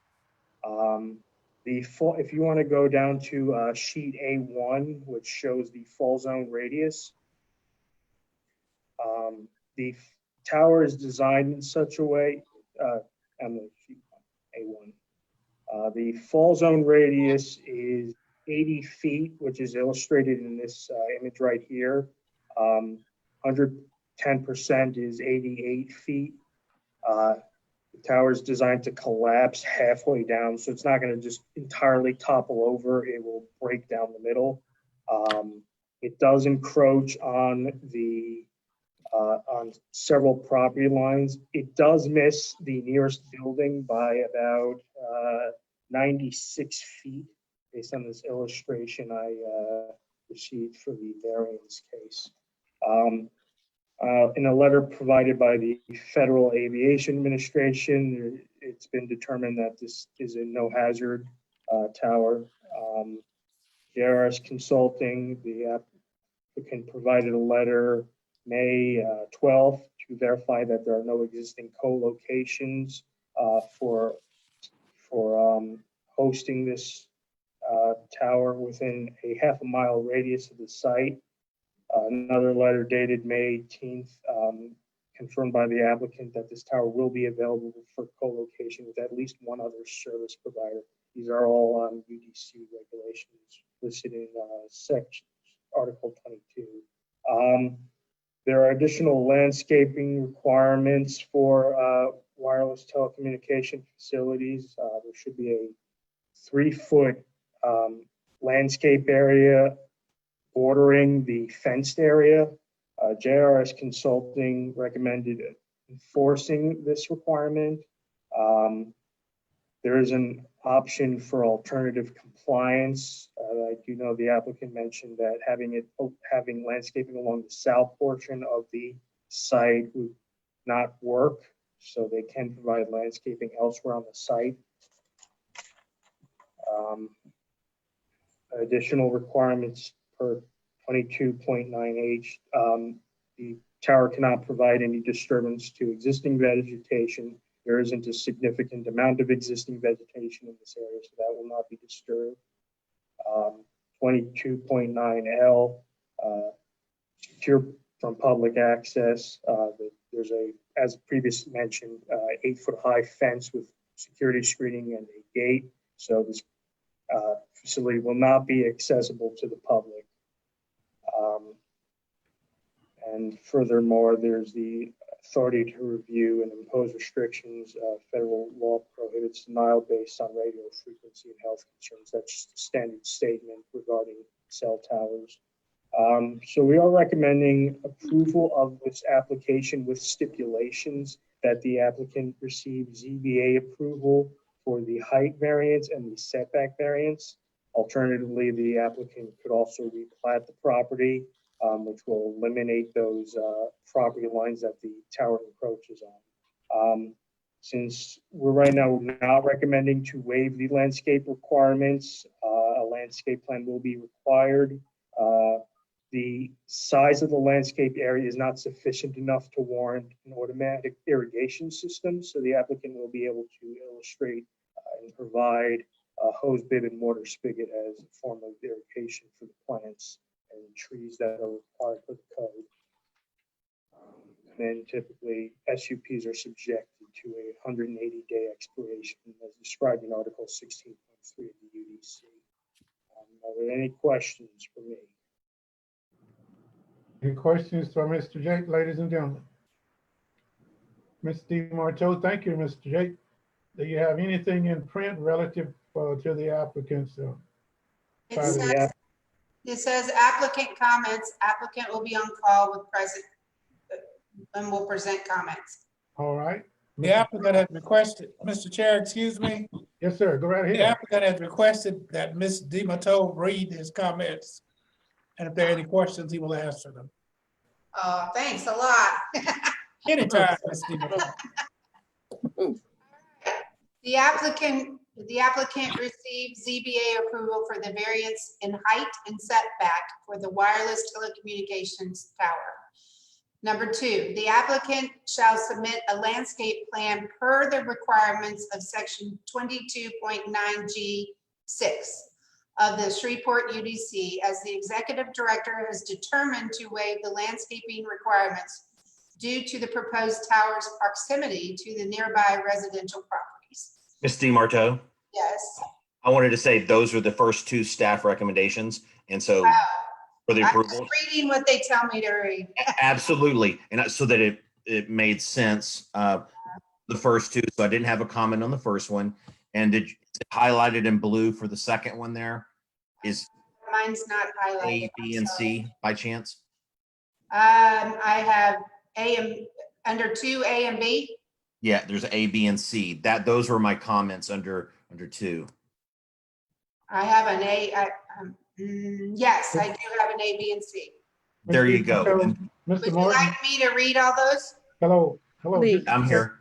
If you want to go down to sheet A1, which shows the fall zone radius, the tower is designed in such a way, Emily, sheet A1. The fall zone radius is 80 feet, which is illustrated in this image right here. 110% is 88 feet. The tower is designed to collapse halfway down, so it's not going to just entirely topple over. It will break down the middle. It does encroach on the on several property lines. It does miss the nearest building by about 96 feet, based on this illustration I received for the variance case. In a letter provided by the Federal Aviation Administration, it's been determined that this is a no hazard tower. JRS Consulting, the applicant provided a letter May 12th to verify that there are no existing co-locations for hosting this tower within a half-a-mile radius of the site. Another letter dated May 18th confirmed by the applicant that this tower will be available for co-location with at least one other service provider. These are all UDC regulations listed in section Article 22. There are additional landscaping requirements for wireless telecommunication facilities. There should be a 3-foot landscape area bordering the fenced area. JRS Consulting recommended enforcing this requirement. There is an option for alternative compliance. I do know the applicant mentioned that having landscaping along the south portion of the site would not work, so they can provide landscaping elsewhere on the site. Additional requirements per 22.9H. The tower cannot provide any disturbance to existing vegetation. There isn't a significant amount of existing vegetation in this area, so that will not be disturbed. 22.9L, secure from public access. There's a, as previously mentioned, 8-foot-high fence with security screening and a gate. So this facility will not be accessible to the public. And furthermore, there's the authority to review and impose restrictions. Federal law prohibits denial based on radio frequency and health concerns. That's just a standard statement regarding cell towers. So we are recommending approval of this application with stipulations that the applicant receive ZBA approval for the height variance and the setback variance. Alternatively, the applicant could also replat the property, which will eliminate those property lines that the tower encroaches on. Since we're right now not recommending to waive the landscape requirements, a landscape plan will be required. The size of the landscape area is not sufficient enough to warrant an automatic irrigation system, so the applicant will be able to illustrate and provide a hose bib and water spigot as a form of irrigation for the plants and trees that are required for the code. And then typically SUPs are subjected to a 180-day expiration as described in Article 16.3 of the UDC. Are there any questions for me? Any questions for Mr. Jake, ladies and gentlemen? Ms. DiMarto, thank you, Mr. Jake. Do you have anything in print relative to the applicant's? It says applicant comments. Applicant will be on call with present and will present comments. All right. The applicant has requested, Mr. Chair, excuse me. Yes, sir. Go right ahead. The applicant has requested that Ms. DiMatteo read his comments. And if there are any questions, he will answer them. Oh, thanks a lot. Anytime, Ms. DiMatteo. The applicant received ZBA approval for the variance in height and setback for the wireless telecommunications tower. Number 2, the applicant shall submit a landscape plan per the requirements of section 22.9G6 of the Shreveport UDC, as the executive director has determined to waive the landscaping requirements due to the proposed tower's proximity to the nearby residential properties. Ms. DiMarto? Yes. I wanted to say those are the first 2 staff recommendations. And so for the approval. I'm just reading what they tell me to read. Absolutely. And so that it made sense, the first 2. So I didn't have a comment on the first one. And is it highlighted in blue for the second one there? Is Mine's not highlighted. A, B, and C by chance? I have A and, under 2A and B? Yeah, there's A, B, and C. Those were my comments under 2. I have an A, yes, I do have an A, B, and C. There you go. Would you like me to read all those? Hello. Please. I'm here.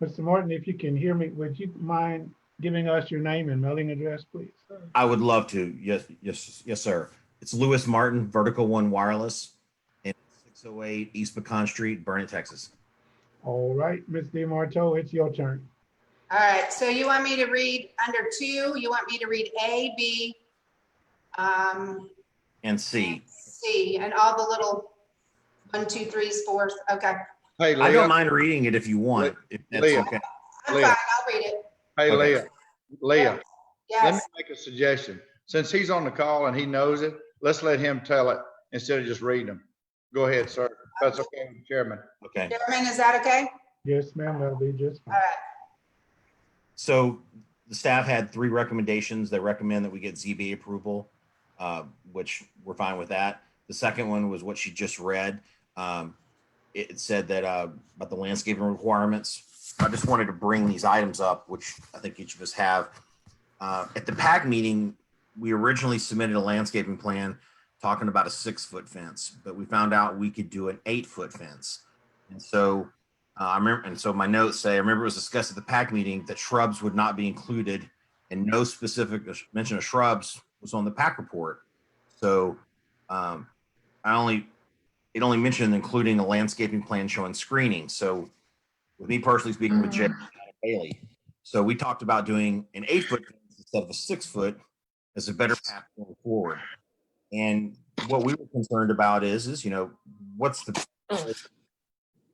Mr. Martin, if you can hear me, would you mind giving us your name and mailing address, please? I would love to. Yes, sir. It's Lewis Martin, Vertical One Wireless, in 608 East Pecan Street, Burnet, Texas. All right, Ms. DeMarto, it's your turn. All right, so you want me to read under 2, you want me to read A, B, And C. C, and all the little 1, 2, 3s, 4s, okay. Hey, I don't Leah. mind reading it if you want. If that's Leah. okay. I'm Leah. fine, I'll read it. Hey, Okay. Leah, let me Yes, make a suggestion. Since he's on the call and he knows it, let's let him tell it instead of just reading them. Go ahead, sir. That's okay, Chairman. Okay. Chairman, is that okay? Yes, ma'am, that'll be just All fine. right, So the staff had 3 recommendations. They recommend that we get ZBA approval, which we're fine with that. The second one was what she just read. It said that about the landscaping requirements. I just wanted to bring these items up, which I think each of us have. At the PAC meeting, we originally submitted a landscaping plan talking about a 6-foot fence, but we found out we could do an 8-foot fence. And so I remember, and so my notes say, I remember it was discussed at the PAC meeting that shrubs would not be included, and no specific mention of shrubs was on the PAC report. So it only mentioned including a landscaping plan showing screening. So with me personally speaking with Jay and Bailey, so we talked about doing an 8-foot fence instead of a 6-foot as a better path going forward. And what we were concerned about is what's the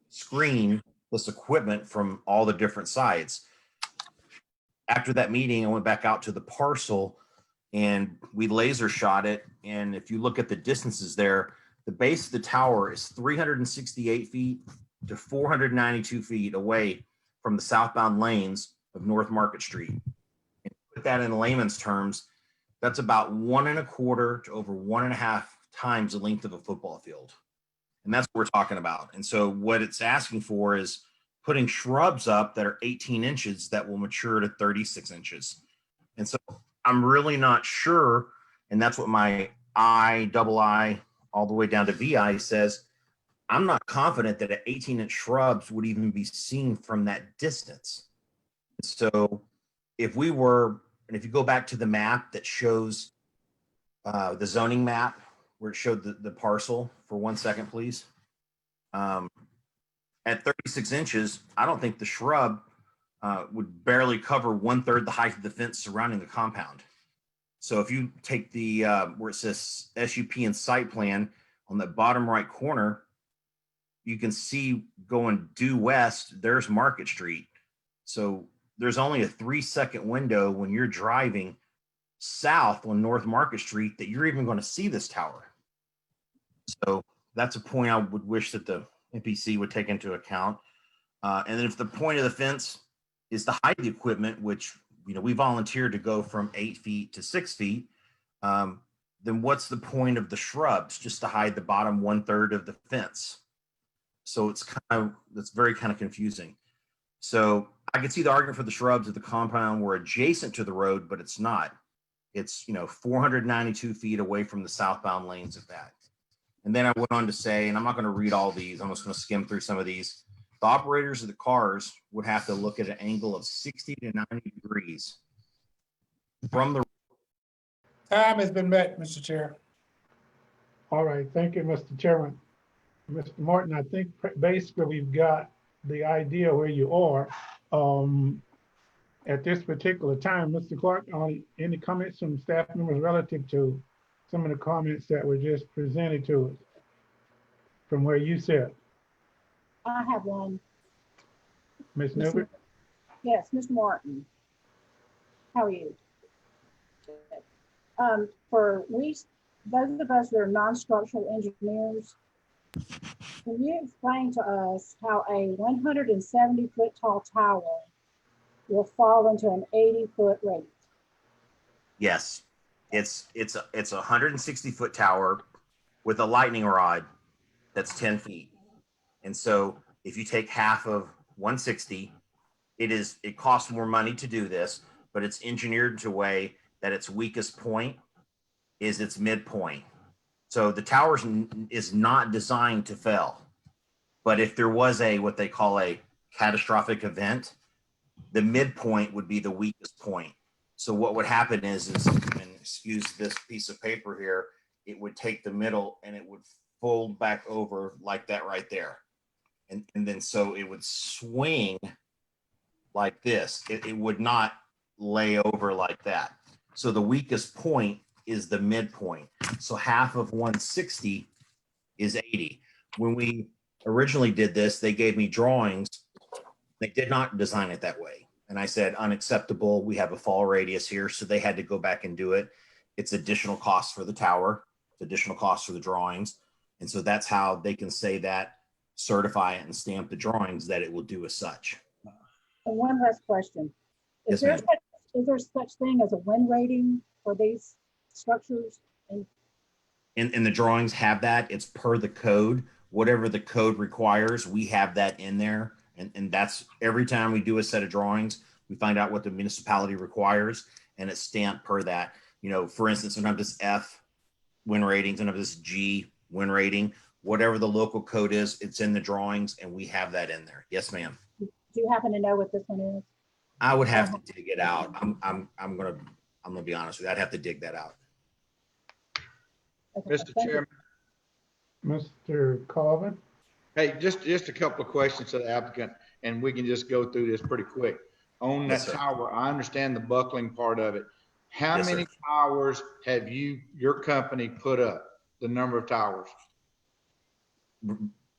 screen this equipment from all the different sides. After that meeting, I went back out to the parcel and we laser shot it. And if you look at the distances there, the base of the tower is 368 feet to 492 feet away from the southbound lanes of North Market Street. And put that in layman's terms, that's about 1.25 to over 1.5 times the length of a football field. And that's what we're talking about. And so what it's asking for is putting shrubs up that are 18 inches that will mature to 36 inches. And so I'm really not sure. And that's what my I, double I, all the way down to VI says. I'm not confident that an 18-inch shrubs would even be seen from that distance. So if we were, and if you go back to the map that shows the zoning map, where it showed the parcel for 1 second, please. At 36 inches, I don't think the shrub would barely cover 1/3 the height of the fence surrounding the compound. So if you take the where it says SUP and site plan on the bottom right corner, you can see going due west, there's Market Street. So there's only a 3-second window when you're driving south on North Market Street that you're even going to see this tower. So that's a point I would wish that the MPC would take into account. And then if the point of the fence is the height of the equipment, which we volunteered to go from 8 feet to 6 feet, then what's the point of the shrubs? Just to hide the bottom 1/3 of the fence. So that's very kind of confusing. So I could see the argument for the shrubs at the compound were adjacent to the road, but it's not. It's 492 feet away from the southbound lanes of that. And then I went on to say, and I'm not going to read all these, I'm just going to skim through some of these. The operators of the cars would have to look at an angle of 60 to 90 degrees from the. Time has been met, Mr. Chair. All right, thank you, Mr. Chairman. Mr. Martin, I think basically we've got the idea where you are. At this particular time, Mr. Clark, any comments from staff members relative to some of the comments that were just presented to us from where you sit? I have one. Ms. Newbert? Yes, Mr. Martin. How are you? Those of us that are non-structural engineers, can you explain to us how a 170-foot tall tower will fall into an 80-foot radius? Yes, it's a 160-foot tower with a lightning rod that's 10 feet. And so if you take half of 160, it costs more money to do this, but it's engineered to a way that its weakest point is its midpoint. So the tower is not designed to fail. But if there was what they call a catastrophic event, the midpoint would be the weakest point. So what would happen is and excuse this piece of paper here, it would take the middle and it would fold back over like that right there. And then so it would swing like this. It would not lay over like that. So the weakest point is the midpoint. So half of 160 is 80. When we originally did this, they gave me drawings. They did not design it that way. And I said, unacceptable. We have a fall radius here. So they had to go back and do it. It's additional cost for the tower, it's additional cost for the drawings. And so that's how they can say that, certify it and stamp the drawings that it will do as such. One last question. Yes, ma'am. Is there such thing as a wind rating for these structures? And the drawings have that. It's per the code. Whatever the code requires, we have that in there. And that's every time we do a set of drawings, we find out what the municipality requires and it's stamped per that. You know, for instance, sometimes it's F wind rating, sometimes it's G wind rating, whatever the local code is, it's in the drawings and we have that in there. Yes, ma'am. Do you happen to know what this one is? I would have to dig it out. I'm gonna be honest with you. I'd have to dig that out. Okay, Mr. Chairman. Mr. Colvin? Hey, just a couple of questions to the applicant, and we can just go through this pretty quick. On that tower, I understand the buckling part of it. How many towers have your company put up? The number of towers?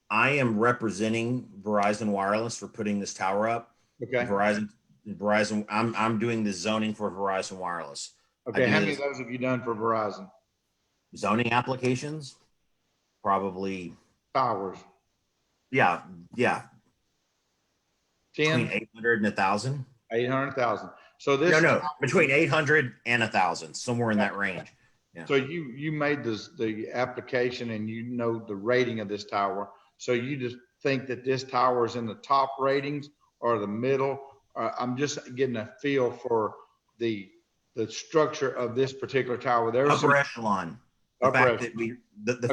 I am representing Verizon Wireless for putting this tower up. Okay. Verizon. I'm doing the zoning for Verizon Wireless. Okay. How many of those have you done for Verizon? Zoning applications? Probably towers. Yeah. 10? Between 800 and 1,000. 800,000. So this no, between 800 and 1,000, somewhere in that range. Yeah. So you made the application and you know the rating of this tower. So you just think that this tower is in the top ratings or the middle? I'm just getting a feel for the structure of this particular tower. There's upper echelon. The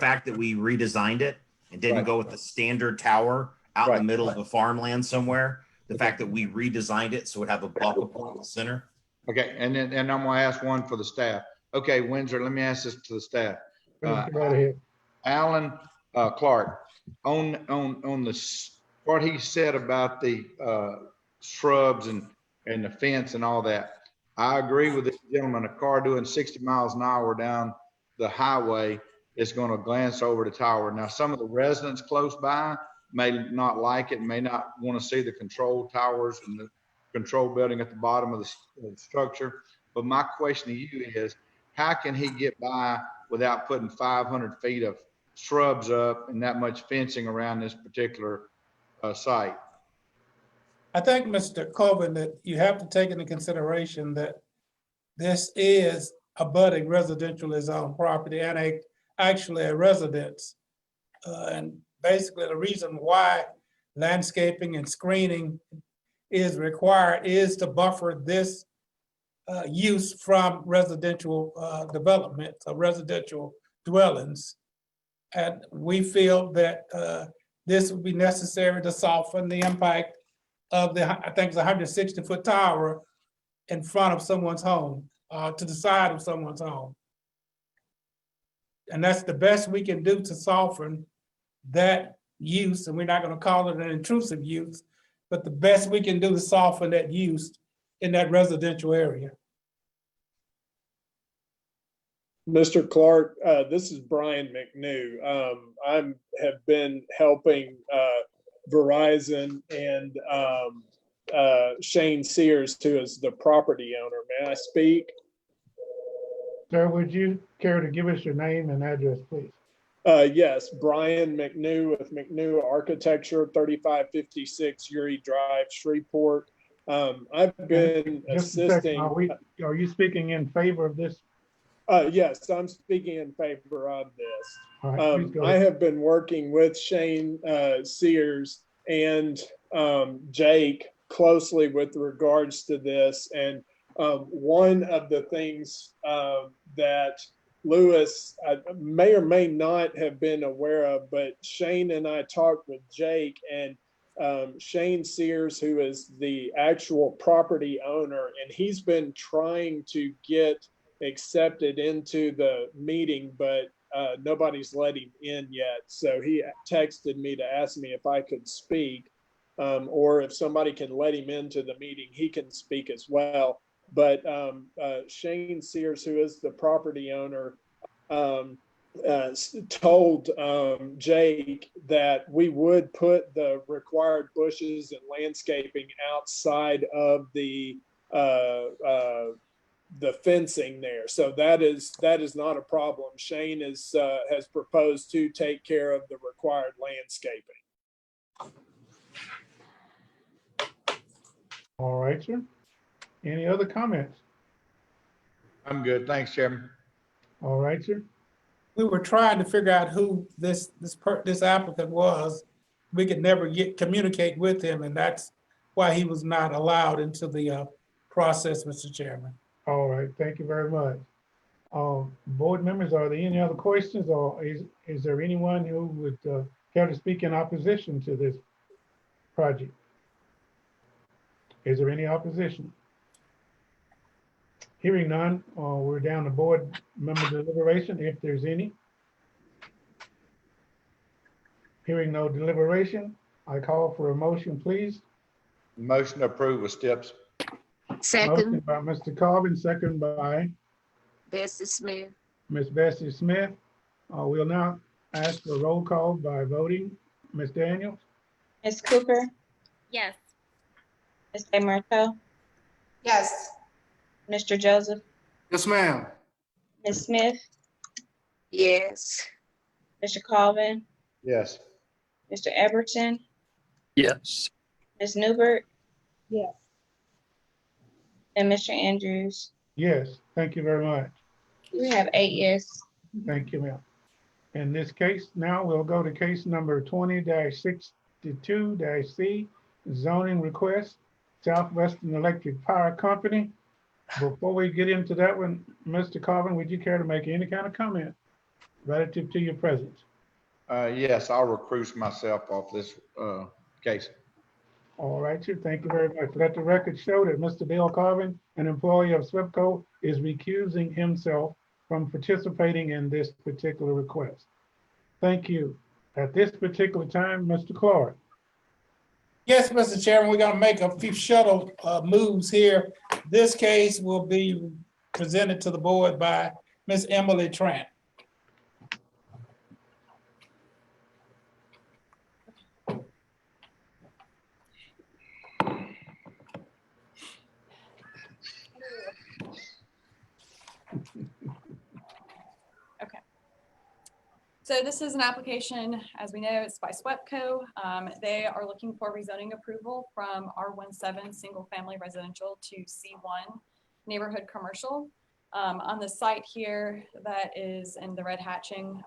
fact that we redesigned it and didn't go with the standard tower out in the middle of a farmland somewhere. The fact that we redesigned it so it have a buckle point in the center. Okay, and I'm gonna ask one for the staff. Okay, Windsor, let me ask this to the staff. Alan Clark, on what he said about the shrubs and the fence and all that, I agree with this gentleman. A car doing 60 miles an hour down the highway is going to glance over the tower. Now, some of the residents close by may not like it, may not want to see the control towers and the control building at the bottom of the structure. But my question to you is, how can he get by without putting 500 feet of shrubs up and that much fencing around this particular site? I think, Mr. Colvin, that you have to take into consideration that this is abutting residentially zoned property and actually a residence. And basically the reason why landscaping and screening is required is to buffer this use from residential development of residential dwellings. And we feel that this would be necessary to soften the impact of I think it's a 160-foot tower in front of someone's home, to the side of someone's home. And that's the best we can do to soften that use. And we're not going to call it an intrusive use, but the best we can do to soften that use in that residential area. Mr. Clark, this is Brian McNew. I have been helping Verizon and Shane Sears, who is the property owner. May I speak? Sir, would you care to give us your name and address, please? Yes, Brian McNew with McNew Architecture, 3556 Uri Drive, Shreveport. I've been assisting. Are you speaking in favor of this? Yes, I'm speaking in favor of this. All right, please go I ahead. have been working with Shane Sears and Jake closely with regards to this. And one of the things that Lewis may or may not have been aware of, but Shane and I talked with Jake, and Shane Sears, who is the actual property owner, and he's been trying to get accepted into the meeting, but nobody's let him in yet. So he texted me to ask me if I could speak, or if somebody can let him into the meeting, he can speak as well. But Shane Sears, who is the property owner, told Jake that we would put the required bushes and landscaping outside of the fencing there. So that is not a problem. Shane has proposed to take care of the required landscaping. All right, sir. Any other comments? I'm good. Thanks, Chairman. All right, sir. We were trying to figure out who this applicant was. We could never communicate with him, and that's why he was not allowed into the process, Mr. Chairman. All right, thank you very much. Board members, are there any other questions, or is there anyone who would care to speak in opposition to this project? Is there any opposition? Hearing none, we're down to board member deliberation, if there's any. Hearing no deliberation, I call for a motion, please. Motion to approve with steps. Motion by Mr. Carvin, second by Bessie Smith. Ms. Bessie Smith. We'll now ask for a roll call by voting. Ms. Daniels? Ms. Cooper, Yes. Ms. DeMarco, Yes. Mr. Joseph, Yes, ma'am. Ms. Smith, Yes. Mr. Colvin, Yes. Mr. Everton, Yes. Ms. Newbert, Yes. and Mr. Andrews. Yes, thank you very much. We have 8 yes. Thank you, ma'am. In this case, now we'll go to case number 20-62-C, zoning request, Southwestern Electric Power Company. Before we get into that one, Mr. Carvin, would you care to make any kind of comment relative to your presence? Yes, I'll recuse myself off this case. All right, sir. Thank you very much. Let the record show that Mr. Dale Carvin, an employee of SWEPCO, is recusing himself from participating in this particular request. Thank you. At this particular time, Mr. Clark. Yes, Mr. Chairman, we're gonna make a few shuttle moves here. This case will be presented to the board by Ms. Emily Trant. Okay. So this is an application, as we know, it's by SWEPCO. They are looking for rezoning approval from R17 single family residential to C1 neighborhood commercial. On the site here that is in the red hatching,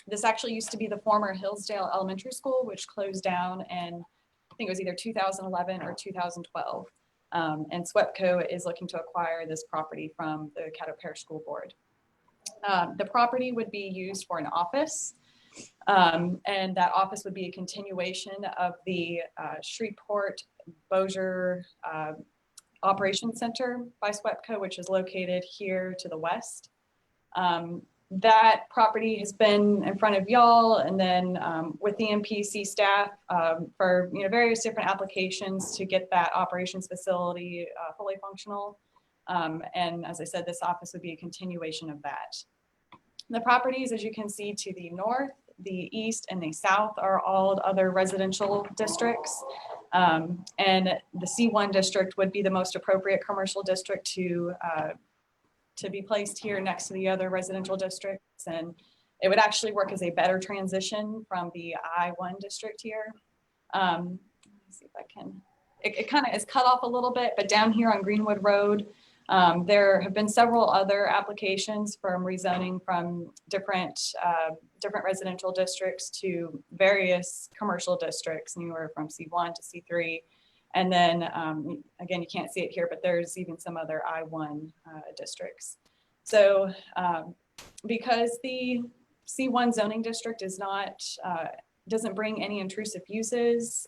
this actually used to be the former Hillsdale Elementary School, which closed down in, I think it was either 2011 or 2012. And SWEPCO is looking to acquire this property from the Caddo Parish School Board. The property would be used for an office, and that office would be a continuation of the Shreveport Bossier Operations Center by SWEPCO, which is located here to the west. That property has been in front of y'all, and then with the MPC staff for various different applications to get that operations facility fully functional. And as I said, this office would be a continuation of that. The properties, as you can see to the north, the east, and the south are all other residential districts. And the C1 district would be the most appropriate commercial district to be placed here next to the other residential districts. And it would actually work as a better transition from the I1 district here. Let me see if I can, it kind of is cut off a little bit, but down here on Greenwood Road, There have been several other applications from rezoning from different residential districts to various commercial districts, anywhere from C1 to C3. And then again, you can't see it here, but there's even some other I1 districts. So because the C1 zoning district is not, doesn't bring any intrusive uses,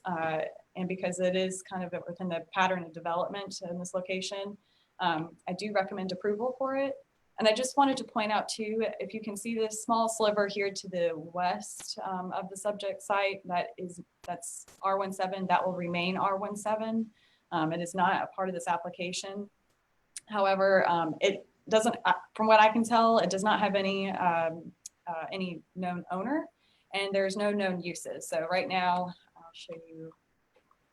and because it is kind of within the pattern of development in this location, I do recommend approval for it. And I just wanted to point out too, if you can see this small sliver here to the west of the subject site, that's R17, that will remain R17. It is not a part of this application. However, it doesn't, from what I can tell, it does not have any known owner, and there's no known uses. So right now, I'll show you,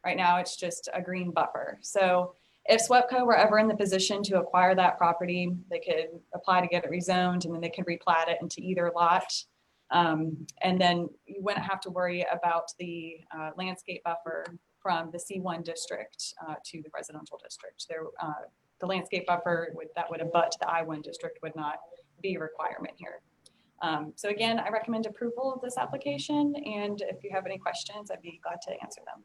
right now it's just a green buffer. So if SWEPCO were ever in the position to acquire that property, they could apply to get it rezoned, and then they could replat it into either lot. And then you wouldn't have to worry about the landscape buffer from the C1 district to the residential district. The landscape buffer that would abut the I1 district would not be a requirement here. So again, I recommend approval of this application, and if you have any questions, I'd be glad to answer them.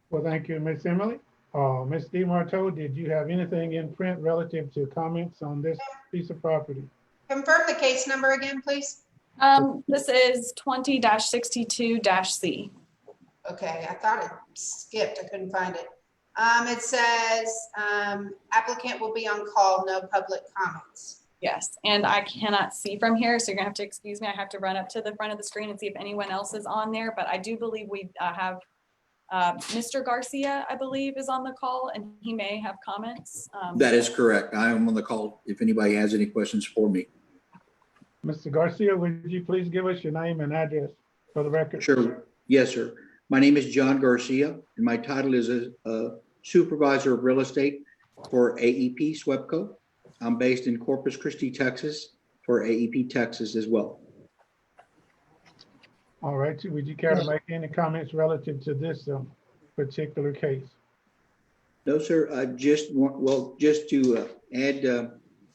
Well, thank you, Ms. Emily. Ms. DeMarteau, did you have anything in print relative to comments on this piece of property? Confirm the case number again, please. This is 20-62-C. Okay, I thought it skipped. I couldn't find it. It says applicant will be on call, no public comments. Yes, and I cannot see from here, so you're gonna have to excuse me. I have to run up to the front of the screen and see if anyone else is on there, but I do believe we have Mr. Garcia, I believe, is on the call, and he may have comments. That is correct. I am on the call if anybody has any questions for me. Mr. Garcia, would you please give us your name and address for the record? Sure. Yes, sir. My name is John Garcia, and my title is a supervisor of real estate for AEP SWEPCO. I'm based in Corpus Christi, Texas, for AEP Texas as well. All right. Would you care to make any comments relative to this particular case? No, sir. Just to add,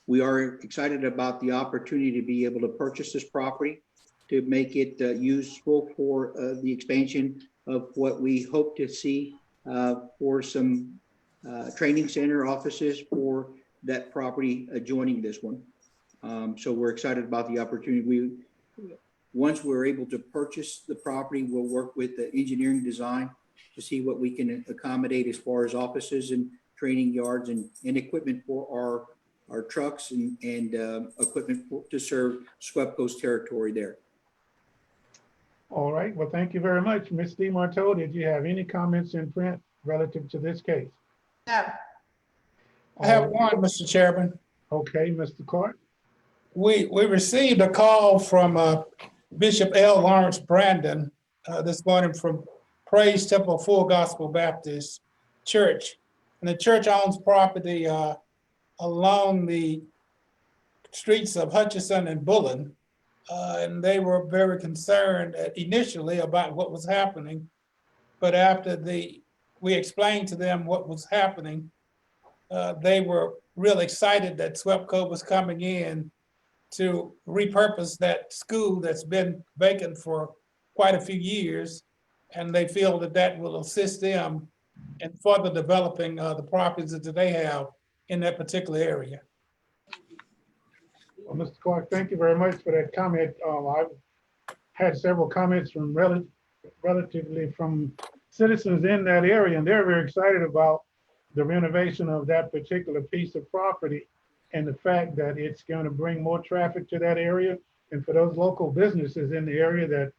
we are excited about the opportunity to be able to purchase this property to make it useful for the expansion of what we hope to see for some training center offices for that property adjoining this one. So we're excited about the opportunity. Once we're able to purchase the property, we'll work with the engineering design to see what we can accommodate as far as offices and training yards and equipment for our trucks and equipment to serve SWEPCO's territory there. All right. Well, thank you very much. Ms. DeMarteau, did you have any comments in print relative to this case? No. I have one, Mr. Chairman. Okay, Mr. Clark. We received a call from Bishop L. Lawrence Brandon this morning from Praise Temple Full Gospel Baptist Church. And the church owns property along the streets of Hutchinson and Bullen. And they were very concerned initially about what was happening. But after we explained to them what was happening, they were real excited that SWEPCO was coming in to repurpose that school that's been vacant for quite a few years. And they feel that that will assist them in further developing the properties that they have in that particular area. Well, Mr. Clark, thank you very much for that comment. I've had several comments from relatively from citizens in that area, and they're very excited about the renovation of that particular piece of property and the fact that it's going to bring more traffic to that area. And for those local businesses in the area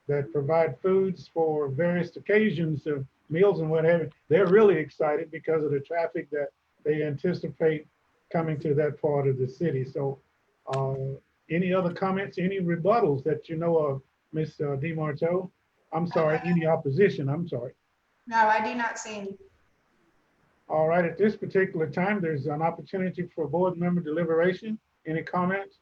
that provide foods for various occasions of meals and whatever, they're really excited because of the traffic that they anticipate coming to that part of the city. So any other comments, any rebuttals that you know of, Ms. DeMarteau? I'm sorry, any opposition, I'm sorry. No, I do not see any. All right, at this particular time, there's an opportunity for board member deliberation. Any comments?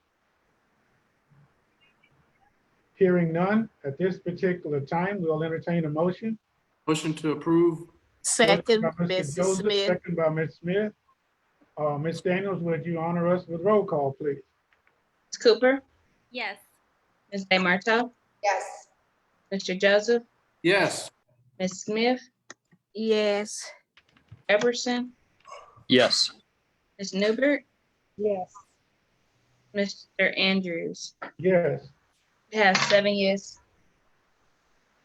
Hearing none, at this particular time, we'll entertain a motion. Motion to approve. Second, Motion by Mr. Mrs. Joseph, Smith. second by Ms. Smith. Ms. Daniels, would you honor us with roll call, please? Ms. Cooper, Yes. Ms. DeMarco, Yes. Mr. Joseph, Yes. Ms. Smith, Yes. Everson, Yes. Ms. Newbert, Yes. Mr. Andrews. Yes, We have 7 yes.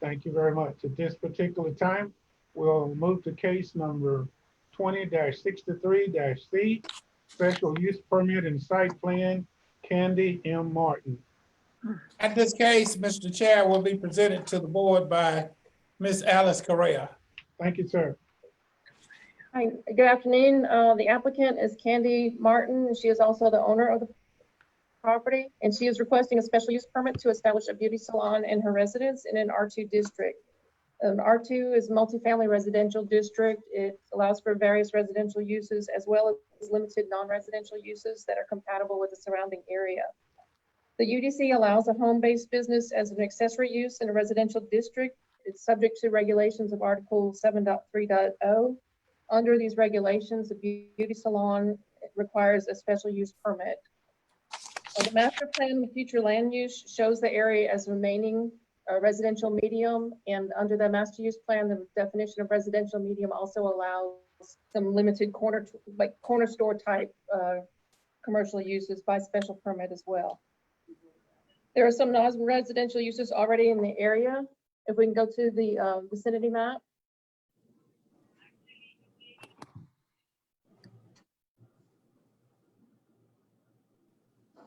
thank you very much. At this particular time, we'll move to case number 20-63-C, special use permit and site plan, Candy M. Martin. At this case, Mr. Chair, will be presented to the board by Ms. Alice Correa. Thank you, sir. Hi, good afternoon. The applicant is Candy Martin. She is also the owner of the property, and she is requesting a special use permit to establish a beauty salon in her residence in an R2 district. An R2 is multifamily residential district. It allows for various residential uses as well as limited non-residential uses that are compatible with the surrounding area. The UDC allows a home-based business as an accessory use in a residential district. It's subject to regulations of Article 7.3.0. Under these regulations, a beauty salon requires a special use permit. The master plan with future land use shows the area as remaining residential medium, and under the master use plan, the definition of residential medium also allows some limited corner store type commercial uses by special permit as well. There are some non-residential uses already in the area. If we can go to the vicinity map.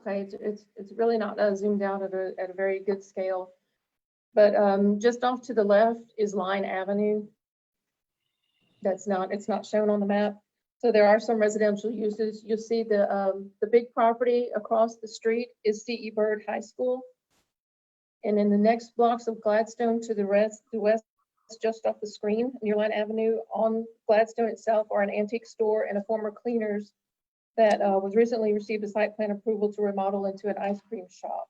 Okay, it's really not zoomed out at a very good scale, but just off to the left is Line Avenue. It's not shown on the map. So there are some residential uses. You'll see the big property across the street is C.E. Byrd High School. And in the next blocks of Gladstone to the west, just off the screen, near Line Avenue on Gladstone itself are an antique store and a former cleaners that was recently received a site plan approval to remodel into an ice cream shop.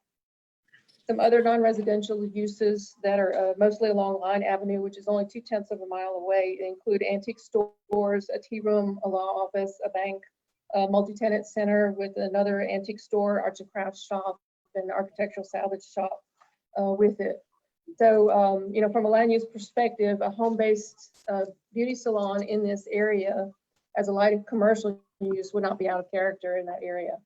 Some other non-residential uses that are mostly along Line Avenue, which is only 0.2 of a mile away, include antique stores, a tea room, a law office, a bank, a multi-tenant center with another antique store, arts and crafts shop, and architectural salvage shop with it. So, from a land use perspective, a home-based beauty salon in this area as a light commercial use would not be out of character in that area.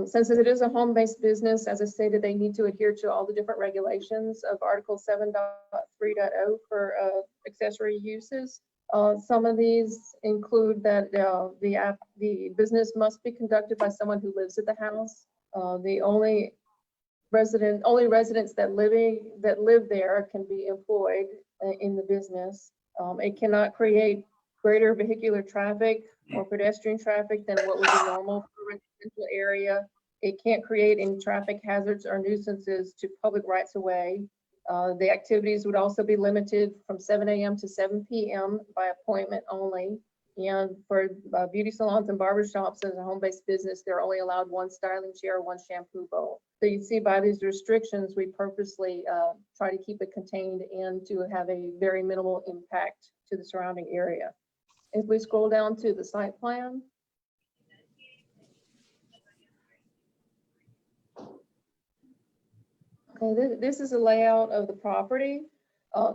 Since it is a home-based business, as I stated, they need to adhere to all the different regulations of Article 7.3.0 for accessory uses. Some of these include that the business must be conducted by someone who lives at the house. The only residents that live there can be employed in the business. It cannot create greater vehicular traffic or pedestrian traffic than what would be normal for a residential area. It can't create any traffic hazards or nuisances to public rights of way. The activities would also be limited from 7 a.m. to 7 p.m. by appointment only. And for beauty salons and barbershops as a home-based business, they're only allowed one styling chair, one shampoo bowl. So you see by these restrictions, we purposely try to keep it contained and to have a very minimal impact to the surrounding area. If we scroll down to the site plan. Okay, this is a layout of the property.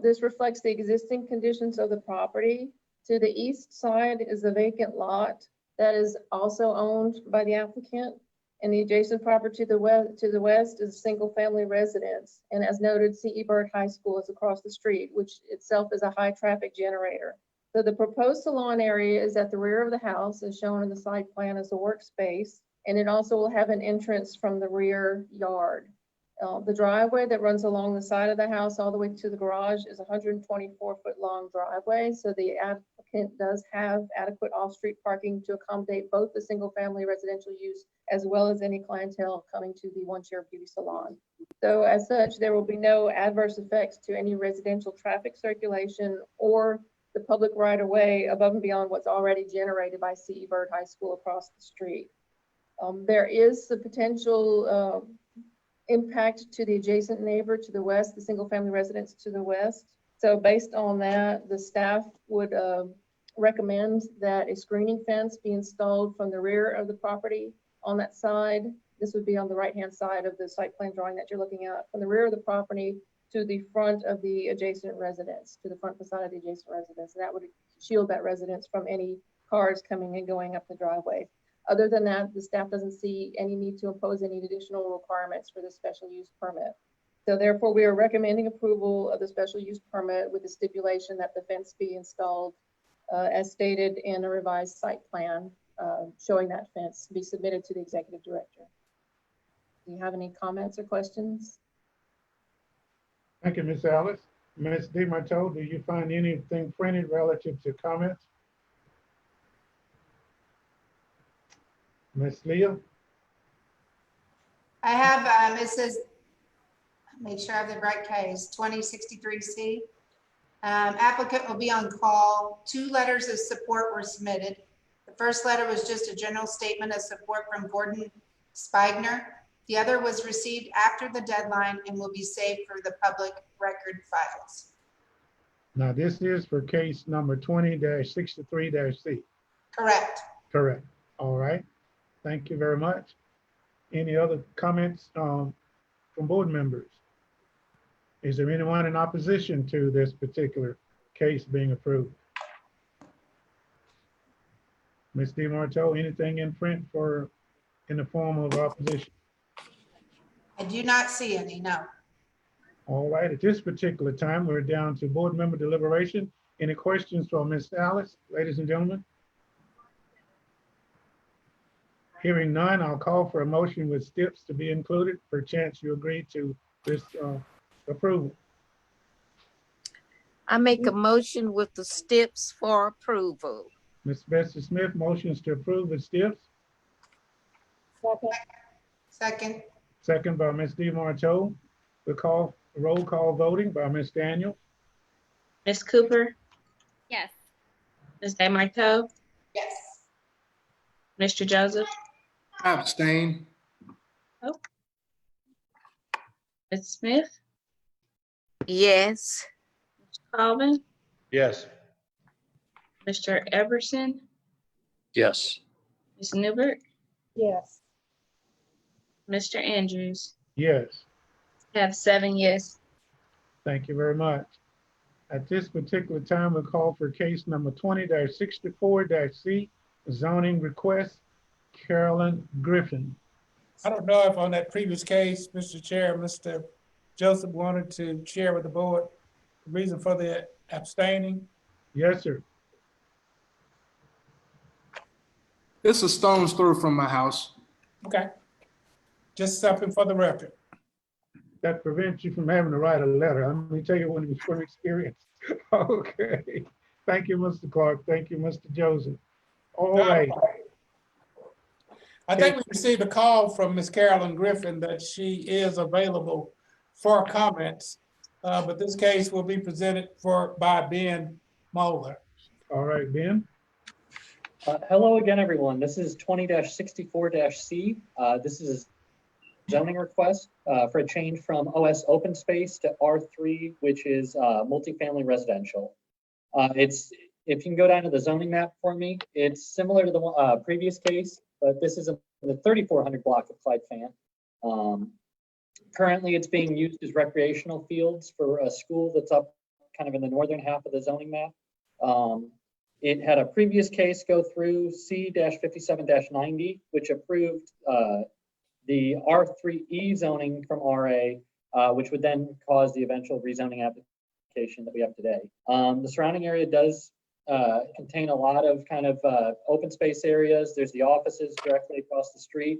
This reflects the existing conditions of the property. To the east side is a vacant lot that is also owned by the applicant. And the adjacent property to the west is a single family residence. And as noted, C.E. Byrd High School is across the street, which itself is a high traffic generator. So the proposed salon area is at the rear of the house, as shown in the site plan as a workspace, and it also will have an entrance from the rear yard. The driveway that runs along the side of the house all the way to the garage is a 124-foot long driveway, so the applicant does have adequate off-street parking to accommodate both the single-family residential use as well as any clientele coming to the one-chair beauty salon. So as such, there will be no adverse effects to any residential traffic circulation or the public right-of-way above and beyond what's already generated by C.E. Byrd High School across the street. There is the potential impact to the adjacent neighbor to the west, the single-family residence to the west. So based on that, the staff would recommends that a screening fence be installed from the rear of the property on that side. This would be on the right-hand side of the site plan drawing that you're looking at, from the rear of the property to the front of the adjacent residence, to the front facade of the adjacent residence. That would shield that residence from any cars coming and going up the driveway. Other than that, the staff doesn't see any need to impose any additional requirements for the special use permit. So therefore, we are recommending approval of the special use permit with the stipulation that the fence be installed as stated in a revised site plan showing that fence be submitted to the executive director. Do you have any comments or questions? Thank you, Ms. Alice. Ms. DiMartino, do you find anything printed relative to comments? Ms. Leah? I have, it says, make sure I have the right case, 2063C. Applicant will be on call. 2 letters of support were submitted. The first letter was just a general statement of support from Gordon Spigner. The other was received after the deadline and will be saved for the public record files. Now, this is for case number 20-63-C. Correct. Correct. All right. Thank you very much. Any other comments from board members? Is there anyone in opposition to this particular case being approved? Ms. DiMartino, anything in print in the form of opposition? I do not see any, no. All right, at this particular time, we're down to board member deliberation. Any questions from Ms. Alice, ladies and gentlemen? Hearing none, I'll call for a motion with steps to be included. Perchance you agree to this approval. I make a motion with the steps for approval. Ms. Bessie Smith motions to approve with steps. Second. Second by Ms. DiMartino. Roll call voting by Ms. Daniel. Ms. Cooper, Yes. Ms. DiMartino, Yes. Mr. Joseph, I abstain. Ms. Smith, Yes. Calvin, Yes. Mr. Everson, Yes. Ms. Newbert, Yes. Mr. Andrews. Yes. Have 7 yes. Thank you very much. At this particular time, we'll call for case number 20-64-C, zoning request, Carolyn Griffin. I don't know if on that previous case, Mr. Chair, Mr. Joseph wanted to share with the board the reason for the abstaining. Yes, sir. It's a stone's throw from my house. Okay. Just something for the record. That prevents you from having to write a letter. Let me tell you one from experience. Okay. Thank you, Mr. Clark. Thank you, Mr. Joseph. All right. I think we received a call from Ms. Carolyn Griffin that she is available for comments, but this case will be presented by Ben Moeller. All right, Ben. Hello again, everyone. This is 20-64-C. This is a zoning request for a change from OS open space to R3, which is multifamily residential. If you can go down to the zoning map for me, it's similar to the previous case, but this is the 3400 block of Clyde Fan. Currently, it's being used as recreational fields for a school that's up kind of in the northern half of the zoning map. It had a previous case go through C-57-90, which approved the R3E zoning from RA, which would then cause the eventual rezoning application that we have today. The surrounding area does contain a lot of kind of open space areas. There's the offices directly across the street.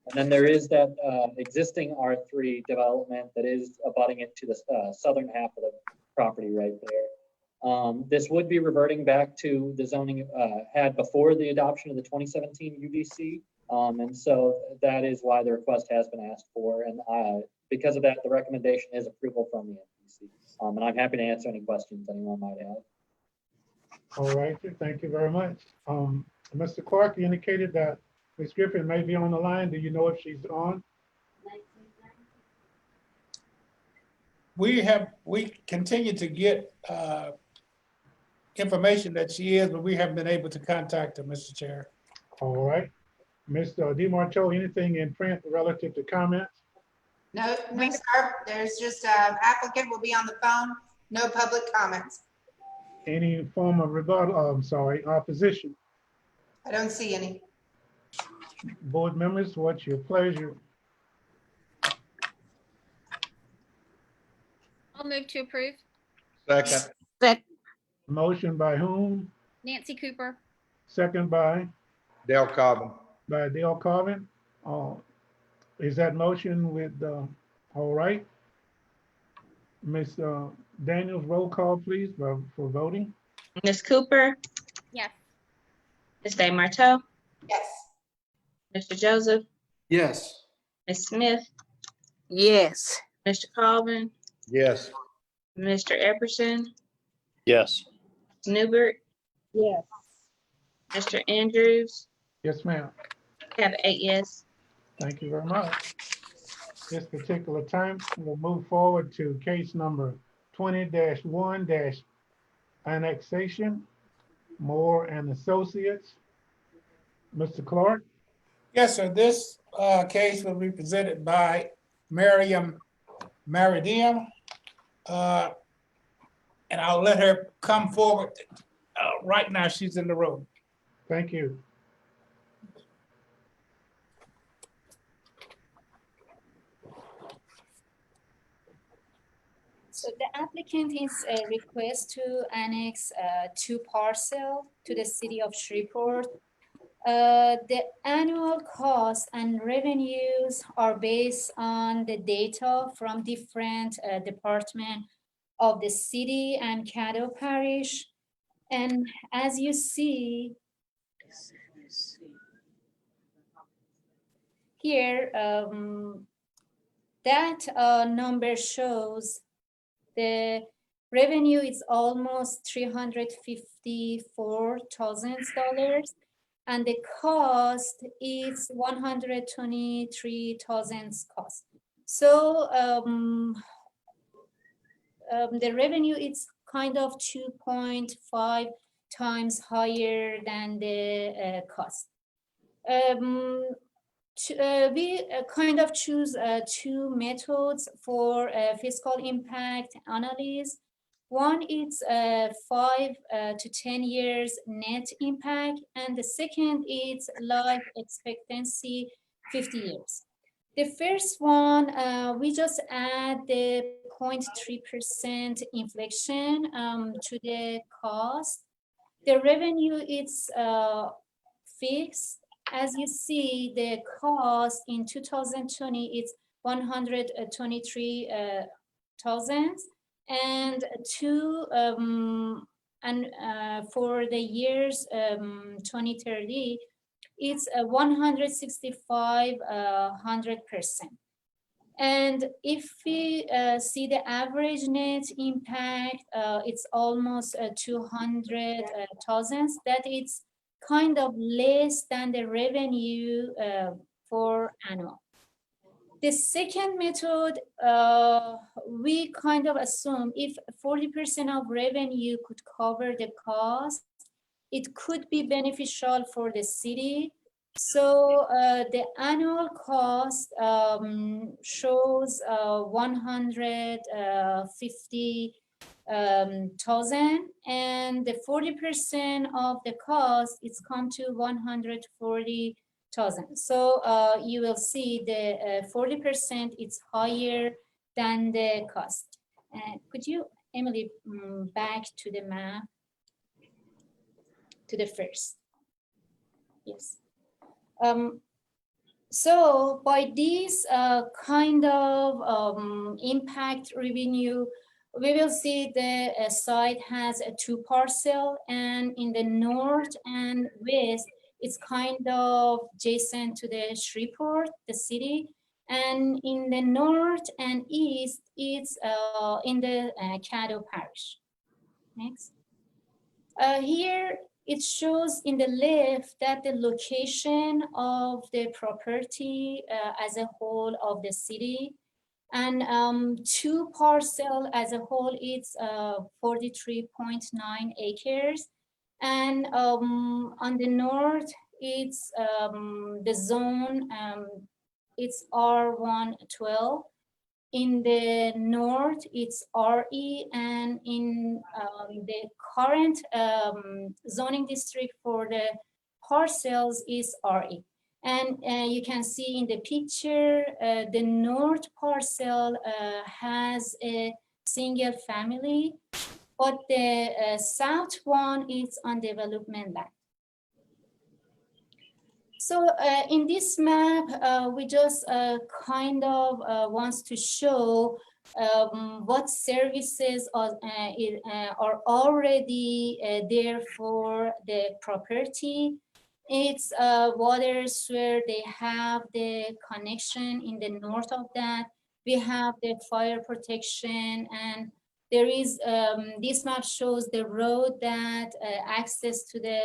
And then there is that existing R3 development that is abutting it to the southern half of the property right there. This would be reverting back to the zoning had before the adoption of the 2017 UDC. And so that is why the request has been asked for. And because of that, the recommendation is approval from the MPC. And I'm happy to answer any questions anyone might have. All right, thank you very much. Mr. Clark, you indicated that Ms. Griffin may be on the line. Do you know if she's on? We continue to get information that she is, but we haven't been able to contact her, Mr. Chair. All right. Mr. DiMarco, anything in print relative to comments? No, sir. There's just applicant will be on the phone. No public comments. Any form of rebuttal, opposition? I don't see any. Board members, what's your pleasure? I'll move to approve. Second. Motion by whom? Nancy Cooper. Second by? Dale Cobbin. By Dale Carvin. Is that motion with, all right? Ms. Daniels, roll call, please, for voting. Ms. Cooper, Yes. Ms. DeMarteau, Yes. Mr. Joseph, Yes. Ms. Smith, Yes. Mr. Colvin, Yes. Mr. Epperson, Yes. Newbert, Yes. Mr. Andrews, Yes, ma'am. have 8 yes. Thank you very much. This particular time, we'll move forward to case number 20-1- annexation, Moore and Associates. Mr. Clark? Yes, sir. This case will be presented by Miriam Maridium. And I'll let her come forward right now. She's in the room. Thank you. So the applicant is a request to annex 2 parcels to the city of Shreveport. The annual costs and revenues are based on the data from different departments of the city and Caddo Parish. And as you see here, that number shows the revenue is almost $354,000 and the cost is $123,000 cost. So the revenue is kind of 2.5 times higher than the cost. We kind of choose 2 methods for fiscal impact analysis. One is 5 to 10 years net impact, and the second is life expectancy 50 years. The first one, we just add the 0.3% inflation to the cost. The revenue is fixed. As you see, the cost in 2020 is $123,000, and for the years 2030, it's 165%. And if we see the average net impact, it's almost 200,000. That it's kind of less than the revenue for annual. The second method, we kind of assume if 40% of revenue could cover the cost, it could be beneficial for the city. So the annual cost shows 150,000, and the 40% of the cost is come to 140,000. So you will see the 40% is higher than the cost. Could you, Emily, back to the map, to the first? Yes. So by this kind of impact revenue, we will see the site has 2 parcels, and in the north and west, it's kind of adjacent to the Shreveport, the city, and in the north and east, it's in the Caddo Parish. Next. Here, it shows in the left that the location of the property as a whole of the city. And two parcel as a whole, it's 43.9 acres. And on the north, it's the zone, it's R112. In the north, it's RE, and in the current zoning district for the parcels is RE. And you can see in the picture, the north parcel has a single family, but the south one is on development land. So in this map, we just kind of wants to show what services are already there for the property. It's water, sewer, they have the connection in the north of that. We have the fire protection, and there is, this map shows the road that access to the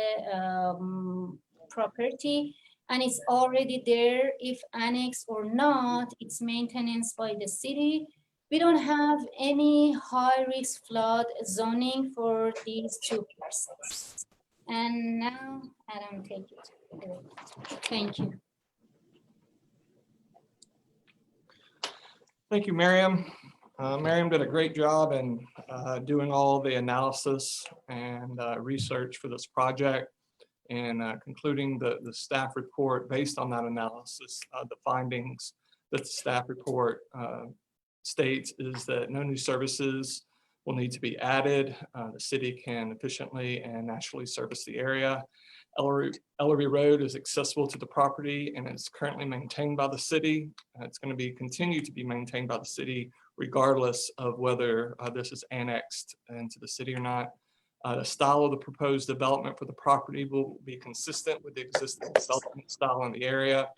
property, and it's already there. If annexed or not, it's maintenance by the city. We don't have any high risk flood zoning for these two parcels. And now Adam, take it. Thank you. Thank you, Miriam. Miriam did a great job in doing all the analysis and research for this project, and concluding the staff report based on that analysis. The findings that the staff report states is that no new services will need to be added. The city can efficiently and naturally service the area. Ellerby Road is accessible to the property and is currently maintained by the city. It's going to continue to be maintained by the city regardless of whether this is annexed into the city or not. The style of the proposed development for the property will be consistent with the existing development style in the area.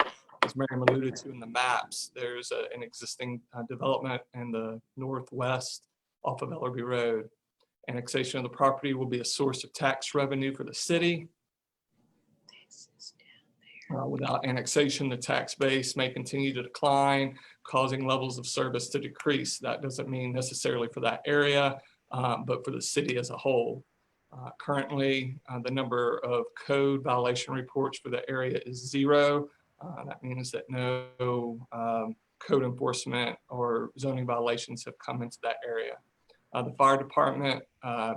As Miriam alluded to in the maps, there's an existing development in the northwest off of Ellerby Road. Annexation of the property will be a source of tax revenue for the city. Without annexation, the tax base may continue to decline, causing levels of service to decrease. That doesn't mean necessarily for that area, but for the city as a whole. Currently, the number of code violation reports for the area is 0. That means that no code enforcement or zoning violations have come into that area. The fire department,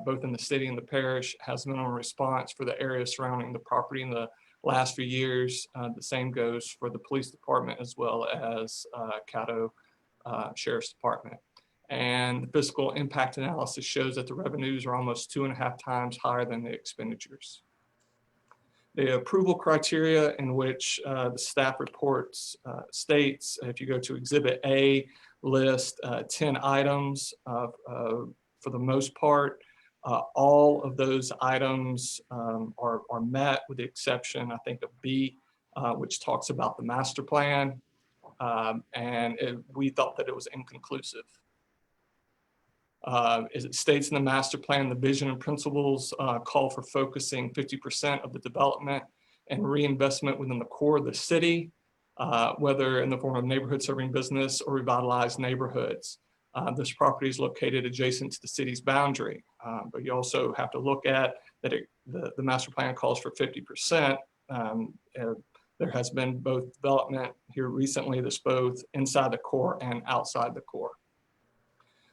both in the city and the parish, has minimum response for the area surrounding the property in the last few years. The same goes for the police department as well as Caddo Sheriff's Department. And the fiscal impact analysis shows that the revenues are almost 2.5 times higher than the expenditures. The approval criteria in which the staff reports states, if you go to Exhibit A, list 10 items for the most part. All of those items are met with the exception, I think, of B, which talks about the master plan. We thought that it was inconclusive. As it states in the master plan, the vision and principles call for focusing 50% of the development and reinvestment within the core of the city, whether in the form of neighborhood serving business or revitalized neighborhoods. This property is located adjacent to the city's boundary, but you also have to look at that the master plan calls for 50%. There has been both development here recently that's both inside the core and outside the core.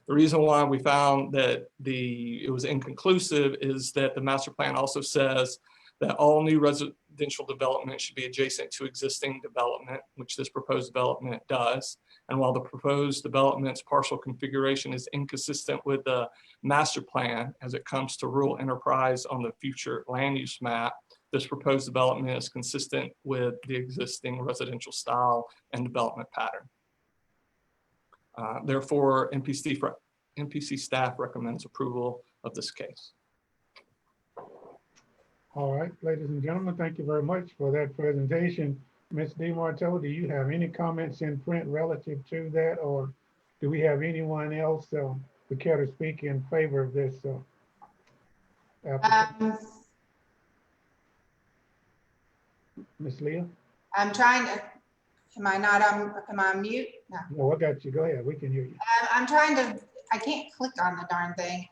The reason why we found that it was inconclusive is that the master plan also says that all new residential development should be adjacent to existing development, which this proposed development does. And while the proposed development's parcel configuration is inconsistent with the master plan as it comes to rural enterprise on the future land use map, this proposed development is consistent with the existing residential style and development pattern. Therefore, MPC staff recommends approval of this case. All right, ladies and gentlemen, thank you very much for that presentation. Ms. DeMartello, do you have any comments in print relative to that, or do we have anyone else who care to speak in favor of this application? Ms. Leah? I'm trying to Am I not on, am I on mute? No. No, I got you. Go ahead. We can hear you. I'm trying to, I can't click on the darn thing.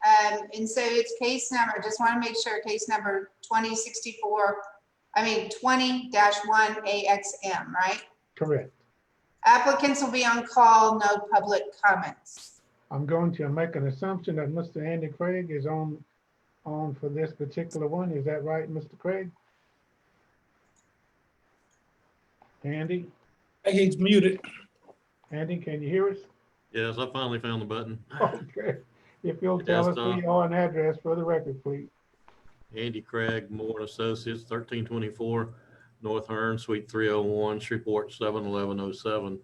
And so it's case number, I just want to make sure, case number 2064, I mean 20-1 AXM, right? Correct. Applicants will be on call, no public comments. I'm going to make an assumption that Mr. Andy Craig is on for this particular one. Is that right, Mr. Craig? Andy? He's muted. Andy, can you hear us? Yes, I finally found the button. Okay. If you'll tell us who you are and address for the record, please. Andy Craig, Moore and Associates, 1324 North Hearn, Suite 301, Shreveport 71107.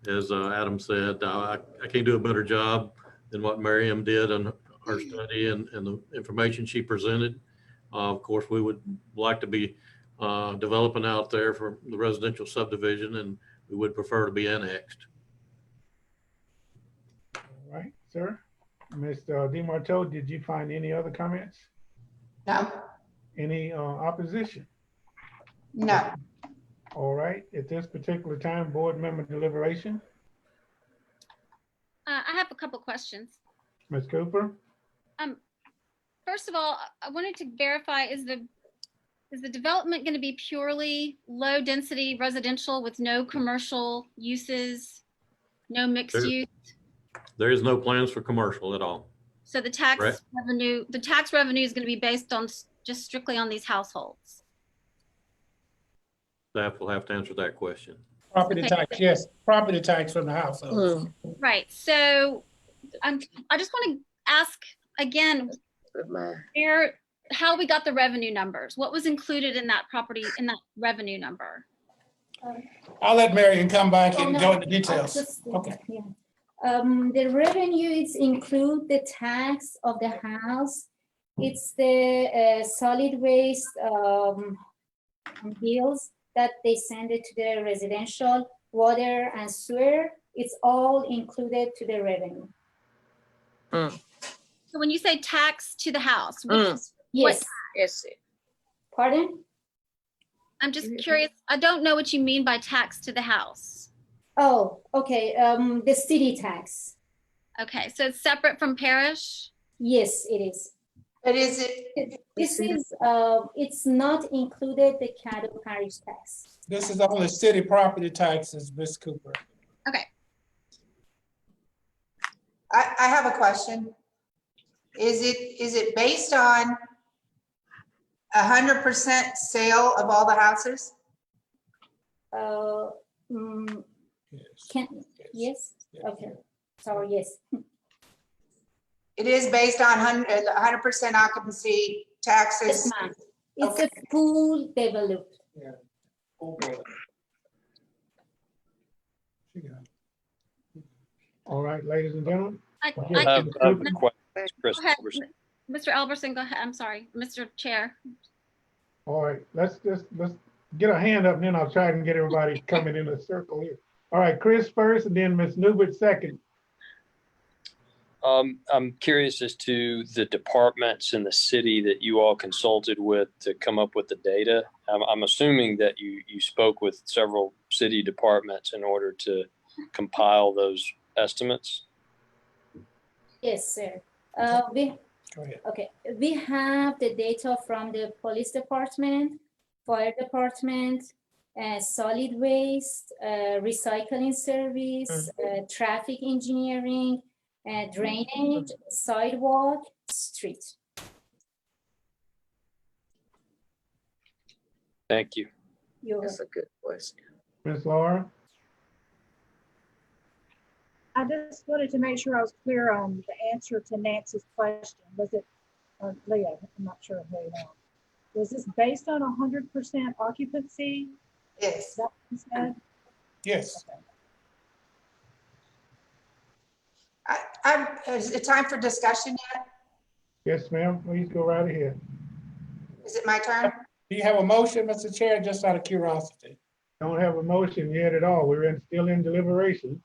As Adam said, I can't do a better job than what Miriam did on her study and the information she presented. Of course, we would like to be developing out there for the residential subdivision, and we would prefer to be annexed. All right, sir. Mr. DeMarteau, did you find any other comments? No. Any opposition? No. All right, at this particular time, board member deliberation. I have a couple questions. Ms. Cooper? First of all, I wanted to verify, is the development going to be purely low density residential with no commercial uses, no mixed use? There is no plans for commercial at all. So the tax Right. revenue is going to be based on just strictly on these households. Staff will have to answer that question. Property Okay. tax, yes, property tax from the household. Right. So I just want to ask again, how we got the revenue numbers. What was included in that property, in that revenue number? I'll let Marion come back and no, go into details. Okay. Yeah. The revenue is include the tax of the house. It's the solid waste bills that they send it to the residential, water and sewer. It's all included to the revenue. So when you say tax to the house, Yes. Yes. Pardon? I'm just curious. I don't know what you mean by tax to the house. Oh, okay. The city tax. Okay, so it's separate from parish? Yes, it is. But is it? This is, it's not included the Caddo parish tax. This is only city property taxes, Ms. Cooper. Okay. I have a question. Is it based on 100% sale of all the houses? Yes, okay, sorry, yes. It is based on 100% occupancy taxes? Yes, ma'am. It's a full developed. Yeah. All right, ladies and gentlemen. I have a question, Chris. Go ahead, Mr. Albertson, go ahead. I'm sorry, Mr. Chair. All right, let's get a hand up and then I'll try and get everybody coming in a circle here. All right, Chris first and then Ms. Newbert second. I'm curious as to the departments in the city that you all consulted with to come up with the data. I'm assuming that you spoke with several city departments in order to compile those estimates. Yes, sir. Go ahead. Okay, we have the data from the police department, fire department, solid waste, recycling service, traffic engineering, drainage, sidewalk, street. Thank you. That's a good question. Ms. Laura? I just wanted to make sure I was clear on the answer to Nancy's question. Was it, Leah, I'm not sure of who you know. Was this based on 100% occupancy? Yes. Is that what you said? Yes. Okay. Is it time for discussion yet? Yes, ma'am. Please go right ahead. Is it my turn? Do you have a motion, Mr. Chair, just out of curiosity? Don't have a motion yet at all. We're still in deliberation.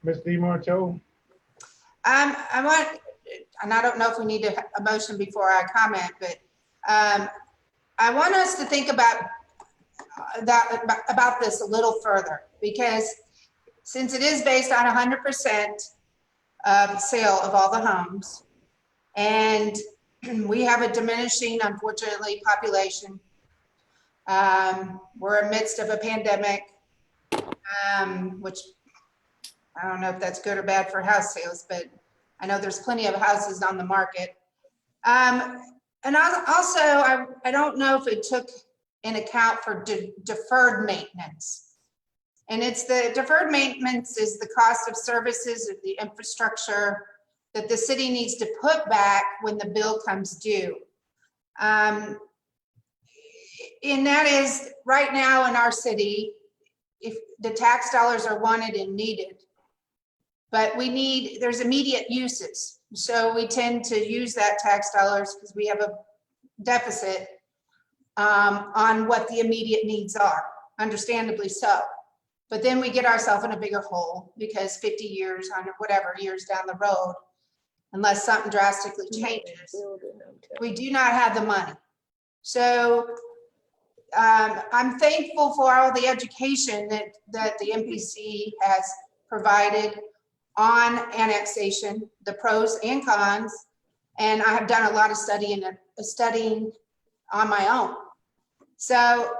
Ms. DeMarteau? I want, and I don't know if we need a motion before I comment, but I want us to think about about this a little further, because since it is based on 100% of sale of all the homes, and we have a diminishing, unfortunately, population. We're amidst of a pandemic, which I don't know if that's good or bad for house sales, but I know there's plenty of houses on the market. And also, I don't know if it took in account for deferred maintenance. And it's the deferred maintenance is the cost of services of the infrastructure that the city needs to put back when the bill comes due. And that is right now in our city, if the tax dollars are wanted and needed, but there's immediate uses. So we tend to use that tax dollars because we have a deficit on what the immediate needs are, understandably so. But then we get ourselves in a bigger hole because 50 years, 100, whatever years down the road, unless something drastically changes, we do not have the money. So I'm thankful for all the education that the MPC has provided on annexation, the pros and cons, and I have done a lot of studying on my own. So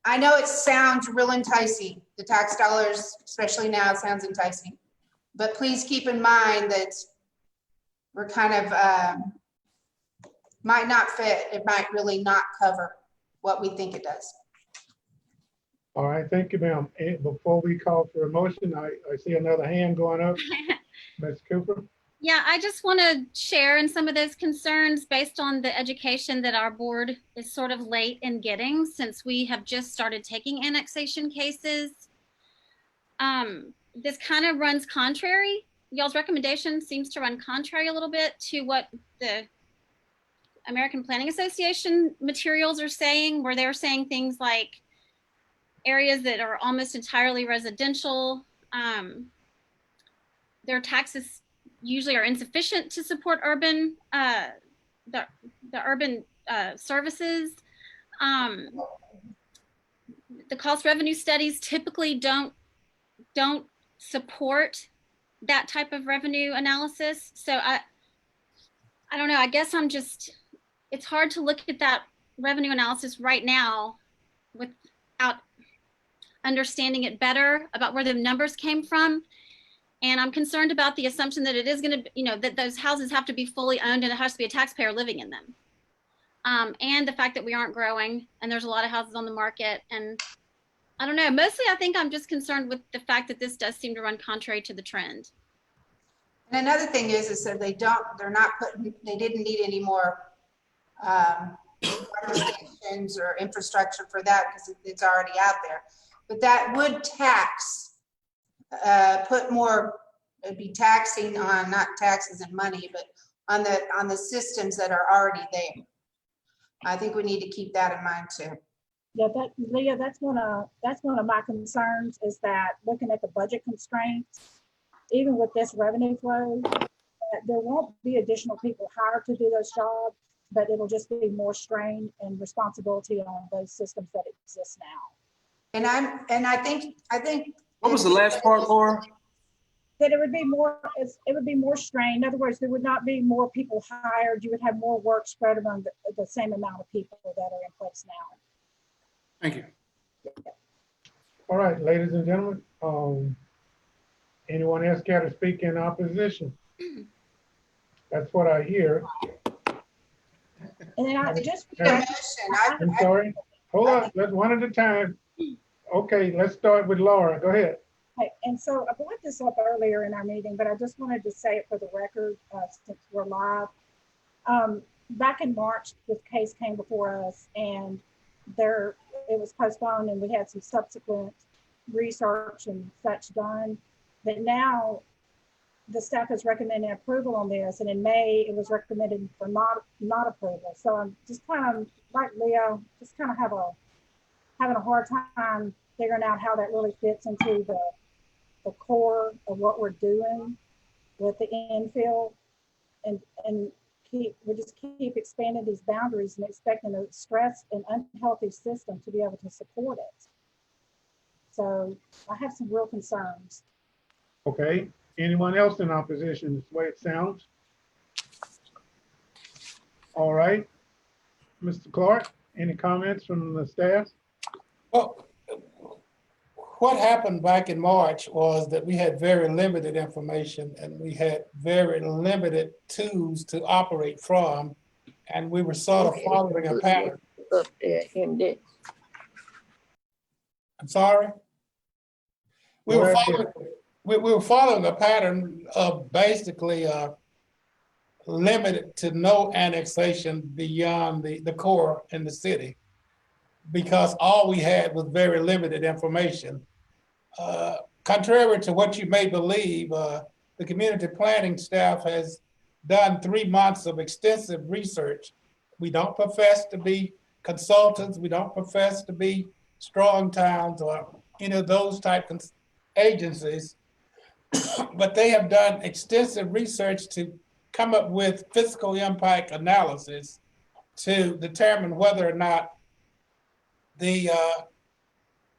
I know it sounds real enticing. The tax dollars, especially now, sounds enticing. But please keep in mind that we're kind of, might not fit. It might really not cover what we think it does. All right, thank you, ma'am. And before we call for a motion, I see another hand going up. Ms. Cooper? Yeah, I just want to share in some of those concerns based on the education that our board is sort of late in getting since we have just started taking annexation cases. This kind of runs contrary. Y'all's recommendation seems to run contrary a little bit to what the American Planning Association materials are saying, where they're saying things like areas that are almost entirely residential, their taxes usually are insufficient to support urban the urban services. The cost revenue studies typically don't support that type of revenue analysis. So I don't know, I guess it's hard to look at that revenue analysis right now without understanding it better about where the numbers came from. And I'm concerned about the assumption that it is going to, that those houses have to be fully owned and it has to be a taxpayer living in them. And the fact that we aren't growing and there's a lot of houses on the market. And I don't know, mostly I think I'm just concerned with the fact that this does seem to run contrary to the trend. And another thing is that they didn't need any more water stations or infrastructure for that because it's already out there. But that would it'd be taxing on, not taxes and money, but on the systems that are already there. I think we need to keep that in mind too. Yeah, Leah, that's one of my concerns is that looking at the budget constraints, even with this revenue flow, there won't be additional people hired to do those jobs, but it'll just be more strain and responsibility on those systems that exist now. And I think. What was the last part, Laura? That it would be more strain. In other words, there would not be more people hired. You would have more work spread among the same amount of people that are in place now. Thank you. All right, ladies and gentlemen, anyone else care to speak in opposition? That's what I hear. And then I'm sorry. Hold on. Let's one at a time. Okay, let's start with Laura. Go ahead. Okay, and so I brought this up earlier in our meeting, but I just wanted to say it for the record since we're live. Back in March, this case came before us, and it was postponed, and we had some subsequent research and such done. But now the staff is recommending approval on this, and in May it was recommended for not approval. So I'm just kind of like Leo, just kind of having a hard time figuring out how that really fits into the core of what we're doing with the infill, and keep expanding these boundaries and expecting a stressed and unhealthy system to be able to support it. So I have some real concerns. Okay, anyone else in opposition? That's the way it sounds. All right, Mr. Clark, any comments from the staff? Well, what happened back in March was that we had very limited information and we had very limited tools to operate from. And we were sort of following a pattern. Up there in this. I'm sorry? We were following a pattern of basically limited to no annexation beyond the core in the city, because all we had was very limited information. Contrary to what you may believe, the community planning staff has done 3 months of extensive research. We don't profess to be consultants. We don't profess to be strong towns or any of those type of agencies, but they have done extensive research to come up with fiscal impact analysis to determine whether or not the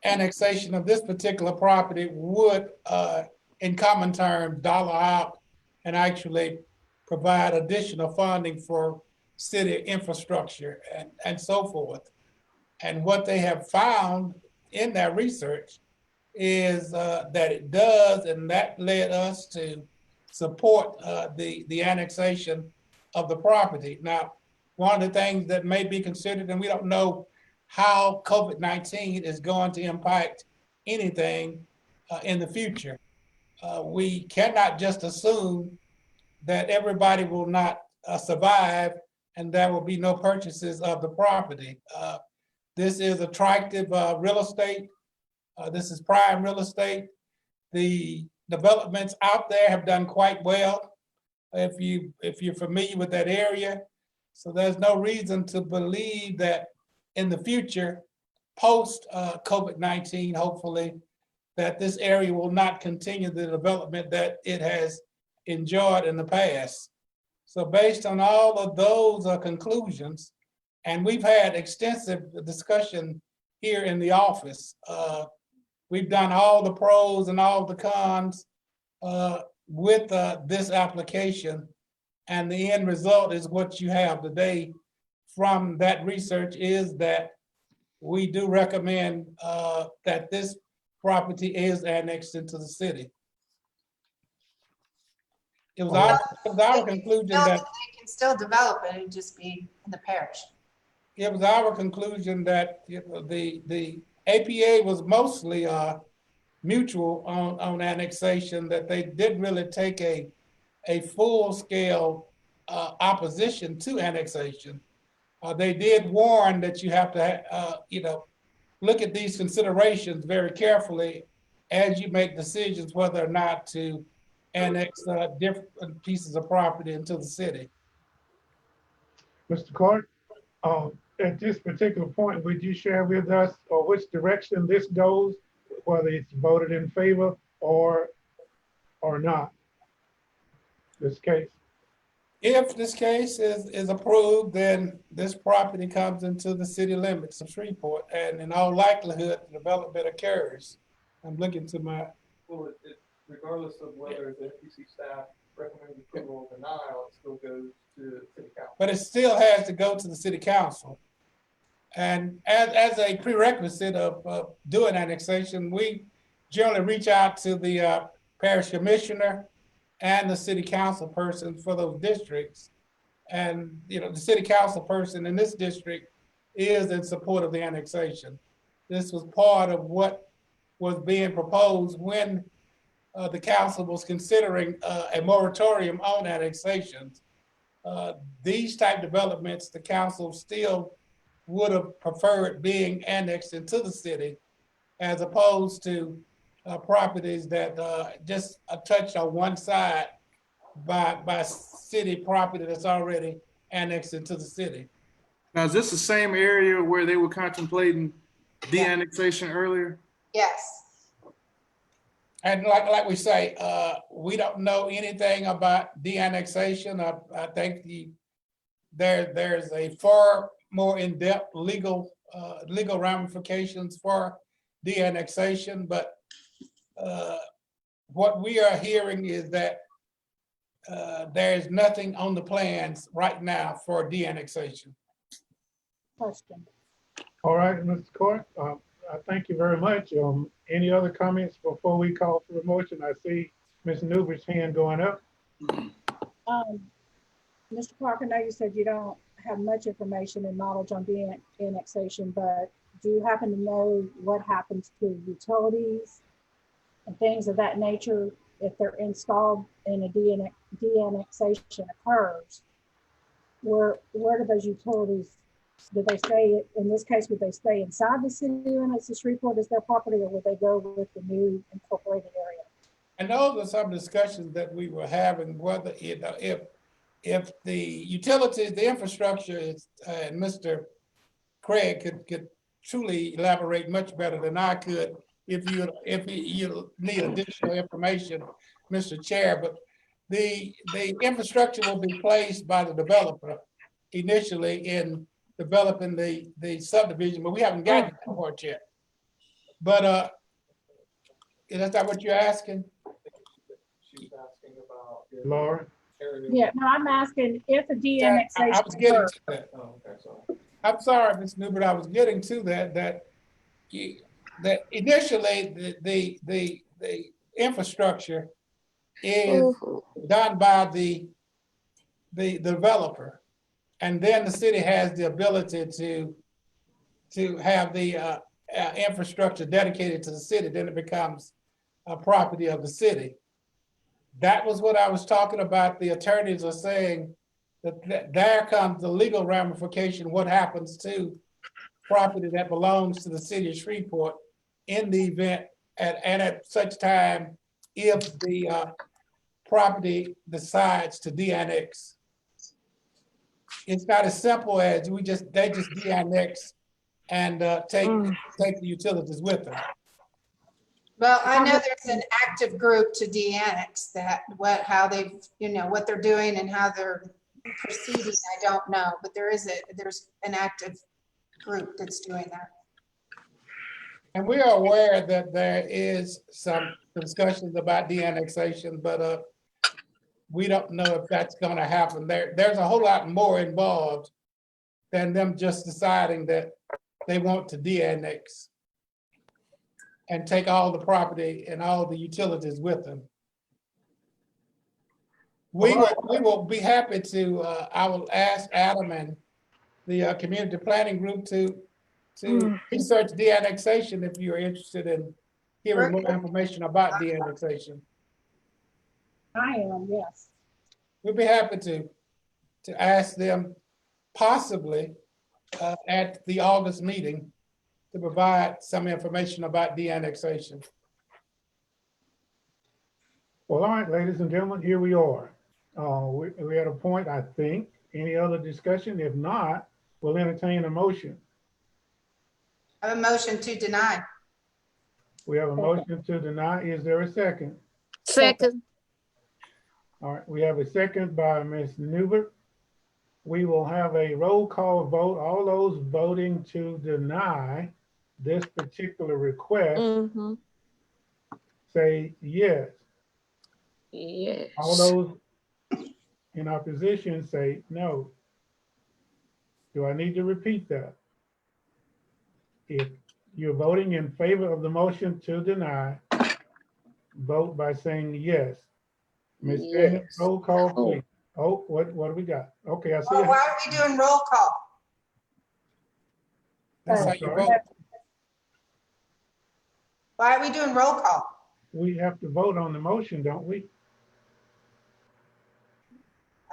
annexation of this particular property would, in common terms, dollar out and actually provide additional funding for city infrastructure and so forth. And what they have found in their research is that it does, and that led us to support the annexation of the property. Now, one of the things that may be considered, and we don't know how COVID-19 is going to impact anything in the future. We cannot just assume that everybody will not survive and there will be no purchases of the property. This is attractive real estate. This is prime real estate. The developments out there have done quite well if you're familiar with that area. So there's no reason to believe that in the future, post COVID-19, hopefully, that this area will not continue the development that it has enjoyed in the past. So based on all of those conclusions, and we've had extensive discussion here in the office. We've done all the pros and all the cons with this application, and the end result is what you have today from that research is that we do recommend that this property is annexed into the city. It was our conclusion that they can still develop it and just be in the parish. It was our conclusion that the APA was mostly mutual on annexation, that they didn't really take a full-scale opposition to annexation. They did warn that you have to, look at these considerations very carefully as you make decisions whether or not to annex different pieces of property into the city. Mr. Clark, at this particular point, would you share with us or which direction this goes, whether it's voted in favor or not, this case? If this case is approved, then this property comes into the city limits of Shreveport, and in all likelihood, the development occurs. I'm looking to my. Well, regardless of whether the MPC staff recommends approval or denial, it still goes to city council. But it still has to go to the city council. And as a prerequisite of doing annexation, we generally reach out to the parish commissioner and the city council person for those districts. And the city council person in this district is in support of the annexation. This was part of what was being proposed when the council was considering a moratorium on annexations. These type developments, the council still would have preferred being annexed into the city as opposed to properties that just are touched on one side by city property that's already annexed into the city. Now, is this the same area where they were contemplating de-annexation earlier? Yes. And like we say, we don't know anything about de-annexation. I think the there's a far more in-depth legal ramifications for de-annexation, but what we are hearing is that there is nothing on the plans right now for de-annexation. Question. All right, Mr. Court, I thank you very much. Any other comments before we call for the motion? I see Ms. Newbert's hand going up. Mr. Clark, I know you said you don't have much information and knowledge on de-annexation, but do you happen to know what happens to utilities and things of that nature if they're installed and a de-annexation occurs? Where do those utilities, do they stay, in this case, would they stay inside the city limits of Shreveport as their property, or would they go with the new incorporated area? And those are some discussions that we were having, whether, you know, if the utilities, the infrastructure is, and Mr. Craig could truly elaborate much better than I could if you need additional information, Mr. Chair, but the infrastructure will be placed by the developer initially in developing the subdivision, but we haven't gotten to that part yet. But is that what you're asking? She's asking about. Laura? Yeah, no, I'm asking if a de-annexation. I was getting occurs. to that. Oh, okay, sorry. I'm sorry, Ms. Newbert, I was getting to that initially the infrastructure is done by the developer. And then the city has the ability to have the infrastructure dedicated to the city. Then it becomes a property of the city. That was what I was talking about. The attorneys are saying that there comes the legal ramification, what happens to property that belongs to the city of Shreveport in the event and at such time if the property decides to de-annex. It's not as simple as they just de-annex and take the utilities with them. Well, I know there's an active group to de-annex that, how they, you know, what they're doing and how they're proceeding, I don't know, but there's an active group that's doing that. And we are aware that there is some discussions about de-annexation, but we don't know if that's going to happen. There's a whole lot more involved than them just deciding that they want to de-annex and take all the property and all the utilities with them. We will be happy to, I will ask Adam and the community planning group to research de-annexation if you're interested in hearing more information about de-annexation. I am, yes. We'd be happy to ask them possibly at the August meeting to provide some information about de-annexation. Well, all right, ladies and gentlemen, here we are. We're at a point, I think. Any other discussion? If not, we'll entertain a motion. I have a motion to deny. We have a motion to deny. Is there a second? Second. All right, we have a second by Ms. Newbert. We will have a roll call vote. All those voting to deny this particular request say yes. Yes. All those in opposition say no. Do I need to repeat that? If you're voting in favor of the motion to deny, vote by saying yes. Ms. Daniels, roll call, please. Oh, what do we got? Okay, I see it. Why are we doing roll call? That's how you vote. Why are we doing roll call? We have to vote on the motion, don't we?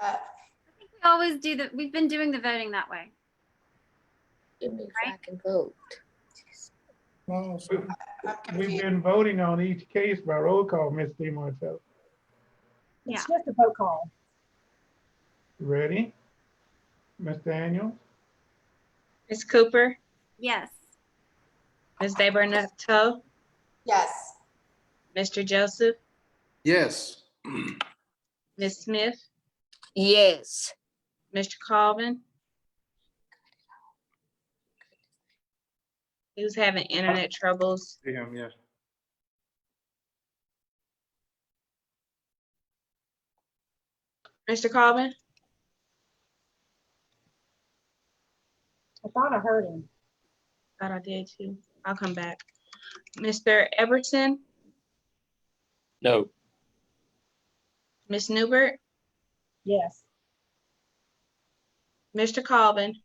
I think we always do that. We've been doing the voting that way. Give me if I can vote. We've been voting on each case by roll call, Ms. DeMartello. It's just a vote call. Ready? Ms. Daniels? Ms. Cooper, Yes. Ms. DeBarnetto, Yes. Mr. Joseph, Yes. Ms. Smith, Yes. Mr. Colvin. He was having internet troubles. Yes. Mr. Colvin, I thought I heard him. thought I did too. I'll come back. Mr. Everton, No. Miss Newbert, Yes. Mr. Colvin.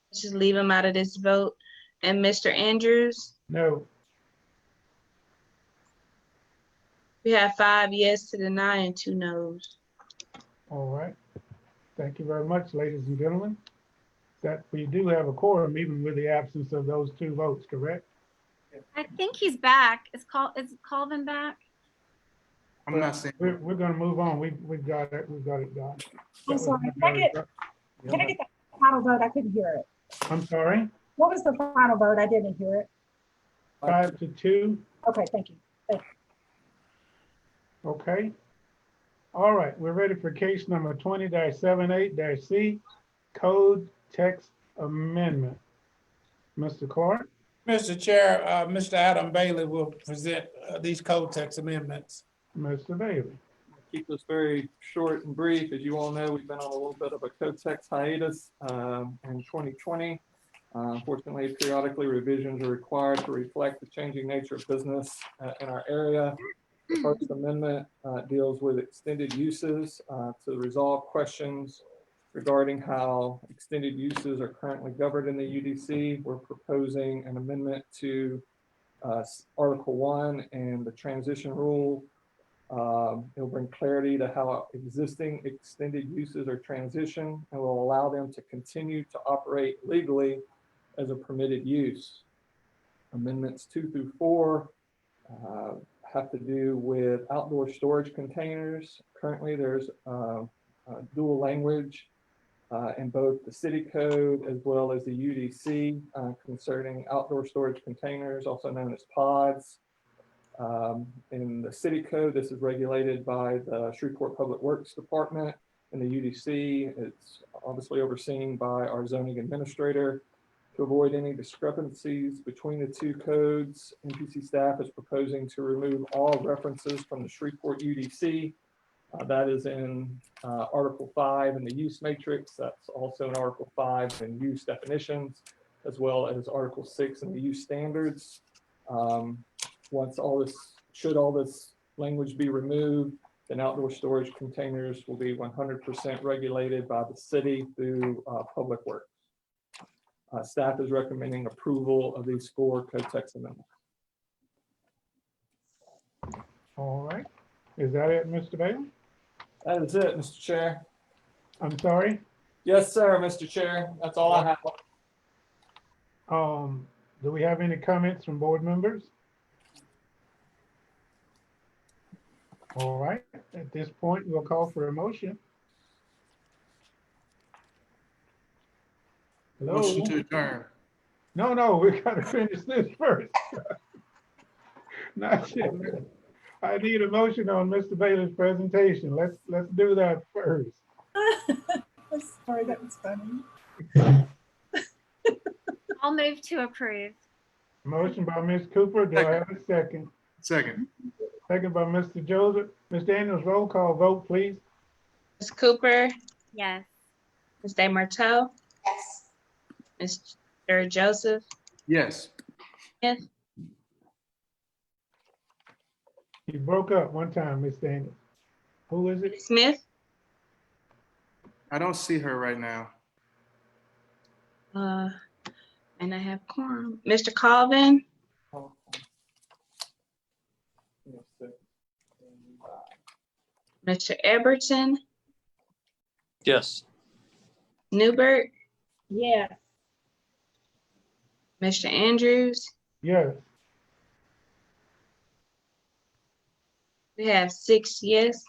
Let's just leave him out of this vote. And Mr. Andrews, No. we have 5 yes to deny and 2 no's. All right. Thank you very much, ladies and gentlemen. That we do have a quorum even with the absence of those 2 votes, correct? I think he's back. Is Colvin back? I'm not saying. We're gonna move on. We've got it. We've got it done. I'm sorry. Can I get the final vote? I couldn't hear it. I'm sorry? What was the final vote? I didn't hear it. 5-2. Okay, thank you. Thank you. Okay. All right, we're ready for case number 20-78-C, Code Text Amendment. Mr. Clark? Mr. Chair, Mr. Adam Bailey will present these code text amendments. Mr. Bailey. Keep this very short and brief. As you all know, we've been on a little bit of a code text hiatus in 2020. Unfortunately, periodically revisions are required to reflect the changing nature of business in our area. The First Amendment deals with extended uses to resolve questions regarding how extended uses are currently governed in the UDC. We're proposing an amendment to Article 1 and the transition rule. It'll bring clarity to how existing extended uses are transitioned and will allow them to continue to operate legally as a permitted use. Amendments 2 through 4 have to do with outdoor storage containers. Currently, there's dual language in both the city code as well as the UDC concerning outdoor storage containers, also known as pods. In the city code, this is regulated by the Shreveport Public Works Department. In the UDC, it's obviously overseen by our zoning administrator. To avoid any discrepancies between the 2 codes, MPC staff is proposing to remove all references from the Shreveport UDC. That is in Article 5 in the use matrix. That's also in Article 5 in use definitions, as well as Article 6 in the use standards. Should all this language be removed, then outdoor storage containers will be 100% regulated by the city through Public Works. Staff is recommending approval of these 4 code text amendments. All right. Is that it, Mr. Bailey? That is it, Mr. Chair. I'm sorry? Yes, sir, Mr. Chair. That's all I have. Do we have any comments from board members? All right. At this point, we'll call for a motion. Hello? Motion to adjourn. No, we gotta finish this first. Not yet. I need a motion on Mr. Bailey's presentation. Let's do that first. Sorry, that was funny. I'll move to approve. Motion by Ms. Cooper. Do I have a second? Second. Second by Mr. Joseph. Ms. Daniels, roll call vote, please. Ms. Cooper, Yes. Ms. DeMarteau, Yes. Mr. Joseph, Yes. Smith, You broke up one time, Ms. Daniels. Who is it? Smith, I don't see her right now. and I have quorum. Mr. Colvin, Mr. Everton, Yes. Newbert, Yes. Mr. Andrews. Yes. We have 6 yes.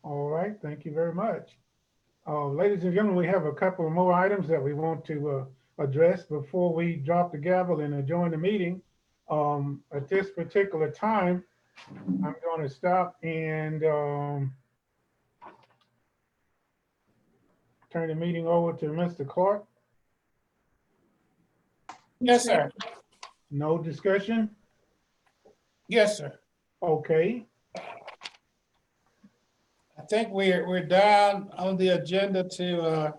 All right, thank you very much. Ladies and gentlemen, we have a couple of more items that we want to address before we drop the gavel and adjourn the meeting. At this particular time, I'm going to stop and turn the meeting over to Mr. Clark. Yes, sir. No discussion? Yes, sir. Okay. I think we're down on the agenda to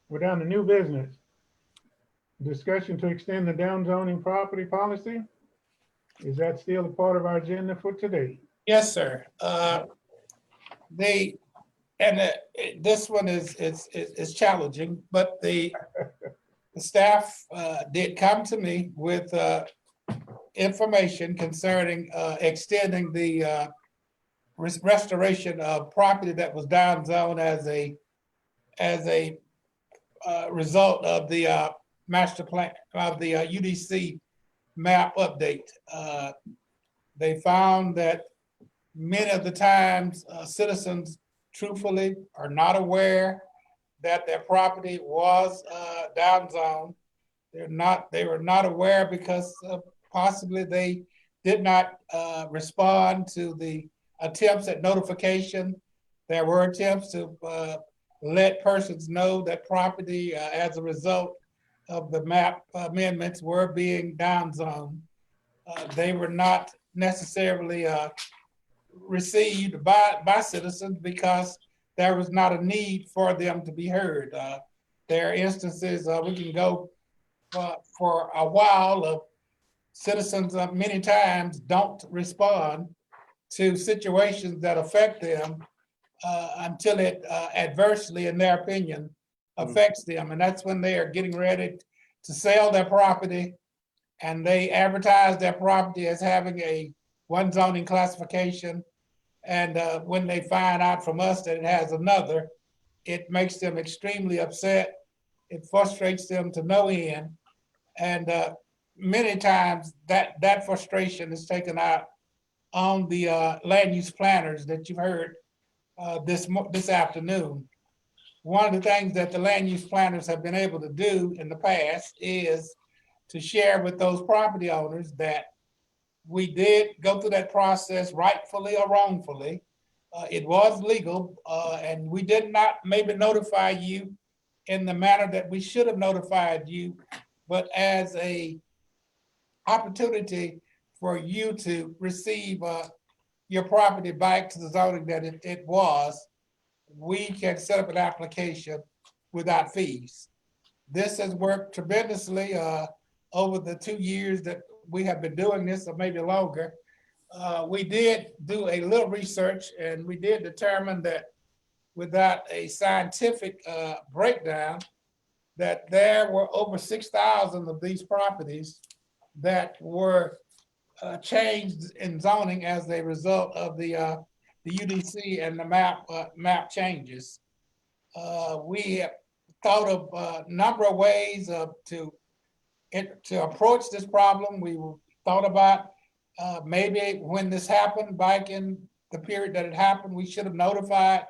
We're down to new business. Discussion to extend the downzoning property policy. Is that still a part of our agenda for today? yes, sir. This one is challenging, but the staff did come to me with information concerning extending the restoration of property that was downzoned as a result of the master plan of the UDC map update. They found that many of the times citizens truthfully are not aware that their property was downzoned. They were not aware because possibly they did not respond to the attempts at notification. There were attempts to let persons know that property as a result of the map amendments were being downzoned. They were not necessarily received by citizens because there was not a need for them to be heard. There are instances we can go for a while of citizens many times don't respond to situations that affect them until it adversely, in their opinion, affects them. And that's when they are getting ready to sell their property and they advertise their property as having a one zoning classification. And when they find out from us that it has another, it makes them extremely upset. It frustrates them to no end. And many times that frustration is taken out on the land use planners that you've heard this afternoon. One of the things that the land use planners have been able to do in the past is to share with those property owners that we did go through that process rightfully or wrongfully. It was legal and we did not maybe notify you in the manner that we should have notified you, but as a opportunity for you to receive your property back to the zoning that it was, we can set up an application without fees. This has worked tremendously over the 2 years that we have been doing this, or maybe longer. We did do a little research and we did determine that without a scientific breakdown, that there were over 6,000 of these properties that were changed in zoning as a result of the UDC and the map changes. We have thought of a number of ways to approach this problem. We thought about maybe when this happened back in the period that it happened, we should have notified,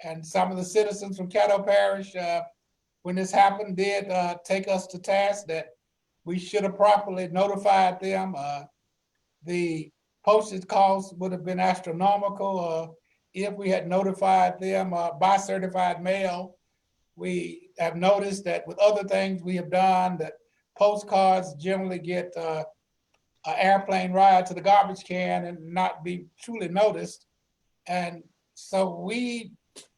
and some of the citizens from Caddo Parish, when this happened, did take us to task that we should have properly notified them. The postage costs would have been astronomical if we had notified them by certified mail. We have noticed that with other things we have done, that postcards generally get an airplane ride to the garbage can and not be truly noticed. And so we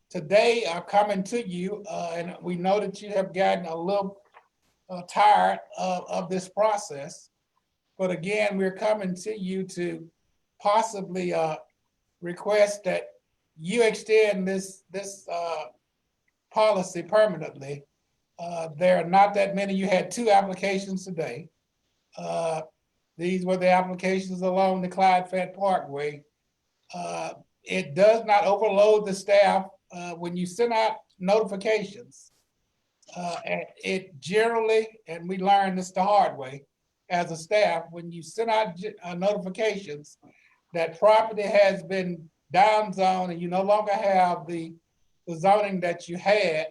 today are coming to you and we know that you have gotten a little tired of this process. But again, we're coming to you to possibly request that you extend this policy permanently. There are not that many. You had 2 applications today. These were the applications along the Clyde Fed Parkway. It does not overload the staff when you send out notifications. It generally, and we learned this the hard way as a staff, when you send out notifications that property has been downzoned and you no longer have the zoning that you had,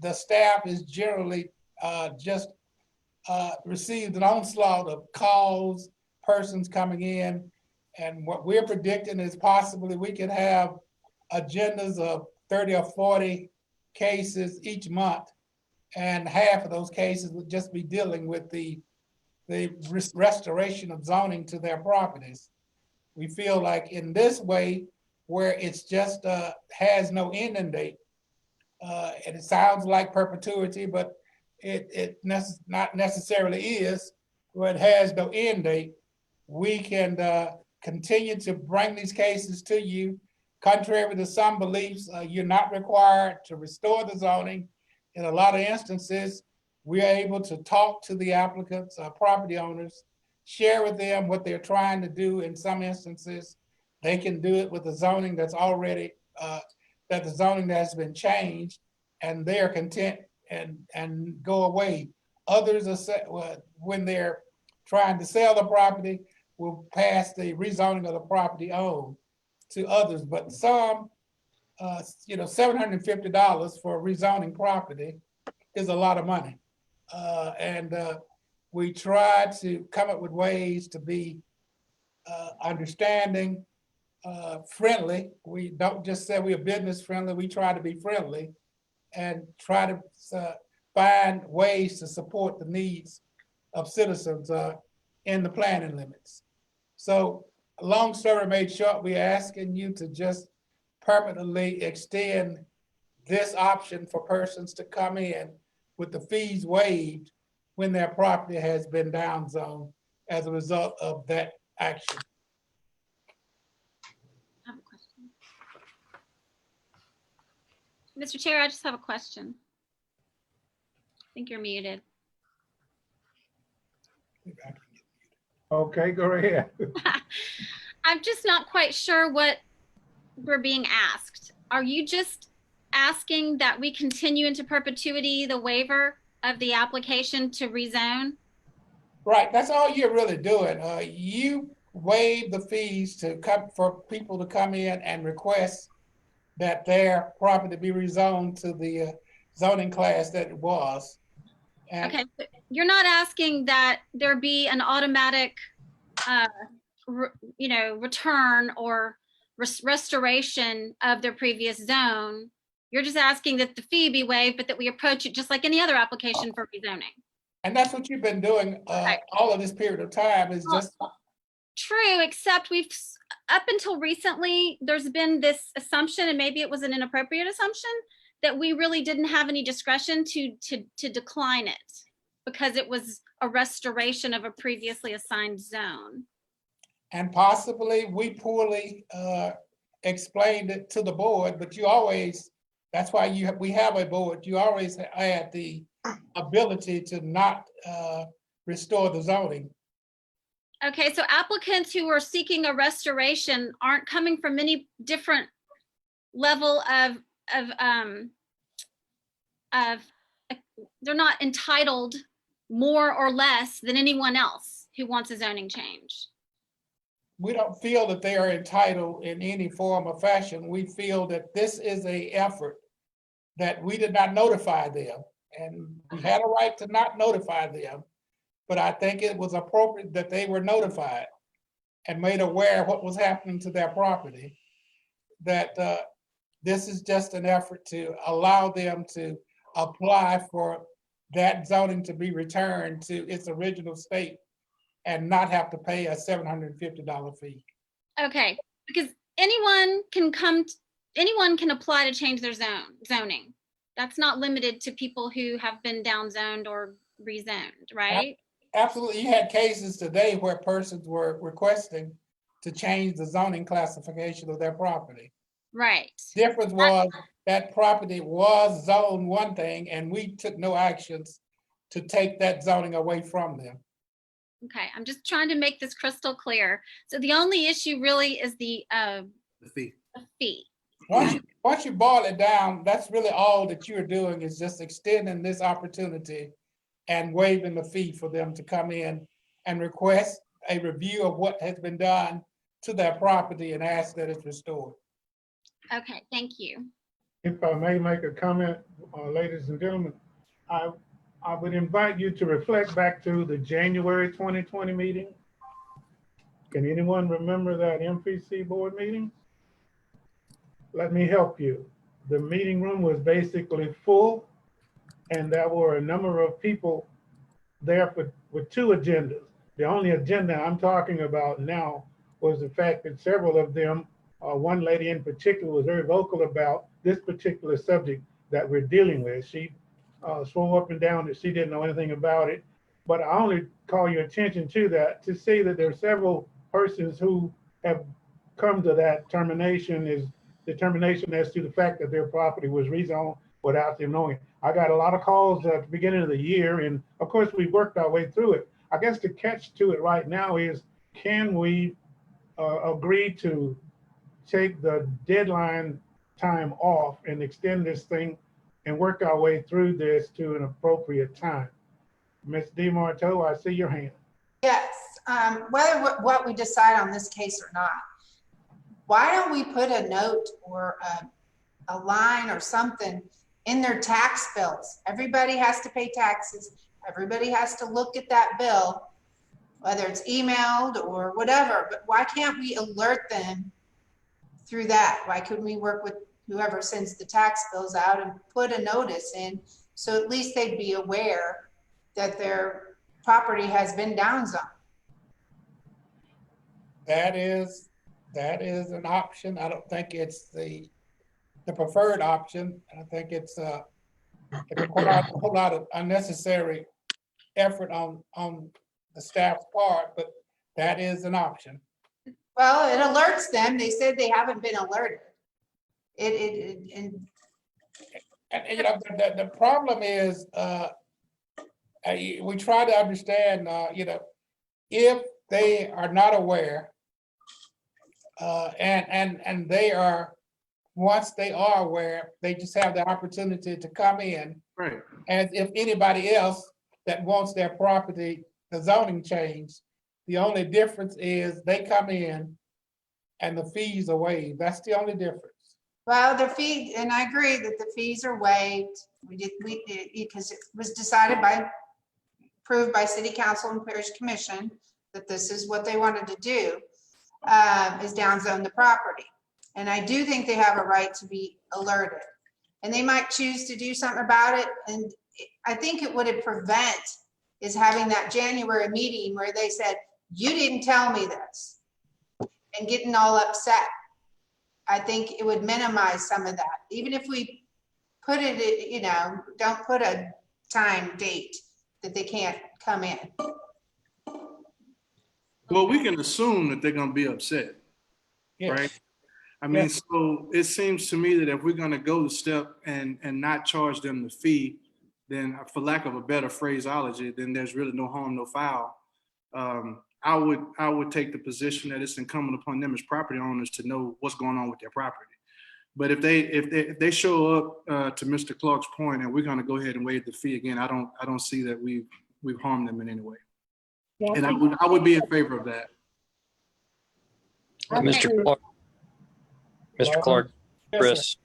the staff is generally just received an onslaught of calls, persons coming in. And what we're predicting is possibly we could have agendas of 30 or 40 cases each month. And half of those cases would just be dealing with the restoration of zoning to their properties. We feel like in this way, where it's just has no ending date, and it sounds like perpetuity, but it not necessarily is, where it has no end date, we can continue to bring these cases to you. Contrary to some beliefs, you're not required to restore the zoning. In a lot of instances, we are able to talk to the applicants, property owners, share with them what they're trying to do. In some instances, they can do it with the zoning that's already, that the zoning that has been changed, and they are content and go away. Others are, when they're trying to sell the property, will pass the rezoning of the property owned to others. But some, $750 for a rezoning property is a lot of money. We try to come up with ways to be understanding, friendly. We don't just say we're business friendly, we try to be friendly and try to find ways to support the needs of citizens in the planning limits. So, long story made short, we're asking you to just permanently extend this option for persons to come in with the fees waived when their property has been downzoned as a result of that action. I have a question. Mr. Chair, I just have a question. I think you're muted. Okay, go ahead. I'm just not quite sure what we're being asked. Are you just asking that we continue into perpetuity the waiver of the application to rezone? Right, that's all you're really doing. You waive the fees to come for people to come in and request that their property be rezoned to the zoning class that it was. And okay, but you're not asking that there be an automatic, return or restoration of their previous zone. You're just asking that the fee be waived, but that we approach it just like any other application for rezoning. And that's what you've been doing all of this period of time is just. True, except we've, up until recently, there's been this assumption, and maybe it was an inappropriate assumption, that we really didn't have any discretion to decline it because it was a restoration of a previously assigned zone. And possibly we poorly explained it to the board, but you always, that's why we have a board, you always had the ability to not restore the zoning. Okay, so applicants who are seeking a restoration aren't coming from any different level of they're not entitled more or less than anyone else who wants a zoning change. We don't feel that they are entitled in any form or fashion. We feel that this is an effort that we did not notify them, and we had a right to not notify them. But I think it was appropriate that they were notified and made aware of what was happening to their property, that this is just an effort to allow them to apply for that zoning to be returned to its original state and not have to pay a $750 fee. Okay, because anyone can apply to change their zoning. That's not limited to people who have been downzoned or rezoned, right? Absolutely. You had cases today where persons were requesting to change the zoning classification of their property. Right. Difference was that property was zoned one thing and we took no actions to take that zoning away from them. Okay, I'm just trying to make this crystal clear. So the only issue really is the fee. The fee. Once you boil it down, that's really all that you're doing is just extending this opportunity and waiving the fee for them to come in and request a review of what has been done to their property and ask that it's restored. Okay, thank you. If I may make a comment, ladies and gentlemen, I would invite you to reflect back to the January 2020 meeting Can anyone remember that MPC board meeting? Let me help you. The meeting room was basically full, and there were a number of people there with two agendas. The only agenda I'm talking about now was the fact that several of them, one lady in particular, was very vocal about this particular subject that we're dealing with. She swore up and down that she didn't know anything about it. But I only call your attention to that to see that there are several persons who have come to that determination as to the fact that their property was rezoned without them knowing it. I got a lot of calls at the beginning of the year, and of course we worked our way through it. I guess the catch to it right now is, can we agree to take the deadline time off and extend this thing and work our way through this to an appropriate time? Ms. DeMarteau, I see your hand. Yes, whether what we decide on this case or not, why don't we put a note or a line or something in their tax bills? Everybody has to pay taxes. Everybody has to look at that bill, whether it's emailed or whatever. But why can't we alert them through that? Why couldn't we work with whoever sends the tax bills out and put a notice in, so at least they'd be aware that their property has been downzoned? That is an option. I don't think it's the preferred option. I think it requires a whole lot of unnecessary effort on the staff's part, but that is an option. Well, it alerts them. They said they haven't been alerted. And you know, the problem is, we try to understand, you know, if they are not aware, and they are, once they are aware, they just have the opportunity to come in. Right. As if anybody else that wants their property, the zoning change, the only difference is they come in and the fees are waived. That's the only difference. Well, the fee, and I agree that the fees are waived. We did because it was decided approved by City Council and Parish Commission that this is what they wanted to do, is downzone the property. And I do think they have a right to be alerted. And they might choose to do something about it. And I think it would have prevent is having that January meeting where they said, you didn't tell me this, and getting all upset. I think it would minimize some of that. Even if we put it, you know, don't put a time date that they can't come in. Well, we can assume that they're gonna be upset, Yes. right? I mean, Yes. so it seems to me that if we're gonna go the step and not charge them the fee, then for lack of a better phraseology, then there's really no harm, no foul. I would take the position that it's incumbent upon them as property owners to know what's going on with their property. But if they show up to Mr. Clark's point, and we're gonna go ahead and waive the fee again, I don't see that we've harmed them in any way. Yeah, And I would be in favor of that. Mr. Clark, Mr. Clark, Yes, Chris,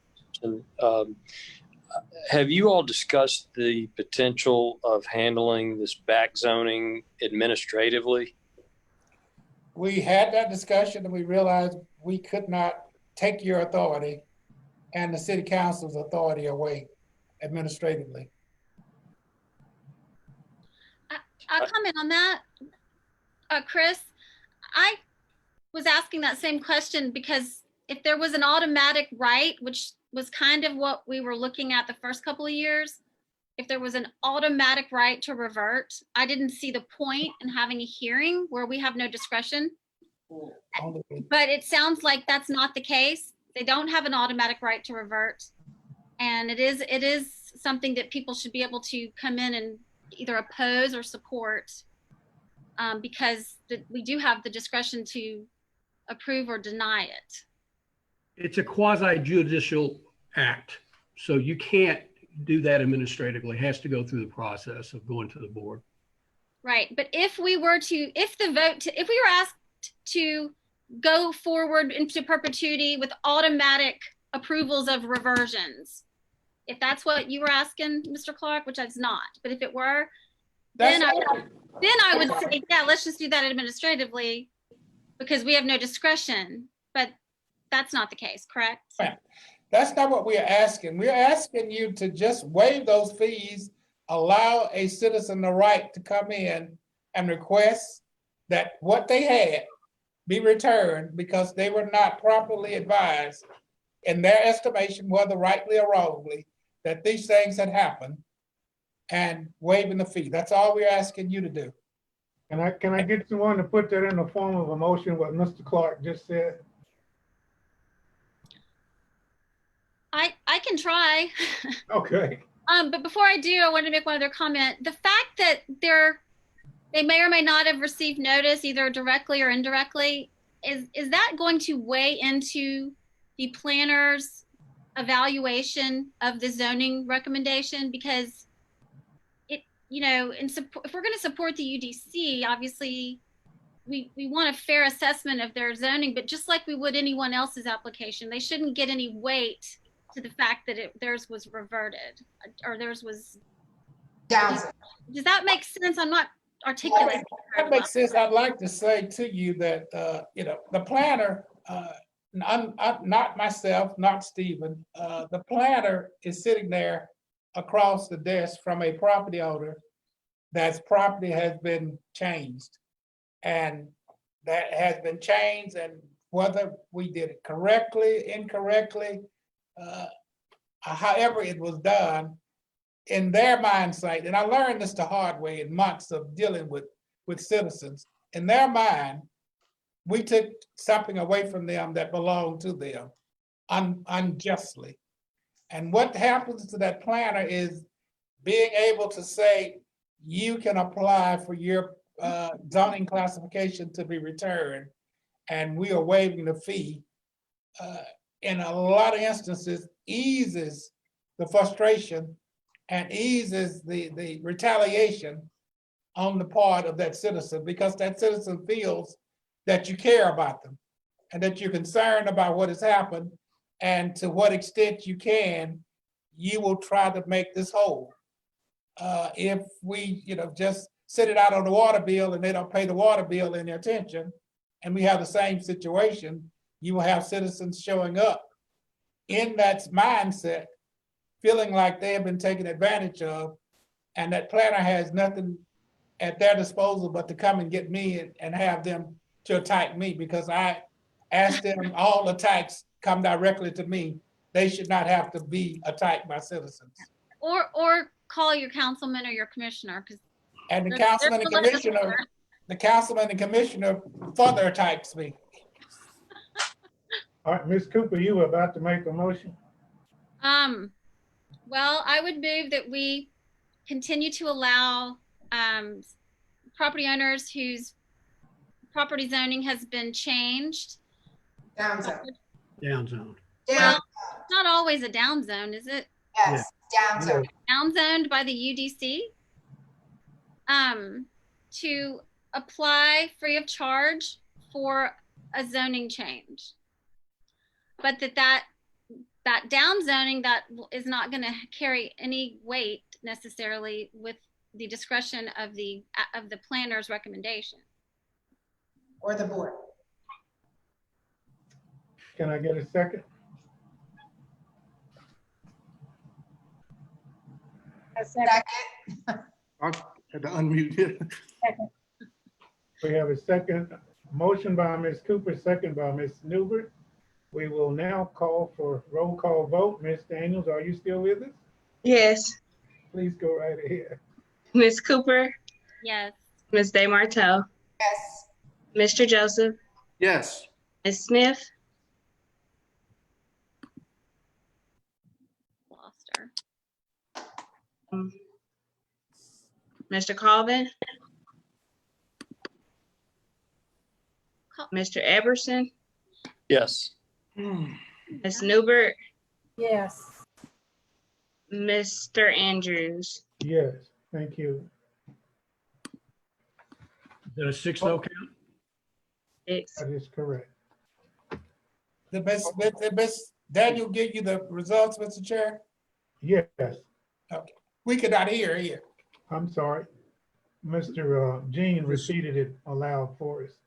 have you all discussed the potential of handling this back zoning administratively? We had that discussion and we realized we could not take your authority and the city council's authority away administratively. I'll comment on that. Chris, I was asking that same question because if there was an automatic right, which was kind of what we were looking at the first couple of years, if there was an automatic right to revert, I didn't see the point in having a hearing where we have no discretion. But it sounds like that's not the case. They don't have an automatic right to revert. And it is something that people should be able to come in and either oppose or support, because we do have the discretion to approve or deny it. It's a quasi judicial act. So you can't do that administratively. It has to go through the process of going to the board. Right. But if we were asked to go forward into perpetuity with automatic approvals of reversions, if that's what you were asking, Mr. Clark, which it's not, but if it were, then I would say, yeah, let's just do that administratively, because we have no discretion, but that's not the case, correct? Right. That's not what we are asking. We're asking you to just waive those fees, allow a citizen the right to come in and request that what they had be returned because they were not properly advised in their estimation, whether rightly or wrongly, that these things had happened, and waiving the fee. That's all we're asking you to do. Can I get someone to put that in the form of a motion, what Mr. Clark just said? I can try. Okay. But before I do, I want to make one other comment. The fact that they may or may not have received notice either directly or indirectly, is that going to weigh into the planner's evaluation of the zoning recommendation? Because it, you know, if we're going to support the UDC, obviously we want a fair assessment of their zoning, but just like we would anyone else's application, they shouldn't get any weight to the fact that theirs was reverted or theirs was down. Does that make sense? I'm not articulating. That makes sense. I'd like to say to you that, you know, the planner, I'm not myself, not Stephen, the planner is sitting there across the desk from a property owner that's property has been changed. And that has been changed, and whether we did it correctly, incorrectly, however it was done, in their mindset, and I learned this the hard way in months of dealing with citizens, in their mind, we took something away from them that belonged to them unjustly. And what happens to that planner is being able to say, you can apply for your zoning classification to be returned, and we are waiving the fee. In a lot of instances, eases the frustration and eases the retaliation on the part of that citizen, because that citizen feels that you care about them and that you're concerned about what has happened, and to what extent you can, you will try to make this whole. If we, you know, just sit it out on the water bill and they don't pay the water bill any attention, and we have the same situation, you will have citizens showing up in that mindset, feeling like they have been taken advantage of, and that planner has nothing at their disposal but to come and get me and have them to attack me, because I asked them, all attacks come directly to me. They should not have to be attacked by citizens. Or call your councilman or your commissioner, because And the councilman and commissioner further attacks me. All right, Ms. Cooper, you were about to make a motion? Well, I would move that we continue to allow property owners whose property zoning has been changed. Down zone. Down zone. Well, it's not always a down zone, is it? Yes, down zone. Down zoned by the UDC. To apply free of charge for a zoning change. But that down zoning, that is not going to carry any weight necessarily with the discretion of the planner's recommendation. Or the board. Can I get a second? A second. I had to unmute it. Second. We have a second motion by Ms. Cooper, second by Ms. Newbert. We will now call for roll call vote. Ms. Daniels, are you still with us? Yes. Please go right ahead. Ms. Cooper, Yes. Ms. DeMarteau, Yes. Mr. Joseph, Yes. Ms. Smith, Lost her. Mr. Colvin, Mr. Everson, Yes. Ms. Newbert, Yes. Mr. Andrews. Yes, thank you. Is that a 6-0 count? That is correct. Did Ms. Daniel give you the results, Mr. Chair? Yes. Okay. We could not hear here. I'm sorry. Mr. Jean repeated it aloud for us.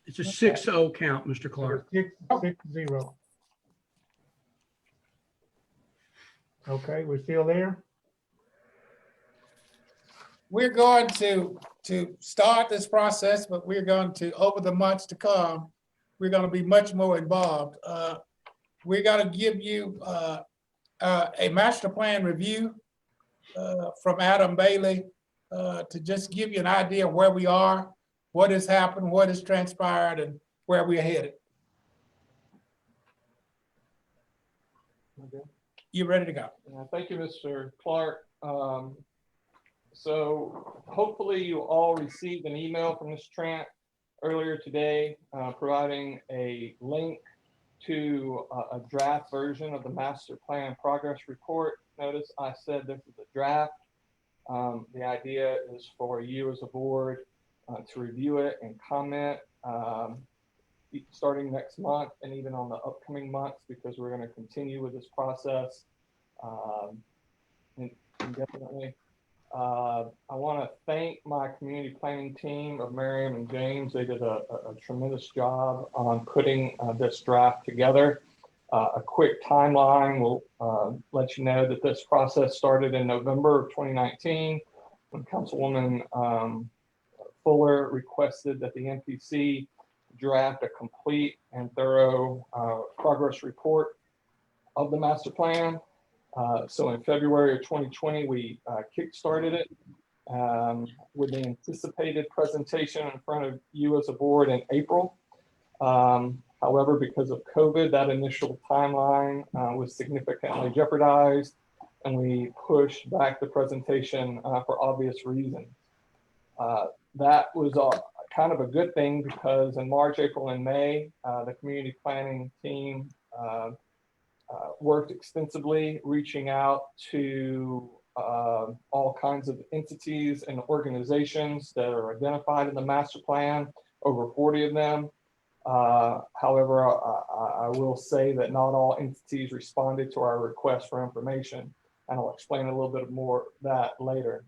It's a 6-0 count, Mr. Clark. 6-0. Okay, we're still there? We're going to start this process, but we're going to, over the months to come, we're going to be much more involved. We're going to give you a master plan review from Adam Bailey to just give you an idea of where we are, what has happened, what has transpired, and where we're headed. Okay. You ready to go? Thank you, Mr. Clark. So hopefully you all received an email from Ms. Trant earlier today providing a link to a draft version of the master plan progress report. Notice I said this is a draft. The idea is for you as a board to review it and comment starting next month and even on the upcoming months, because we're going to continue with this process indefinitely. I want to thank my community planning team of Miriam and James. They did a tremendous job on putting this draft together. A quick timeline will let you know that this process started in November of 2019 when Councilwoman Fuller requested that the MPC draft a complete and thorough progress report of the master plan. So in February of 2020, we kick-started it with the anticipated presentation in front of you as a board in April. However, because of COVID, that initial timeline was significantly jeopardized, and we pushed back the presentation for obvious reasons. That was kind of a good thing, because in March, April, and May, the community planning team worked extensively, reaching out to all kinds of entities and organizations that are identified in the master plan, over 40 of them. However, I will say that not all entities responded to our request for information, and I'll explain a little bit more of that later.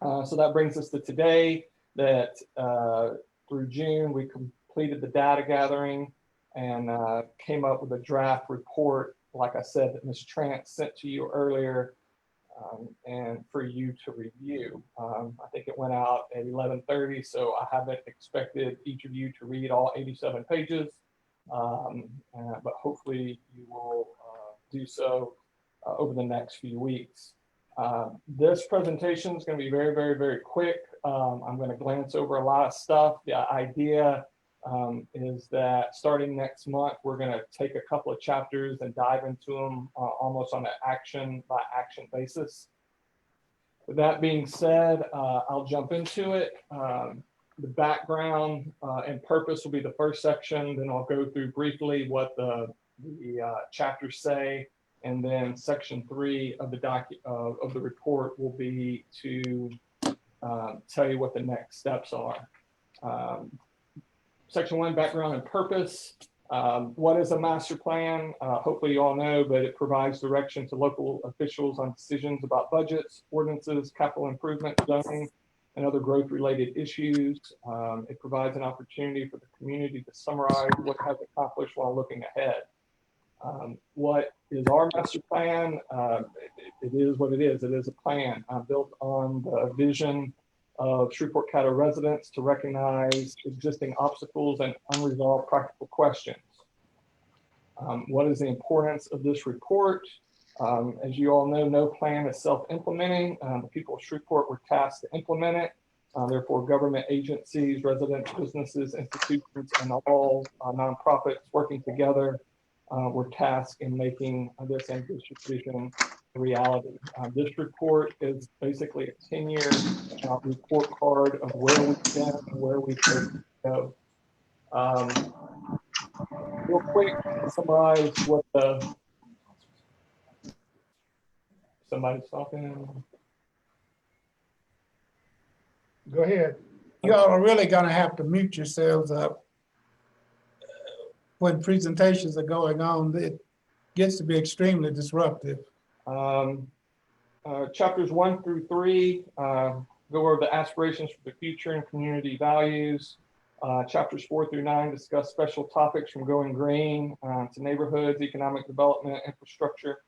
So that brings us to today, that through June, we completed the data gathering and came up with a draft report, like I said, that Ms. Trant sent to you earlier, and for you to review. I think it went out at 11:30, so I haven't expected each of you to read all 87 pages, but hopefully you will do so over the next few weeks. This presentation is going to be very, very, very quick. I'm going to glance over a lot of stuff. The idea is that starting next month, we're going to take a couple of chapters and dive into them almost on an action by action basis. With that being said, I'll jump into it. The background and purpose will be the first section. Then I'll go through briefly what the chapters say. And then section 3 of the report will be to tell you what the next steps are. Section 1, background and purpose. What is a master plan? Hopefully you all know, but it provides direction to local officials on decisions about budgets, ordinances, capital improvement, zoning, and other growth-related issues. It provides an opportunity for the community to summarize what it has accomplished while looking ahead. What is our master plan? It is what it is. It is a plan built on the vision of Shreveport-Caddo residents to recognize existing obstacles and unresolved practical questions. What is the importance of this report? As you all know, no plan is self-implementing. The people of Shreveport were tasked to implement it. Therefore, government agencies, residents, businesses, institutions, and all nonprofits working together were tasked in making this ambitious vision a reality. This report is basically a 10-year report card of where we've been and where we could go. Real quick, summarize what somebody's talking. Go ahead. You all are really going to have to mute yourselves up when presentations are going on. It gets to be extremely disruptive. Chapters 1 through 3 go over the aspirations for the future and community values. Chapters 4 through 9 discuss special topics from going green to neighborhoods, economic development, infrastructure.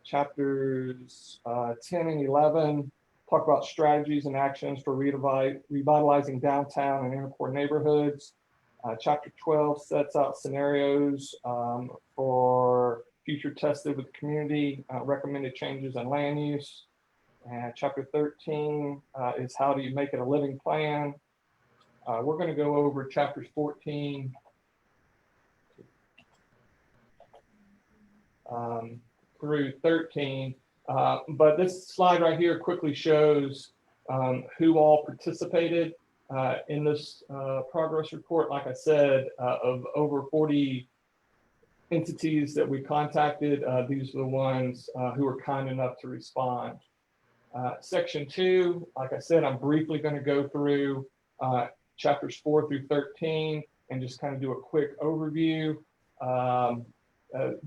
Chapters 10 and 11 talk about strategies and actions for revitalizing downtown and inner core neighborhoods. Chapter 12 sets out scenarios for future tested with the community, recommended changes in land use. And chapter 13 is how do you make it a living plan. We're going to go over chapters 14 through 13. But this slide right here quickly shows who all participated in this progress report. Like I said, of over 40 entities that we contacted, these are the ones who were kind enough to respond. Section 2, like I said, I'm briefly going to go through chapters 4 through 13 and just kind of do a quick overview.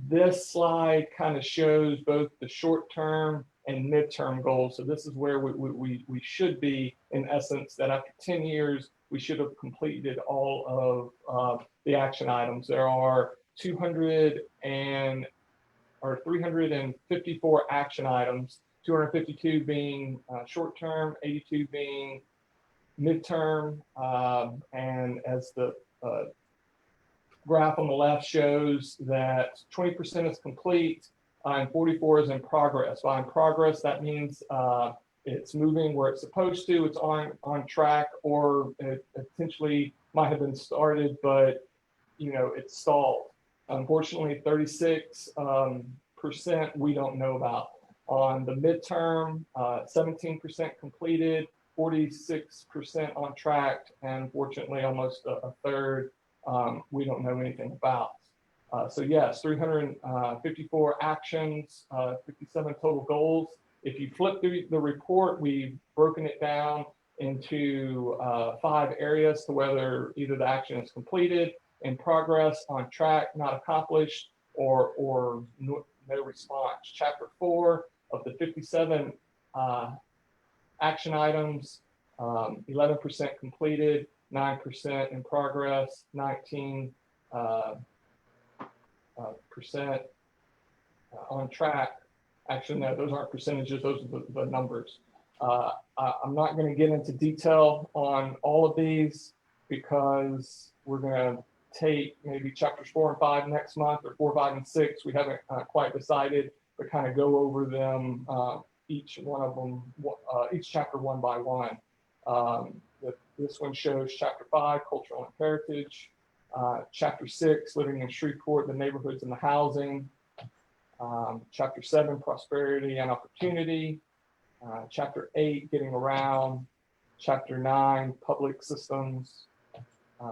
This slide kind of shows both the short-term and midterm goals. So this is where we should be, in essence, that after 10 years, we should have completed all of the action items. There are 354 action items, 252 being short-term, 82 being midterm, and as the graph on the left shows that 20% is complete and 44 is in progress. By in progress, that means it's moving where it's supposed to, it's on track, or it potentially might have been started, but it's stalled. Unfortunately, 36% we don't know about. On the midterm, 17% completed, 46% on track, and unfortunately almost a third we don't know anything about. So yes, 354 actions, 57 total goals. If you flip through the report, we've broken it down into 5 areas to whether either the action is completed, in progress, on track, not accomplished, or no response. Chapter 4 of the 57 action items, 11% completed, 9% in progress, 19% on track. Actually, no, those aren't percentages, those are the numbers. I'm not going to get into detail on all of these because we're going to take maybe chapters 4 and 5 next month, or 4, 5, and 6. We haven't quite decided, but kind of go over them, each one of them, each chapter one by one. This one shows chapter 5, cultural and heritage. Chapter 6, living in Shreveport, the neighborhoods and the housing. Chapter 7, prosperity and opportunity. Chapter 8, getting around. Chapter 9, public systems.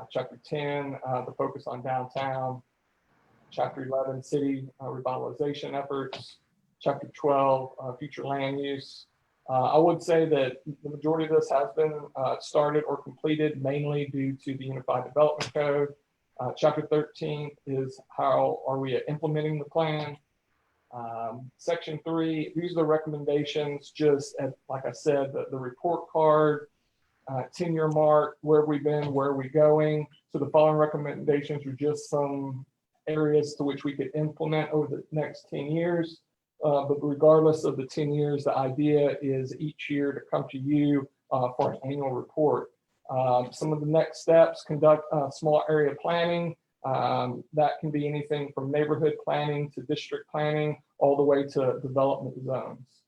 Chapter 10, the focus on downtown. Chapter 11, city revitalization efforts. Chapter 12, future land use. I would say that the majority of this has been started or completed mainly due to the Unified Development Code. Chapter 13 is how are we implementing the plan. Section 3, these are the recommendations, just at, like I said, the report card, 10-year mark, where we've been, where are we going. So the following recommendations are just some areas to which we could implement over the next 10 years. But regardless of the 10 years, the idea is each year to come to you for an annual report. Some of the next steps: conduct small area planning. That can be anything from neighborhood planning to district planning, all the way to development zones.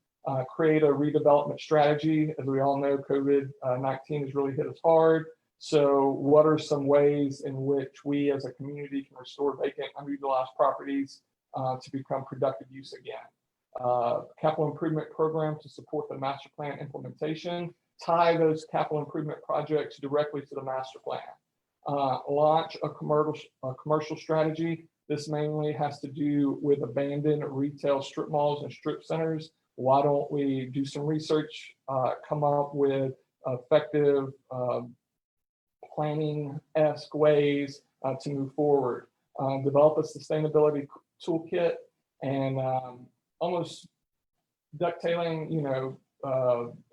Create a redevelopment strategy. As we all know, COVID-19 has really hit us hard. So what are some ways in which we as a community can restore vacant, unutilized properties to become productive use again? Capital improvement program to support the master plan implementation. Tie those capital improvement projects directly to the master plan. Launch a commercial strategy. This mainly has to do with abandoned retail strip malls and strip centers. Why don't we do some research, come up with effective planning-esque ways to move forward. Develop a sustainability toolkit, and almost ducktailing,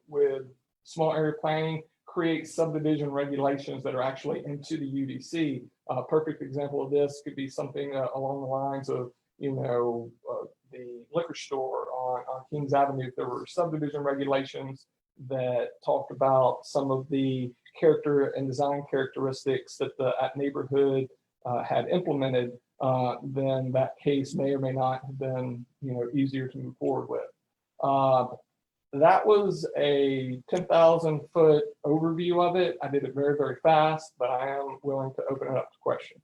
with small area planning, create subdivision regulations that are actually into the UDC. A perfect example of this could be something along the lines of, the liquor store on Kings Avenue. There were subdivision regulations that talked about some of the character and design characteristics that that neighborhood had implemented, then that case may or may not have been, easier to move forward with. That was a 10,000 foot overview of it. I did it very, very fast, but I am willing to open it up to questions.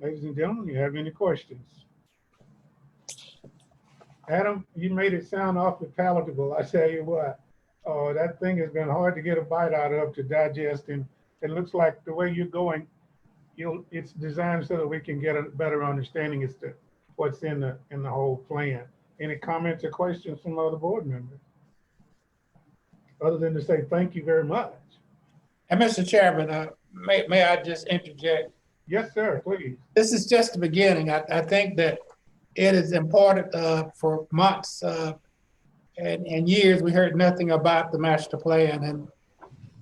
Ladies and gentlemen, you have any questions? Adam, you made it sound awfully palatable. I tell you what, that thing has been hard to get a bite out of to digest, and it looks like the way you're going, it's designed so that we can get a better understanding as to what's in the whole plan. Any comments or questions from other board members? Other than to say thank you very much. And Mr. Chairman, may I just interject? Yes, sir, please. This is just the beginning. I think that it is important for months and years, we heard nothing about the master plan. And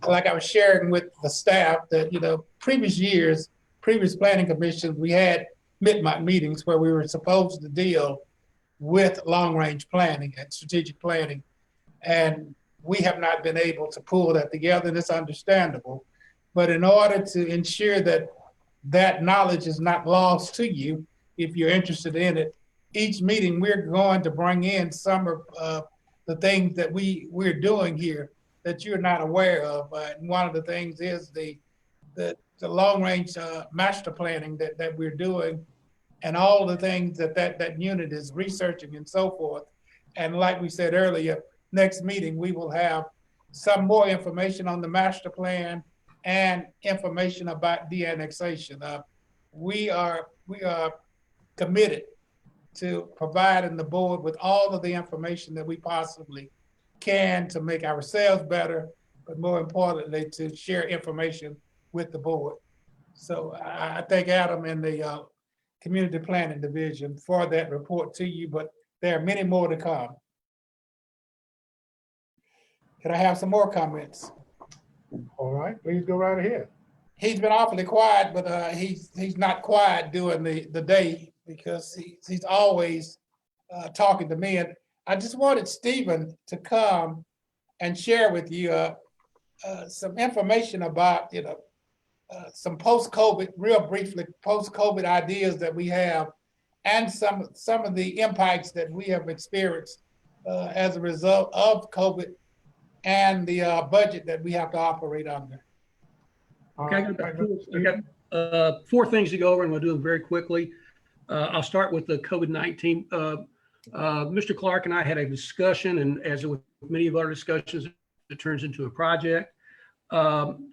like I was sharing with the staff that, previous years, previous planning commissions, we had midnight meetings where we were supposed to deal with long-range planning and strategic planning. And we have not been able to pull that together, and it's understandable. But in order to ensure that that knowledge is not lost to you, if you're interested in it, each meeting we're going to bring in some of the things that we're doing here that you're not aware of. And one of the things is the long-range master planning that we're doing, and all the things that unit is researching and so forth. And like we said earlier, next meeting we will have some more information on the master plan and information about de-annexation. We are committed to providing the board with all of the information that we possibly can to make ourselves better, but more importantly, to share information with the board. So I thank Adam and the Community Planning Division for that report to you, but there are many more to come. Can I have some more comments? All right, please go right ahead. He's been awfully quiet, but he's not quiet during the day because he's always talking to me. And I just wanted Stephen to come and share with you some information about, some post-COVID, real briefly, post-COVID ideas that we have, and some of the impacts that we have experienced as a result of COVID and the budget that we have to operate under. Okay, I got 4 things to go over, and we'll do them very quickly. I'll start with the COVID-19. Mr. Clark and I had a discussion, and as with many of our discussions, it turns into a project.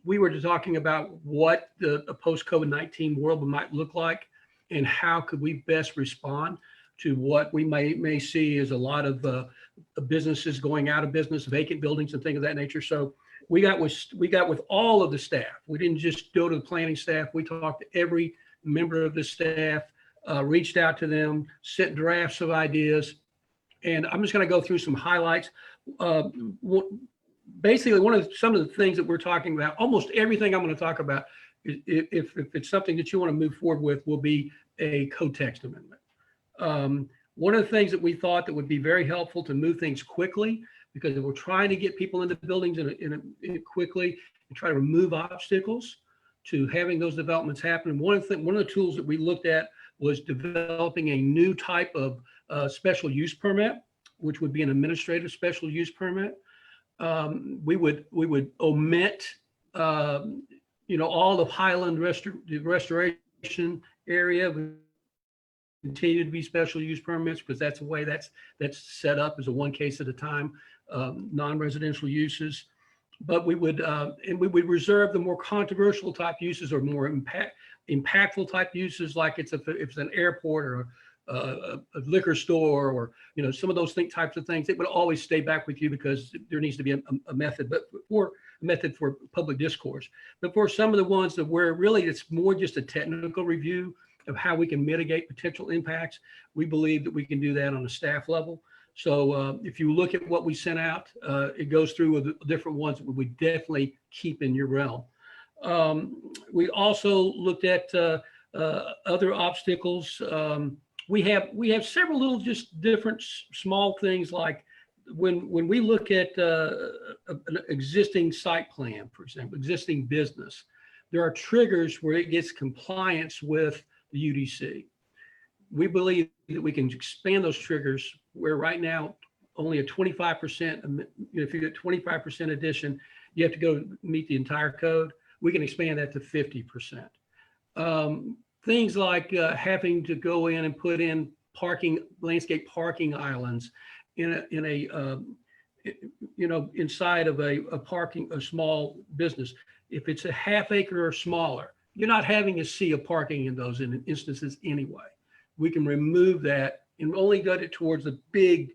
We were talking about what a post-COVID-19 world might look like, and how could we best respond to what we may see as a lot of businesses going out of business, vacant buildings and things of that nature. So we got with all of the staff. We didn't just go to the planning staff. We talked to every member of the staff, reached out to them, sent drafts of ideas. And I'm just going to go through some highlights. Basically, some of the things that we're talking about, almost everything I'm going to talk about, if it's something that you want to move forward with, will be a code text amendment. One of the things that we thought that would be very helpful to move things quickly, because we're trying to get people into buildings quickly and try to remove obstacles to having those developments happen. One of the tools that we looked at was developing a new type of special use permit, which would be an administrative special use permit. We would omit, all the Highland restoration area. Continue to be special use permits, because that's the way that's set up, as a one case at a time, non-residential uses. But we would reserve the more controversial type uses, or more impactful type uses, like if it's an airport or a liquor store, or some of those types of things. It would always stay back with you, because there needs to be a method, but for a method for public discourse. But for some of the ones that where really it's more just a technical review of how we can mitigate potential impacts, we believe that we can do that on a staff level. So if you look at what we sent out, it goes through with the different ones that we definitely keep in your realm. We also looked at other obstacles. We have several little just different small things, like when we look at an existing site plan, for example, existing business, there are triggers where it gets compliance with the UDC. We believe that we can expand those triggers where right now only a 25%, if you get 25% addition, you have to go meet the entire code. We can expand that to 50%. Things like having to go in and put in landscape parking islands inside of a small business. If it's a half acre or smaller, you're not having a sea of parking in those instances anyway. We can remove that and only get it towards the big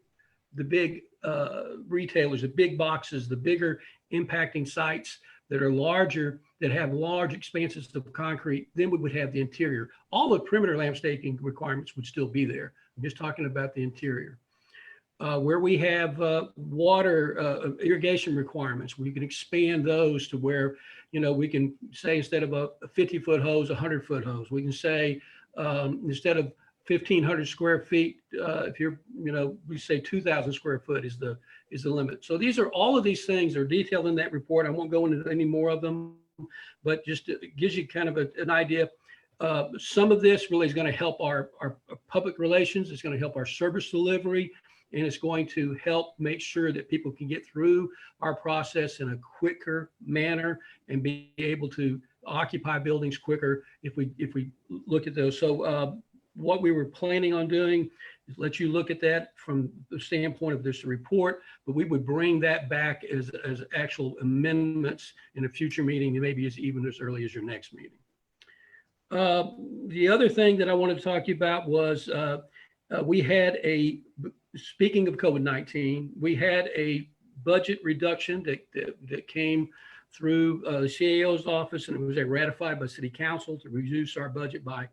retailers, the big boxes, the bigger impacting sites that are larger, that have large expanses of concrete. Then we would have the interior. All the perimeter landscaping requirements would still be there. I'm just talking about the interior. Where we have water irrigation requirements, we can expand those to where, we can say instead of a 50-foot hose, 100-foot hose. We can say instead of 1,500 square feet, if you're, we say 2,000 square foot is the limit. So all of these things are detailed in that report. I won't go into any more of them, but just it gives you kind of an idea. Some of this really is going to help our public relations. It's going to help our service delivery, and it's going to help make sure that people can get through our process in a quicker manner and be able to occupy buildings quicker if we look at those. So what we were planning on doing is let you look at that from the standpoint of this report, but we would bring that back as actual amendments in a future meeting, and maybe even as early as your next meeting. The other thing that I wanted to talk to you about was we had speaking of COVID-19, we had a budget reduction that came through the CAO's office, and it was ratified by City Council to reduce our budget by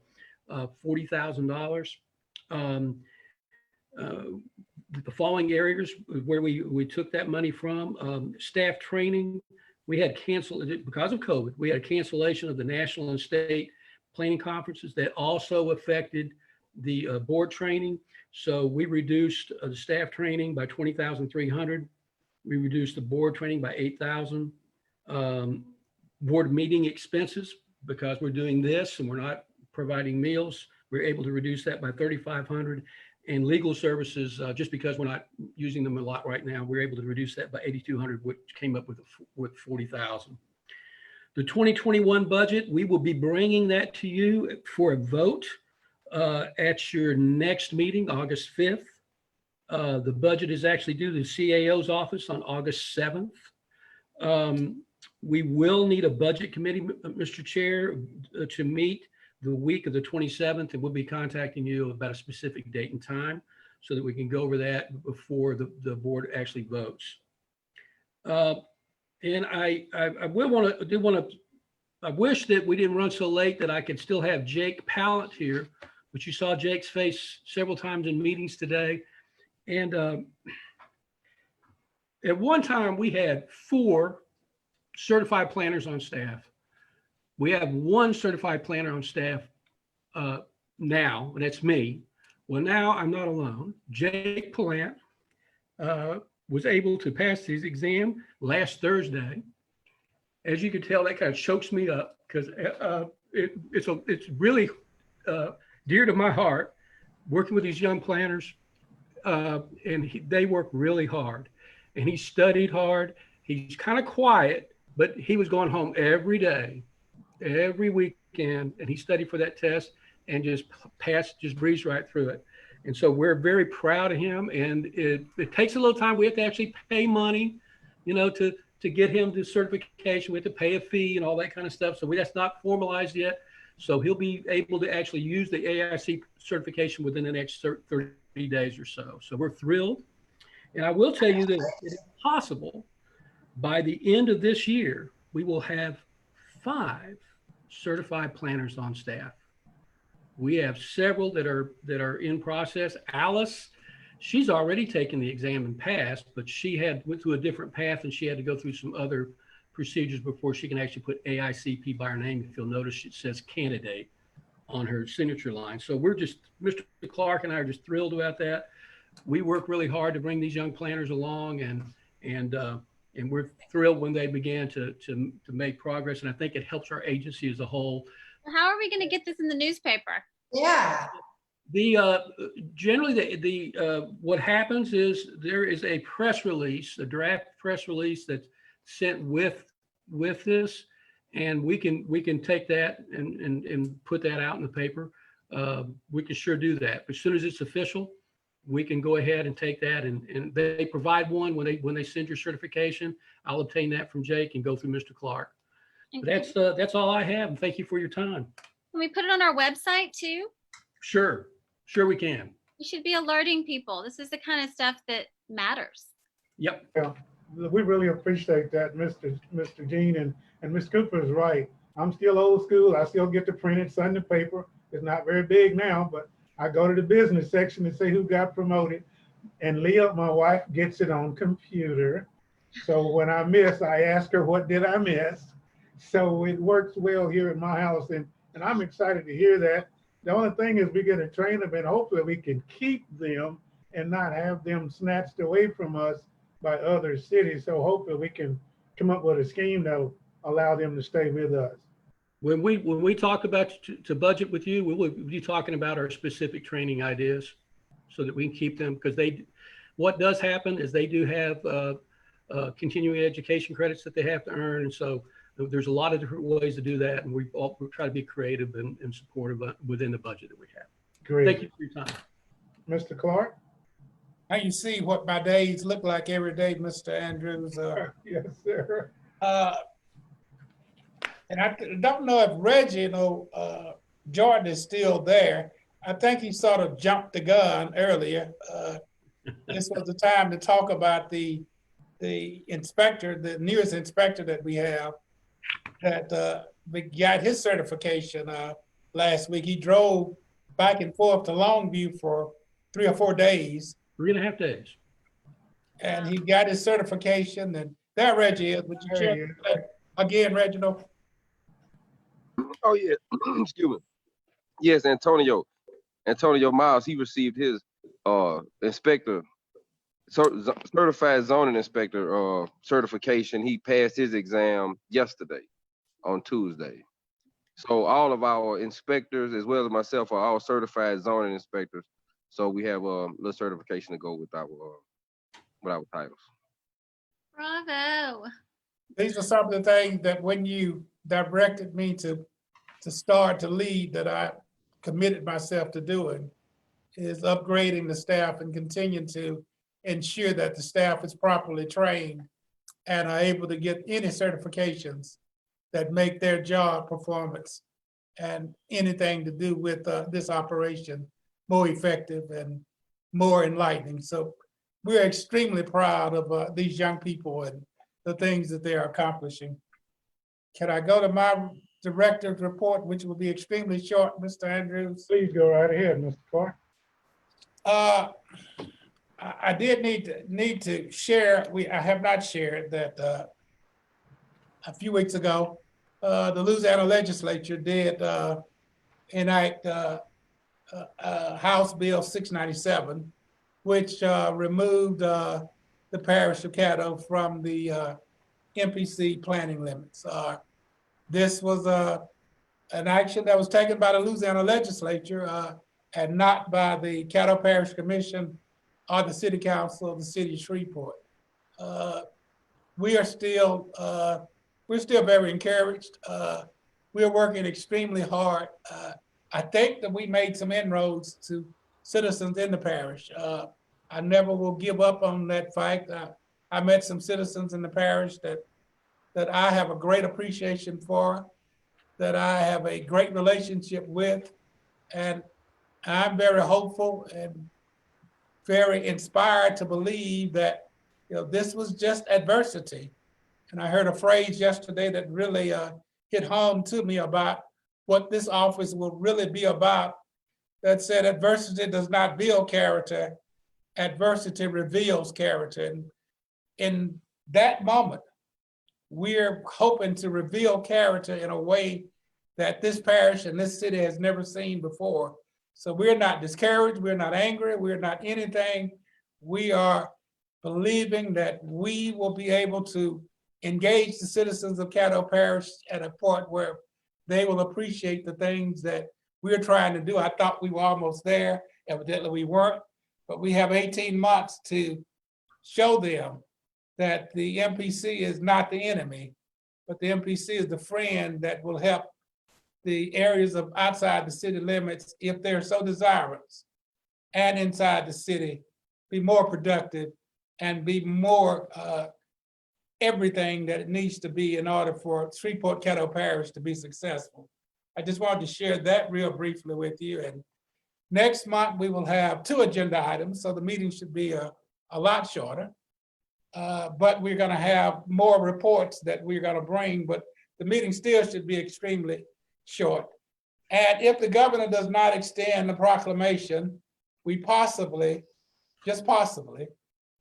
$40,000. The following areas where we took that money from: staff training. We had canceled because of COVID. We had a cancellation of the national and state planning conferences that also affected the board training. So we reduced the staff training by $20,300. We reduced the board training by $8,000. Board meeting expenses, because we're doing this and we're not providing meals, we're able to reduce that by $3,500. And legal services, just because we're not using them a lot right now, we're able to reduce that by $8,200, which came up with $40,000. The 2021 budget, we will be bringing that to you for a vote at your next meeting, August 5th. The budget is actually due to the CAO's office on August 7th. We will need a budget committee, Mr. Chair, to meet the week of the 27th, and we'll be contacting you about a specific date and time so that we can go over that before the board actually votes. And I wish that we didn't run so late that I could still have Jake Pallant here, but you saw Jake's face several times in meetings today. And at one time we had 4 certified planners on staff. We have 1 certified planner on staff now, and that's me. Well, now I'm not alone. Jake Pallant was able to pass his exam last Thursday. As you can tell, that kind of chokes me up because it's really dear to my heart working with these young planners, and they work really hard. And he studied hard. He's kind of quiet, but he was going home every day, every weekend, and he studied for that test and just breezed right through it. And so we're very proud of him, and it takes a little time. We have to actually pay money, to get him to certification. We have to pay a fee and all that kind of stuff. So that's not formalized yet. So he'll be able to actually use the AIC certification within the next 30 days or so. So we're thrilled. And I will tell you that it is possible by the end of this year, we will have 5 certified planners on staff. We have several that are in process. Alice She's already taken the exam and passed, but she went through a different path and she had to go through some other procedures before she can actually put AICP by her name. If you'll notice, it says candidate on her signature line. So Mr. Clark and I are just thrilled about that. We work really hard to bring these young planners along, and we're thrilled when they began to make progress. And I think it helps our agency as a whole. How are we going to get this in the newspaper? Yeah. Generally what happens is there is a press release, a draft press release that's sent with this, and we can take that and put that out in the paper. We can sure do that. But as soon as it's official, we can go ahead and take that, and they provide one when they send your certification. I'll obtain that from Jake and go through Mr. Clark. But that's all I have, and thank you for your time. Can we put it on our website too? Sure we can. We should be alerting people. This is the kind of stuff that matters. Yep. Yeah, we really appreciate that, Mr. Jean, and Ms. Cooper is right. I'm still old school. I still get the printed Sunday paper. It's not very big now, but I go to the business section and say who got promoted. And Leah, my wife, gets it on computer. So when I miss, I ask her, what did I miss? So it works well here at my house, and I'm excited to hear that. The only thing is we get to train them, and hopefully we can keep them and not have them snatched away from us by other cities. So hopefully we can come up with a scheme that will allow them to stay with us. When we talk about to budget with you, we will be talking about our specific training ideas so that we can keep them, because what does happen is they do have continuing education credits that they have to earn. And so there's a lot of different ways to do that. And we try to be creative and supportive within the budget that we have. Great. Thank you for your time. Mr. Clark? Now you see what my days look like every day, Mr. Andrews. Yes, sir. And I don't know if Reggie, Jordan is still there. I think he sort of jumped the gun earlier. This was the time to talk about the inspector, the newest inspector that we have, that got his certification last week. He drove back and forth to Longview for 3 or 4 days. 3.5 days. And he got his certification, and there Reggie is. Would you check again, Reginald? Oh yeah, excuse me. Yes, Antonio Miles, he received his inspector, certified zoning inspector certification. He passed his exam yesterday on Tuesday. So all of our inspectors, as well as myself, are all certified zoning inspectors. So we have a little certification to go with our titles. Bravo. These are some of the things that when you directed me to start to lead, that I committed myself to doing, is upgrading the staff and continuing to ensure that the staff is properly trained and are able to get any certifications that make their job performance and anything to do with this operation more effective and more enlightening. So we're extremely proud of these young people and the things that they are accomplishing. Can I go to my director's report, which will be extremely short, Mr. Andrews? Please go right ahead, Mr. Clark. I did need to share. I have not shared that a few weeks ago, the Louisiana legislature did enact House Bill 697, which removed the parish of Caddo from the MPC planning limits. This was an action that was taken by the Louisiana legislature and not by the Caddo Parish Commission or the City Council of the City of Shreveport. We're still very encouraged. We're working extremely hard. I think that we made some inroads to citizens in the parish. I never will give up on that fight. I met some citizens in the parish that I have a great appreciation for, that I have a great relationship with, and I'm very hopeful and very inspired to believe that this was just adversity. And I heard a phrase yesterday that really hit home to me about what this office will really be about, that said adversity does not build character, adversity reveals character. And in that moment, we're hoping to reveal character in a way that this parish and this city has never seen before. So we're not discouraged, we're not angry, we're not anything. We are believing that we will be able to engage the citizens of Caddo Parish at a point where they will appreciate the things that we're trying to do. I thought we were almost there. Evidently we weren't, but we have 18 months to show them that the MPC is not the enemy, but the MPC is the friend that will help the areas of outside the city limits, if they're so desirous, and inside the city, be more productive and be more everything that it needs to be in order for Shreveport Caddo Parish to be successful. I just wanted to share that real briefly with you. And next month, we will have 2 agenda items, so the meeting should be a lot shorter. But we're gonna have more reports that we're gonna bring, but the meeting still should be extremely short. And if the governor does not extend the proclamation, we possibly, just possibly,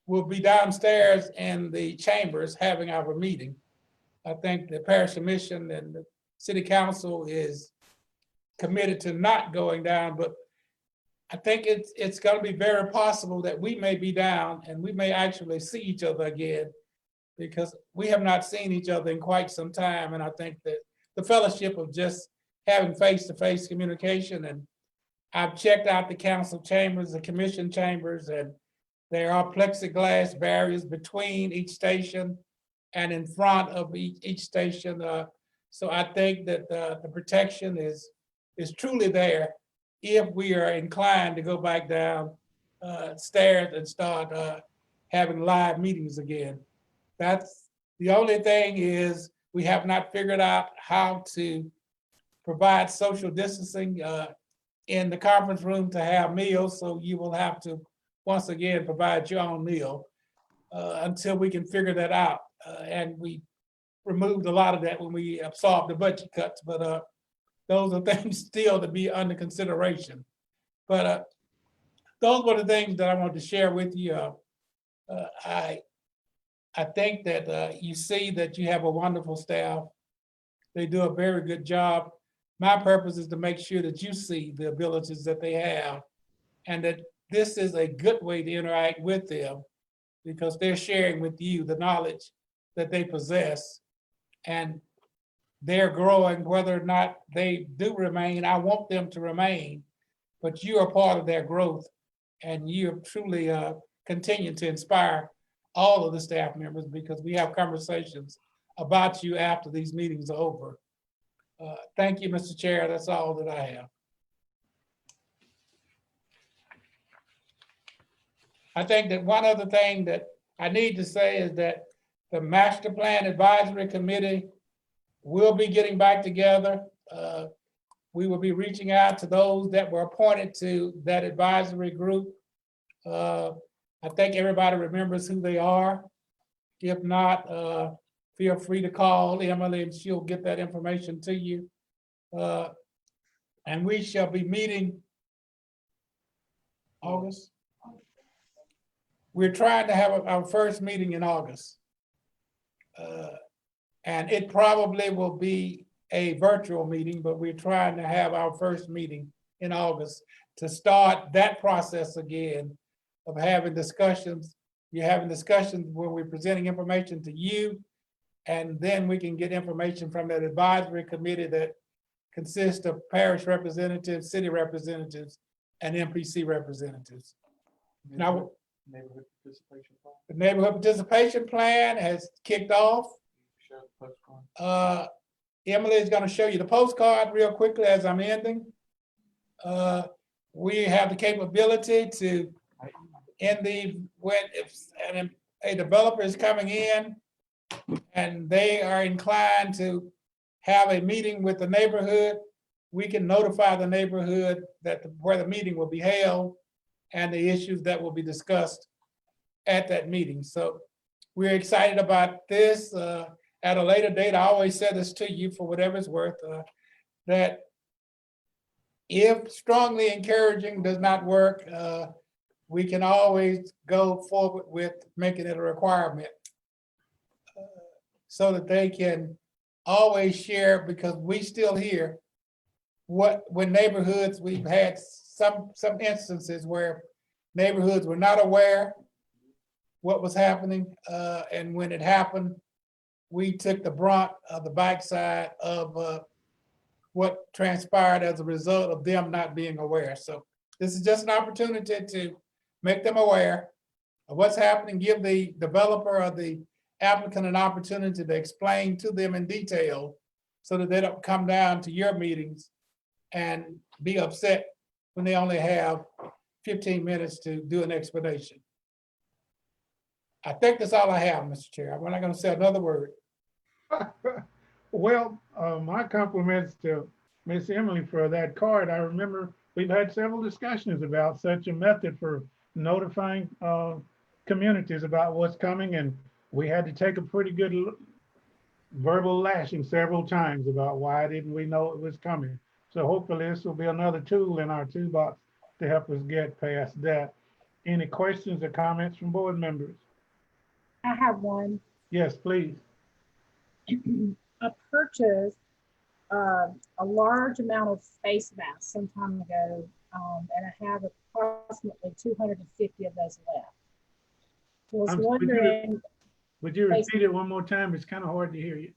will be downstairs in the chambers having our meeting. I think the parish commission and the city council is committed to not going down, but I think it's going to be very possible that we may be down and we may actually see each other again, because we have not seen each other in quite some time. And I think that the fellowship of just having face-to-face communication, and I've checked out the council chambers, the commission chambers, and there are plexiglass barriers between each station and in front of each station. So I think that the protection is truly there if we are inclined to go back down stairs and start having live meetings again. That's the only thing, is we have not figured out how to provide social distancing in the conference room to have meals. So you will have to, once again, provide your own meal until we can figure that out. And we removed a lot of that when we absorbed the budget cuts, but those are things still to be under consideration. But those were the things that I wanted to share with you. I think that you see that you have a wonderful staff. They do a very good job. My purpose is to make sure that you see the abilities that they have, and that this is a good way to interact with them, because they're sharing with you the knowledge that they possess, and they're growing. Whether or not they do remain, I want them to remain, but you are part of their growth, and you truly continue to inspire all of the staff members, because we have conversations about you after these meetings are over. Thank you, Mr. Chair. That's all that I have. I think that one other thing that I need to say is that the Master Plan Advisory Committee will be getting back together. We will be reaching out to those that were appointed to that advisory group. I think everybody remembers who they are. If not, feel free to call Emily and she'll get that information to you. And we shall be meeting August. We're trying to have our first meeting in August. And it probably will be a virtual meeting, but we're trying to have our first meeting in August to start that process again of having discussions. You're having discussions where we're presenting information to you, and then we can get information from that advisory committee that consists of parish representatives, city representatives, and MPC representatives. Now, Neighborhood participation plan. the neighborhood participation plan has kicked off. Show the postcard. Emily is going to show you the postcard real quickly as I'm ending. We have the capability to, if a developer is coming in and they are inclined to have a meeting with the neighborhood, we can notify the neighborhood that where the meeting will be held and the issues that will be discussed at that meeting. So we're excited about this. At a later date, I always said this to you for whatever it's worth, that if strongly encouraging does not work, we can always go forward with making it a requirement so that they can always share, because we still hear when neighborhoods, we've had some instances where neighborhoods were not aware what was happening, and when it happened, we took the brunt of the backside of what transpired as a result of them not being aware. So this is just an opportunity to make them aware of what's happening, give the developer or the applicant an opportunity to explain to them in detail so that they don't come down to your meetings and be upset when they only have 15 minutes to do an explanation. I think that's all I have, Mr. Chair. I'm not going to say another word. Well, my compliments to Miss Emily for that card. I remember we've had several discussions about such a method for notifying communities about what's coming, and we had to take a pretty good verbal lashing several times about why didn't we know it was coming. So hopefully this will be another tool in our toolbox to help us get past that. Any questions or comments from board members? I have one. Yes, please. I purchased a large amount of face masks some time ago, and I have approximately 250 of those left. I was wondering. Would you repeat it one more time? It's kind of hard to hear you.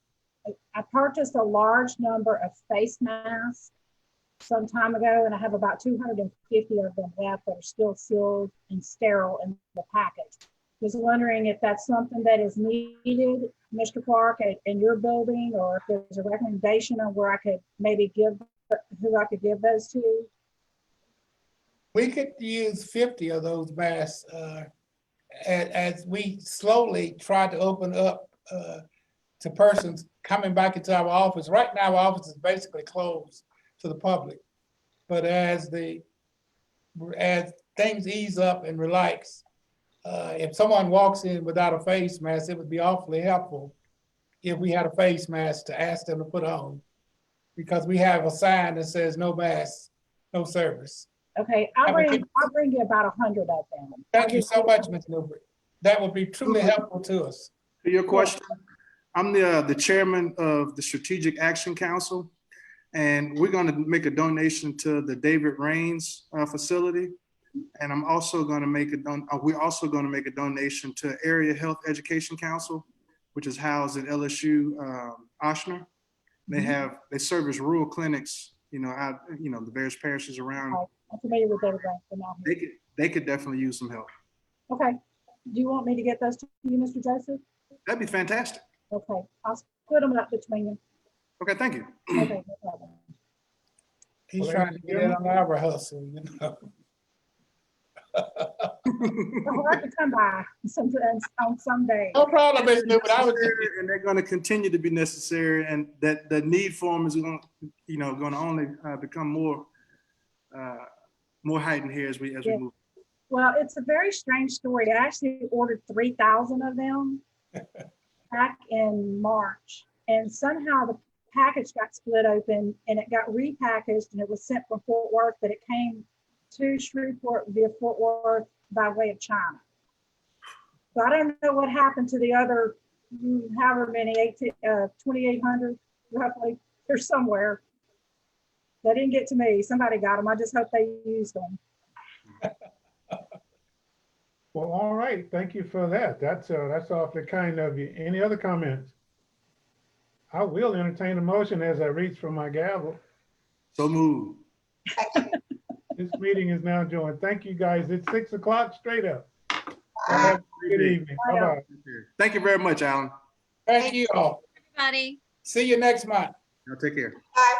I purchased a large number of face masks some time ago, and I have about 250 of them left that are still sealed and sterile in the package. Was wondering if that's something that is needed, Mr. Clark, in your building, or if there's a recommendation on where I could maybe who I could give those to. We could use 50 of those masks as we slowly try to open up to persons coming back into our office. Right now, our office is basically closed to the public. But as things ease up and relax, if someone walks in without a face mask, it would be awfully helpful if we had a face mask to ask them to put on, because we have a sign that says no mask, no service. Okay, I'll bring you about 100 of them. Thank you so much, Ms. Newbert. That would be truly helpful to us. To your question, I'm the chairman of the Strategic Action Council, and we're going to make a donation to the David Raines facility. And I'm also going to make we're also going to make a donation to Area Health Education Council, which is housed at LSU Oshner. They serve as rural clinics, the various parishes around. I'm familiar with everything. They could definitely use some help. Okay. Do you want me to get those to you, Mr. Joseph? That'd be fantastic. Okay. I'll split them up between you. Okay, thank you. Okay, no problem. He's trying to get in on our hustle, Hard to come by on some days. No problem, Ms. Newbert. And they're going to continue to be necessary, and that the need for them is going to only become more heightened here as we move. Well, it's a very strange story. I actually ordered 3,000 of them back in March, and somehow the package got split open and it got repackaged, and it was sent from Fort Worth, but it came to Shreveport via Fort Worth by way of China. So I don't know what happened to the other, however many, 2,800 roughly. They're somewhere. They didn't get to me. Somebody got them. I just hope they used them. Well, all right. Thank you for that. That's awfully kind of you. Any other comments? I will entertain a motion as I reach for my gavel. So moved. This meeting is now joined. Thank you, guys. It's 6 o'clock straight up. Have a good evening. Bye-bye. Thank you very much, Alan. Thank you all. Everybody. See you next month. Take care. Bye.